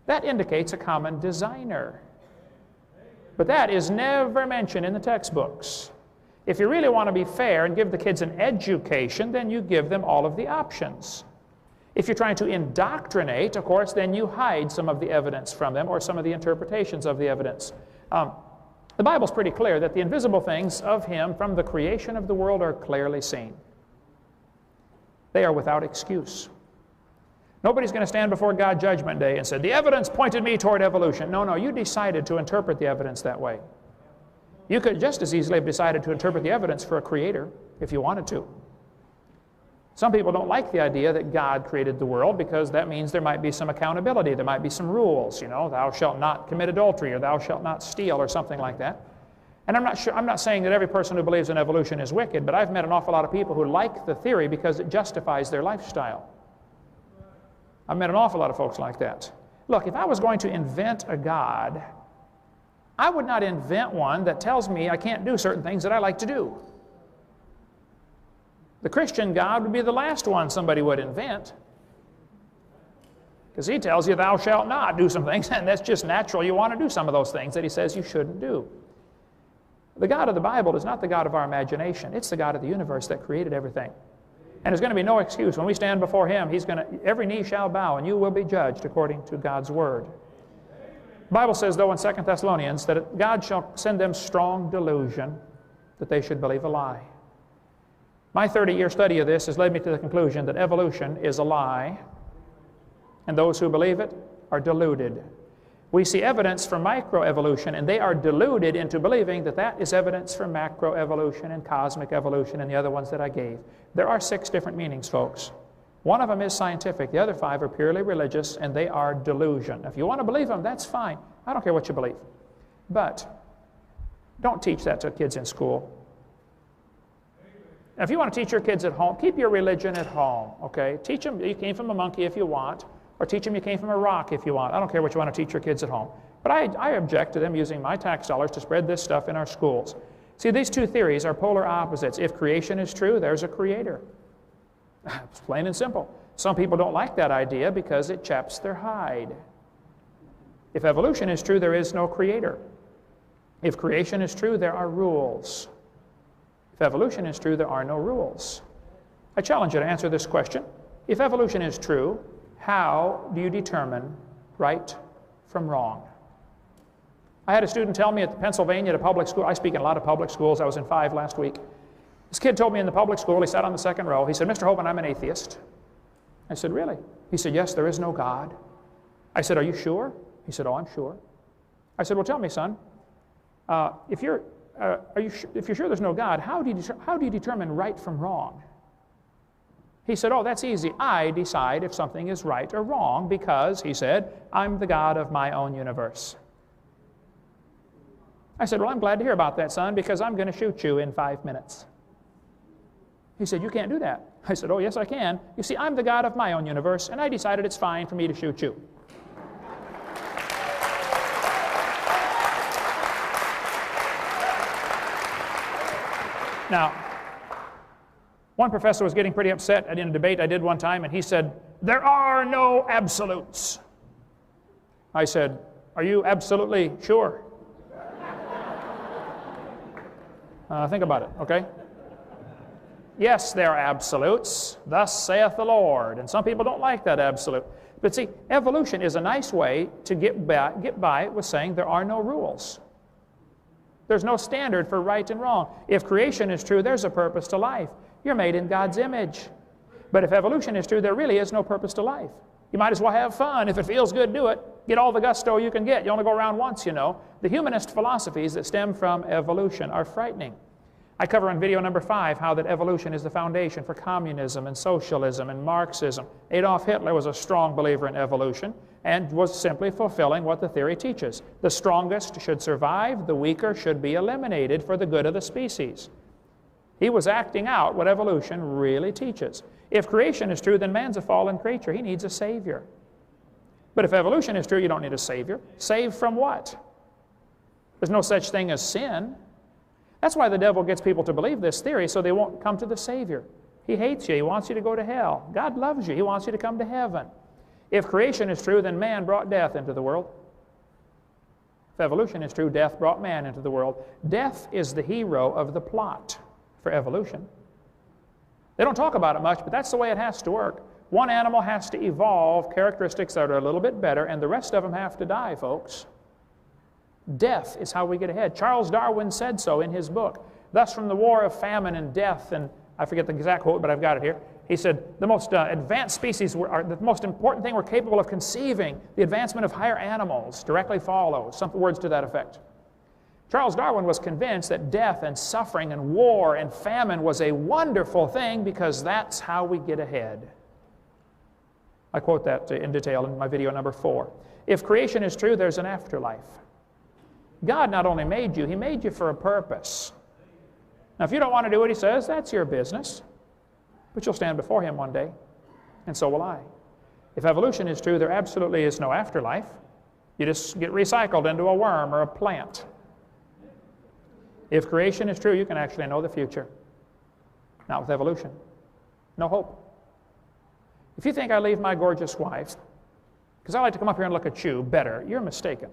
That indicates a common designer. But that is never mentioned in the textbooks. If you really want to be fair and give the kids an education, then you give them all of the options. If you're trying to indoctrinate, of course, then you hide some of the evidence from them or some of the interpretations of the evidence. The Bible's pretty clear that the invisible things of Him from the creation of the world are clearly seen. They are without excuse. Nobody's going to stand before God Judgment Day and say, the evidence pointed me toward evolution. No, you decided to interpret the evidence that way. You could just as easily have decided to interpret the evidence for a creator if you wanted to. Some people don't like the idea that God created the world because that means there might be some accountability, there might be some rules, thou shalt not commit adultery or thou shalt not steal or something like that. And I'm not saying that every person who believes in evolution is wicked, but I've met an awful lot of people who like the theory because it justifies their lifestyle. I've met an awful lot of folks like that. Look, if I was going to invent a God, I would not invent one that tells me I can't do certain things that I like to do. The Christian God would be the last one somebody would invent, because He tells you thou shalt not do some things, and that's just natural. You want to do some of those things that He says you shouldn't do. The God of the Bible is not the God of our imagination. It's the God of the universe that created everything. And there's going to be no excuse. When we stand before Him, every knee shall bow, and you will be judged according to God's Word. The Bible says, though, in 2 Thessalonians, that God shall send them strong delusion that they should believe a lie. My 30-year study of this has led me to the conclusion that evolution is a lie, and those who believe it are deluded. We see evidence for microevolution, and they are deluded into believing that that is evidence for macroevolution and cosmic evolution and the other ones that I gave. There are 6 different meanings, folks. One of them is scientific. The other 5 are purely religious, and they are delusion. If you want to believe them, that's fine. I don't care what you believe. But don't teach that to kids in school. Now, if you want to teach your kids at home, keep your religion at home, okay? Teach them you came from a monkey if you want, or teach them you came from a rock if you want. I don't care what you want to teach your kids at home. But I object to them using my tax dollars to spread this stuff in our schools. See, these 2 theories are polar opposites. If creation is true, there's a creator. It's plain and simple. Some people don't like that idea because it chaps their hide. If evolution is true, there is no creator. If creation is true, there are rules. If evolution is true, there are no rules. I challenge you to answer this question. If evolution is true, how do you determine right from wrong? I had a student tell me at Pennsylvania at a public school. I speak in a lot of public schools. I was in 5 last week. This kid told me in the public school, he sat on the 2nd row, he said, Mr. Hovind, I'm an atheist. I said, really? He said, yes, there is no God. I said, are you sure? He said, oh, I'm sure. I said, well, tell me, son, if you're sure there's no God, how do you determine right from wrong? He said, oh, that's easy. I decide if something is right or wrong because, he said, I'm the God of my own universe. I said, well, I'm glad to hear about that, son, because I'm going to shoot you in 5 minutes. He said, you can't do that. I said, oh, yes, I can. You see, I'm the God of my own universe, and I decided it's fine for me to shoot you. Now, one professor was getting pretty upset in a debate I did one time, and he said, there are no absolutes. I said, are you absolutely sure? Think about it, okay? Yes, there are absolutes. Thus saith the Lord. And some people don't like that absolute. But see, evolution is a nice way to get by with saying there are no rules. There's no standard for right and wrong. If creation is true, there's a purpose to life. You're made in God's image. But if evolution is true, there really is no purpose to life. You might as well have fun. If it feels good, do it. Get all the gusto you can get. You only go around once, you know. The humanist philosophies that stem from evolution are frightening. I cover in video number 5 how that evolution is the foundation for communism and socialism and Marxism. Adolf Hitler was a strong believer in evolution and was simply fulfilling what the theory teaches. The strongest should survive, the weaker should be eliminated for the good of the species. He was acting out what evolution really teaches. If creation is true, then man's a fallen creature. He needs a savior. But if evolution is true, you don't need a savior. Saved from what? There's no such thing as sin. That's why the devil gets people to believe this theory, so they won't come to the Savior. He hates you. He wants you to go to hell. God loves you. He wants you to come to heaven. If creation is true, then man brought death into the world. If evolution is true, death brought man into the world. Death is the hero of the plot for evolution. They don't talk about it much, but that's the way it has to work. One animal has to evolve characteristics that are a little bit better, and the rest of them have to die, folks. Death is how we get ahead. Charles Darwin said so in his book. Thus, from the war of famine and death, and I forget the exact quote, but I've got it here. He said, the most advanced species, the most important thing we're capable of conceiving, the advancement of higher animals, directly follows. Some words to that effect. Charles Darwin was convinced that death and suffering and war and famine was a wonderful thing because that's how we get ahead. I quote that in detail in my video number 4. If creation is true, there's an afterlife. God not only made you, He made you for a purpose. Now, if you don't want to do what He says, that's your business. But you'll stand before Him one day, and so will I. If evolution is true, there absolutely is no afterlife. You just get recycled into a worm or a plant. If creation is true, you can actually know the future. Not with evolution. No hope. If you think I leave my gorgeous wife, because I like to come up here and look at you better, you're mistaken.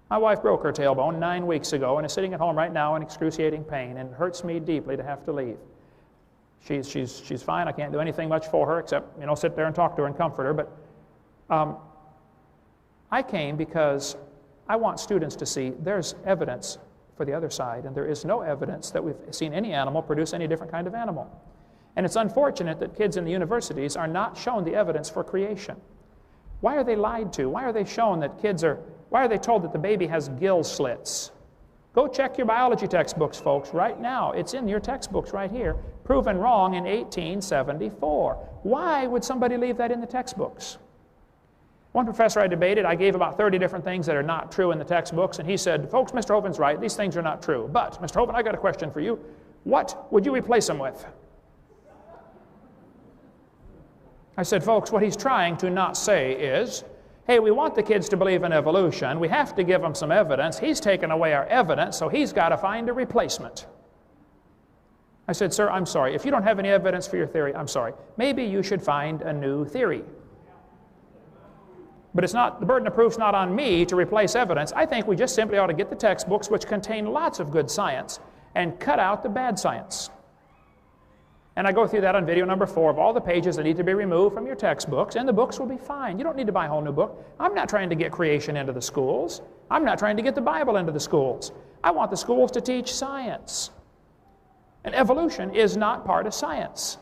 My wife broke her tailbone 9 weeks ago and is sitting at home right now in excruciating pain, and it hurts me deeply to have to leave. She's fine. I can't do anything much for her except, sit there and talk to her and comfort her. But I came because I want students to see there's evidence for the other side, and there is no evidence that we've seen any animal produce any different kind of animal. And it's unfortunate that kids in the universities are not shown the evidence for creation. Why are they lied to? Why are they shown that why are they told that the baby has gill slits? Go check your biology textbooks, folks, right now. It's in your textbooks right here, proven wrong in 1874. Why would somebody leave that in the textbooks? One professor I debated, I gave about 30 different things that are not true in the textbooks, and he said, folks, Mr. Hovind's right, these things are not true. But, Mr. Hovind, I got a question for you. What would you replace them with? I said, folks, what he's trying to not say is, hey, we want the kids to believe in evolution. We have to give them some evidence. He's taken away our evidence, so he's got to find a replacement. I said, sir, I'm sorry. If you don't have any evidence for your theory, I'm sorry. Maybe you should find a new theory. But it's not, the burden of proof's not on me to replace evidence. I think we just simply ought to get the textbooks, which contain lots of good science, and cut out the bad science. And I go through that on video number 4 of all the pages that need to be removed from your textbooks, and the books will be fine. You don't need to buy a whole new book. I'm not trying to get creation into the schools. I'm not trying to get the Bible into the schools. I want the schools to teach science. And evolution is not part of science.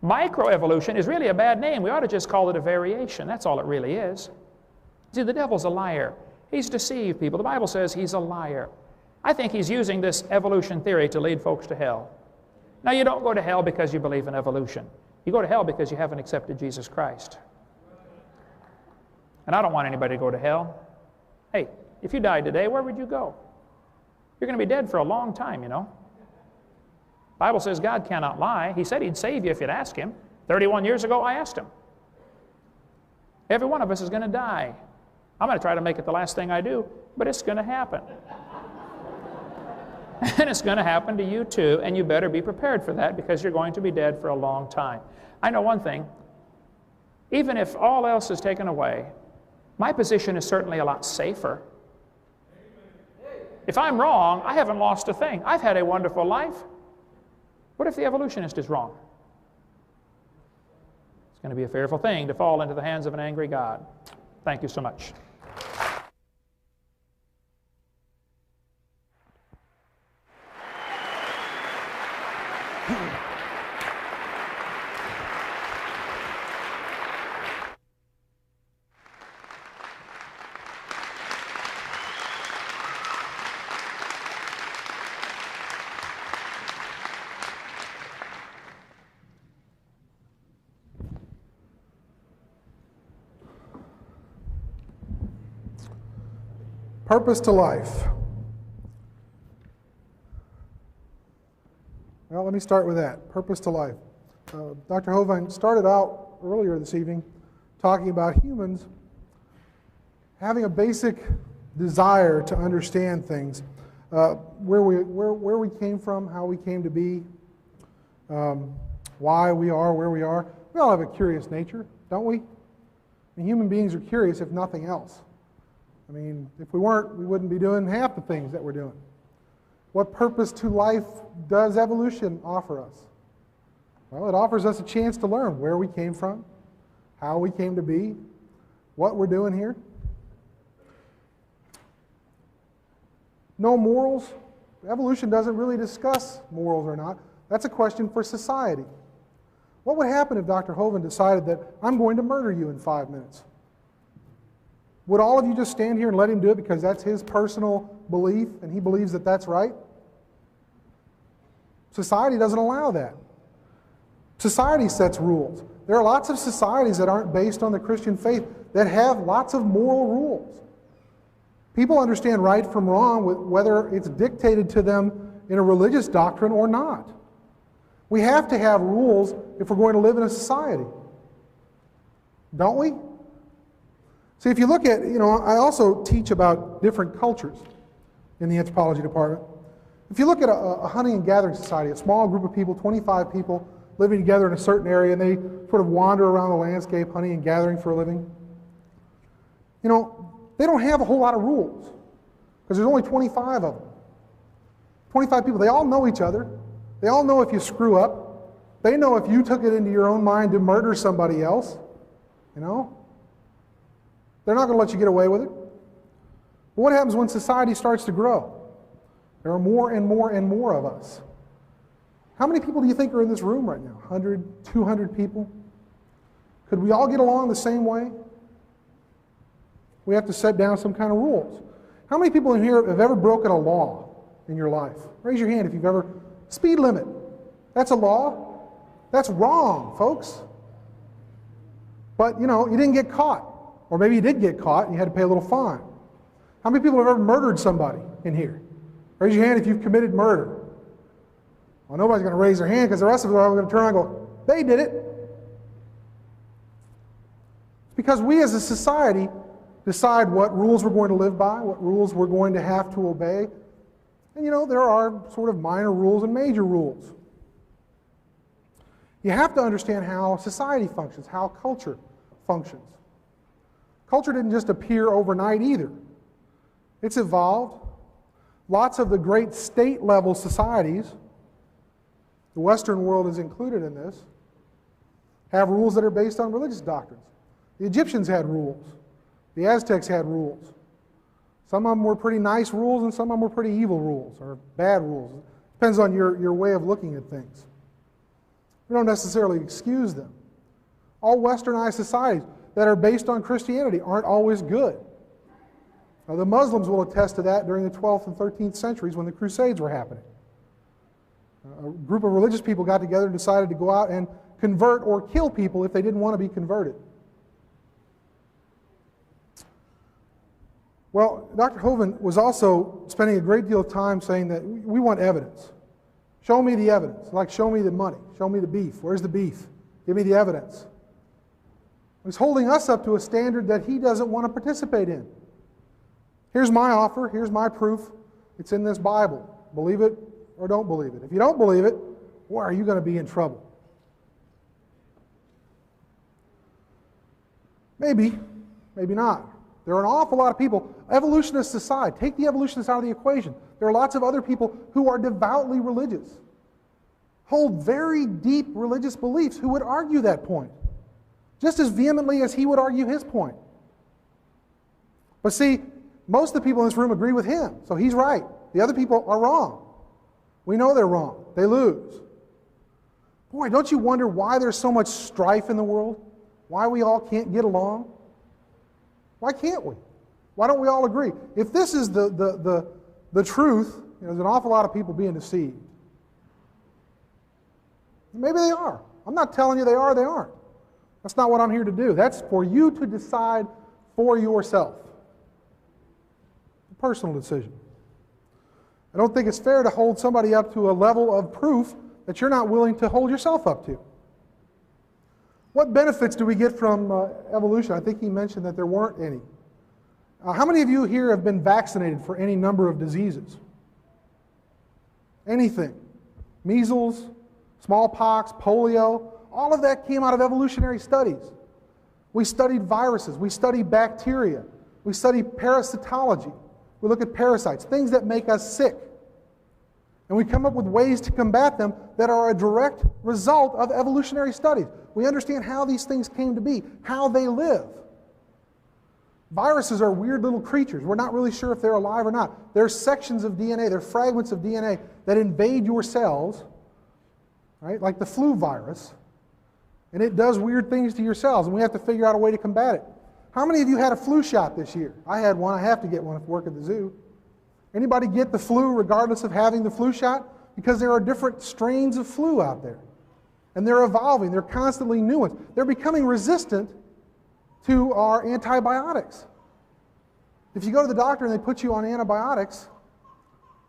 Microevolution is really a bad name. We ought to just call it a variation. That's all it really is. See, the devil's a liar. He's deceived people. The Bible says he's a liar. I think he's using this evolution theory to lead folks to hell. Now, you don't go to hell because you believe in evolution. You go to hell because you haven't accepted Jesus Christ. And I don't want anybody to go to hell. Hey, if you died today, where would you go? You're going to be dead for a long time, The Bible says God cannot lie. He said He'd save you if you'd ask Him. 31 years ago, I asked Him. Every one of us is going to die. I'm going to try to make it the last thing I do, but it's going to happen. And it's going to happen to you too, and you better be prepared for that because you're going to be dead for a long time. I know one thing. Even if all else is taken away, my position is certainly a lot safer. If I'm wrong, I haven't lost a thing. I've had a wonderful life. What if the evolutionist is wrong? It's going to be a fearful thing to fall into the hands of an angry God. Thank you so much. Purpose to life. Well, let me start with that. Purpose to life. Dr. Hovind started out earlier this evening talking about humans having a basic desire to understand things, where we came from, how we came to be. why we are where we are. We all have a curious nature, don't we? I mean, human beings are curious, if nothing else. I mean, if we weren't, we wouldn't be doing half the things that we're doing. What purpose to life does evolution offer us? Well, it offers us a chance to learn where we came from, how we came to be, what we're doing here. No morals. Evolution doesn't really discuss morals or not. That's a question for society. What would happen if Dr. Hovind decided that I'm going to murder you in 5 minutes? Would all of you just stand here and let him do it because that's his personal belief and he believes that that's right? Society doesn't allow that. Society sets rules. There are lots of societies that aren't based on the Christian faith that have lots of moral rules. People understand right from wrong whether it's dictated to them in a religious doctrine or not. We have to have rules if we're going to live in a society. Don't we? See, if you look at, I also teach about different cultures in the anthropology department. If you look at a hunting and gathering society, a small group of people, 25 people, living together in a certain area, and they sort of wander around the landscape, hunting and gathering for a living, they don't have a whole lot of rules because there's only 25 of them. 25 people, they all know each other. They all know if you screw up. They know if you took it into your own mind to murder somebody else. They're not going to let you get away with it. But what happens when society starts to grow? There are more and more and more of us. How many people do you think are in this room right now? 100, 200 people? Could we all get along the same way? We have to set down some kind of rules. How many people in here have ever broken a law in your life? Raise your hand if you've ever... Speed limit. That's a law. That's wrong, folks. But, you didn't get caught. Or maybe you did get caught and you had to pay a little fine. How many people have ever murdered somebody in here? Raise your hand if you've committed murder. Well, nobody's going to raise their hand because the rest of us are going to turn around and go, they did it. It's because we as a society decide what rules we're going to live by, what rules we're going to have to obey. And there are sort of minor rules and major rules. You have to understand how society functions, how culture functions. Culture didn't just appear overnight either. It's evolved. Lots of the great state-level societies, the Western world is included in this, have rules that are based on religious doctrines. The Egyptians had rules. The Aztecs had rules. Some of them were pretty nice rules and some of them were pretty evil rules or bad rules. Depends on your way of looking at things. We don't necessarily excuse them. All westernized societies that are based on Christianity aren't always good. Now, the Muslims will attest to that during the 12th and 13th centuries when the Crusades were happening. A group of religious people got together and decided to go out and convert or kill people if they didn't want to be converted. Well, Dr. Hovind was also spending a great deal of time saying that we want evidence. Show me the evidence. Like, show me the money. Show me the beef. Where's the beef? Give me the evidence. He's holding us up to a standard that he doesn't want to participate in. Here's my offer. Here's my proof. It's in this Bible. Believe it or don't believe it. If you don't believe it, boy, are you going to be in trouble. Maybe, maybe not. There are an awful lot of people, evolutionists aside, take the evolutionists out of the equation. There are lots of other people who are devoutly religious, hold very deep religious beliefs, who would argue that point, just as vehemently as he would argue his point. But see, most of the people in this room agree with him, so he's right. The other people are wrong. We know they're wrong. They lose. Boy, don't you wonder why there's so much strife in the world? Why we all can't get along? Why can't we? Why don't we all agree? If this is the truth, there's an awful lot of people being deceived. Maybe they are. I'm not telling you they are, they aren't. That's not what I'm here to do. That's for you to decide for yourself. A personal decision. I don't think it's fair to hold somebody up to a level of proof that you're not willing to hold yourself up to. What benefits do we get from evolution? I think he mentioned that there weren't any. How many of you here have been vaccinated for any number of diseases? Anything. Measles, Smallpox, polio, all of that came out of evolutionary studies. We studied viruses, we studied bacteria, we studied parasitology. We look at parasites, things that make us sick. And we come up with ways to combat them that are a direct result of evolutionary studies. We understand how these things came to be, how they live. Viruses are weird little creatures. We're not really sure if they're alive or not. They're sections of DNA, they're fragments of DNA that invade your cells, right? Like the flu virus. And it does weird things to your cells, and we have to figure out a way to combat it. How many of you had a flu shot this year? I had one. I have to get one if I work at the zoo. Anybody get the flu regardless of having the flu shot? Because there are different strains of flu out there. And they're evolving. They're constantly new ones. They're becoming resistant to our antibiotics. If you go to the doctor and they put you on antibiotics,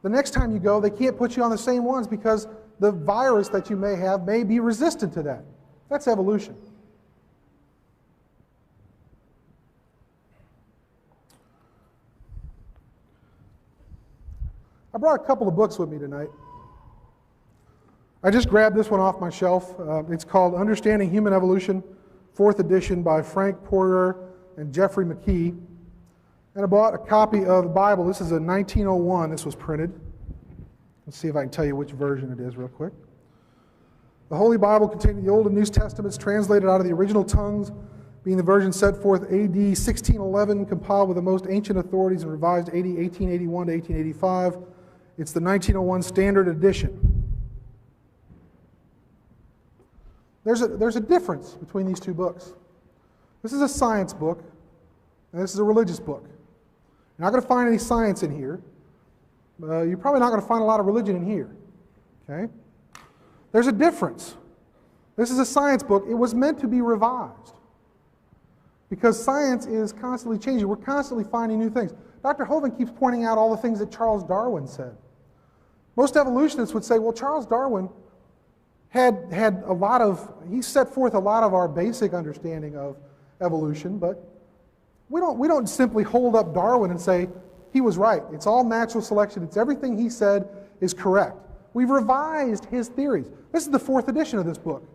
the next time you go, they can't put you on the same ones because the virus that you may have may be resistant to that. That's evolution. I brought a couple of books with me tonight. I just grabbed this one off my shelf. It's called Understanding Human Evolution, 4th edition by Frank Porter and Jeffrey McKee. And I bought a copy of the Bible. This is a 1901. This was printed. Let's see if I can tell you which version it is real quick. The Holy Bible containing the Old and New Testaments translated out of the original tongues, being the version set forth AD 1611, compiled with the most ancient authorities and revised AD 1881 to 1885. It's the 1901 Standard Edition. There's a difference between these two books. This is a science book, and this is a religious book. You're not going to find any science in here. You're probably not going to find a lot of religion in here. Okay? There's a difference. This is a science book. It was meant to be revised because science is constantly changing. We're constantly finding new things. Dr. Hovind keeps pointing out all the things that Charles Darwin said. Most evolutionists would say, well, Charles Darwin he set forth a lot of our basic understanding of evolution, but we don't simply hold up Darwin and say, he was right. It's all natural selection. It's everything he said is correct. We've revised his theories. This is the 4th edition of this book.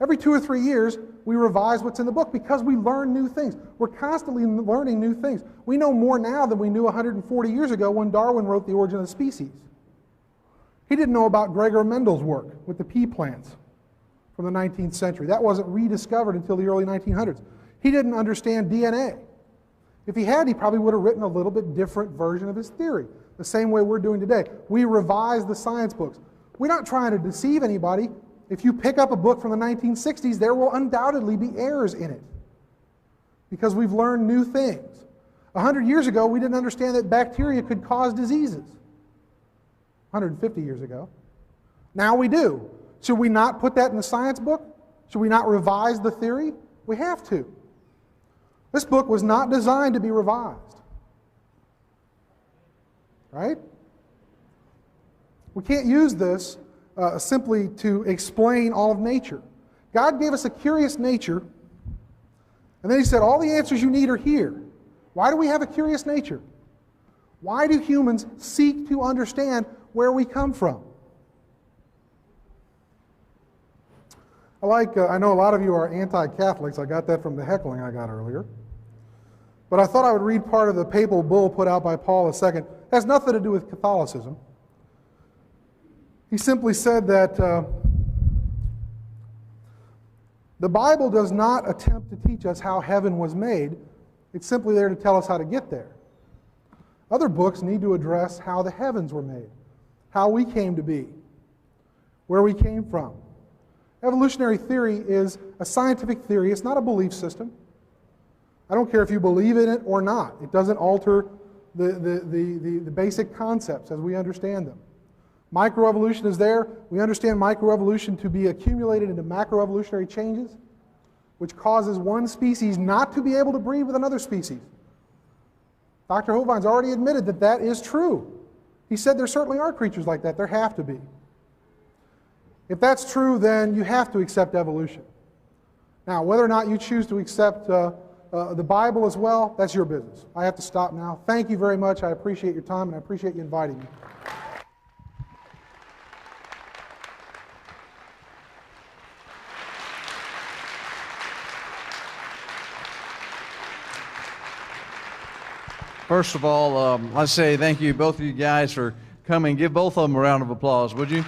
Every 2 or 3 years, we revise what's in the book because we learn new things. We're constantly learning new things. We know more now than we knew 140 years ago when Darwin wrote The Origin of the Species. He didn't know about Gregor Mendel's work with the pea plants from the 19th century. That wasn't rediscovered until the early 1900s. He didn't understand DNA. If he had, he probably would have written a little bit different version of his theory, the same way we're doing today. We revise the science books. We're not trying to deceive anybody. If you pick up a book from the 1960s, there will undoubtedly be errors in it because we've learned new things. 100 years ago, we didn't understand that bacteria could cause diseases. 150 years ago. Now we do. Should we not put that in the science book? Should we not revise the theory? We have to. This book was not designed to be revised. Right? We can't use this simply to explain all of nature. God gave us a curious nature, and then he said, all the answers you need are here. Why do we have a curious nature? Why do humans seek to understand where we come from? I know a lot of you are anti-Catholics. I got that from the heckling I got earlier. But I thought I would read part of the papal bull put out by Paul II. It has nothing to do with Catholicism. He simply said that the Bible does not attempt to teach us how heaven was made. It's simply there to tell us how to get there. Other books need to address how the heavens were made, how we came to be, where we came from. Evolutionary theory is a scientific theory. It's not a belief system. I don't care if you believe in it or not. It doesn't alter the basic concepts as we understand them. Microevolution is there. We understand microevolution to be accumulated into macroevolutionary changes, which causes one species not to be able to breed with another species. Dr. Hovind's already admitted that that is true. He said there certainly are creatures like that. There have to be. If that's true, then you have to accept evolution. Now, whether or not you choose to accept the Bible as well, that's your business. I have to stop now. Thank you very much. I appreciate your time, and I appreciate you inviting me. First of all, I say thank you, both of you guys, for coming. Give both of them a round of applause, would you?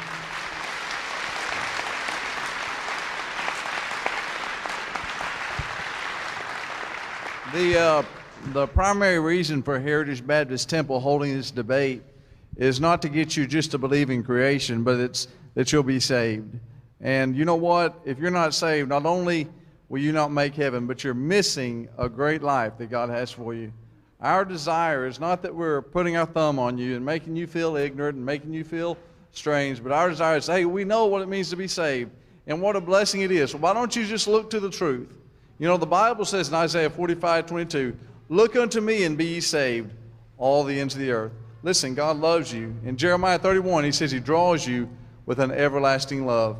The primary reason for Heritage Baptist Temple holding this debate is not to get you just to believe in creation, but it's that you'll be saved. And you know what? If you're not saved, not only will you not make heaven, but you're missing a great life that God has for you. Our desire is not that we're putting our thumb on you and making you feel ignorant and making you feel strange, but our desire is, hey, we know what it means to be saved and what a blessing it is. So why don't you just look to the truth? You know, the Bible says in Isaiah 45:22, look unto me and be ye saved, all the ends of the earth. Listen, God loves you. In Jeremiah 31, he says he draws you with an everlasting love.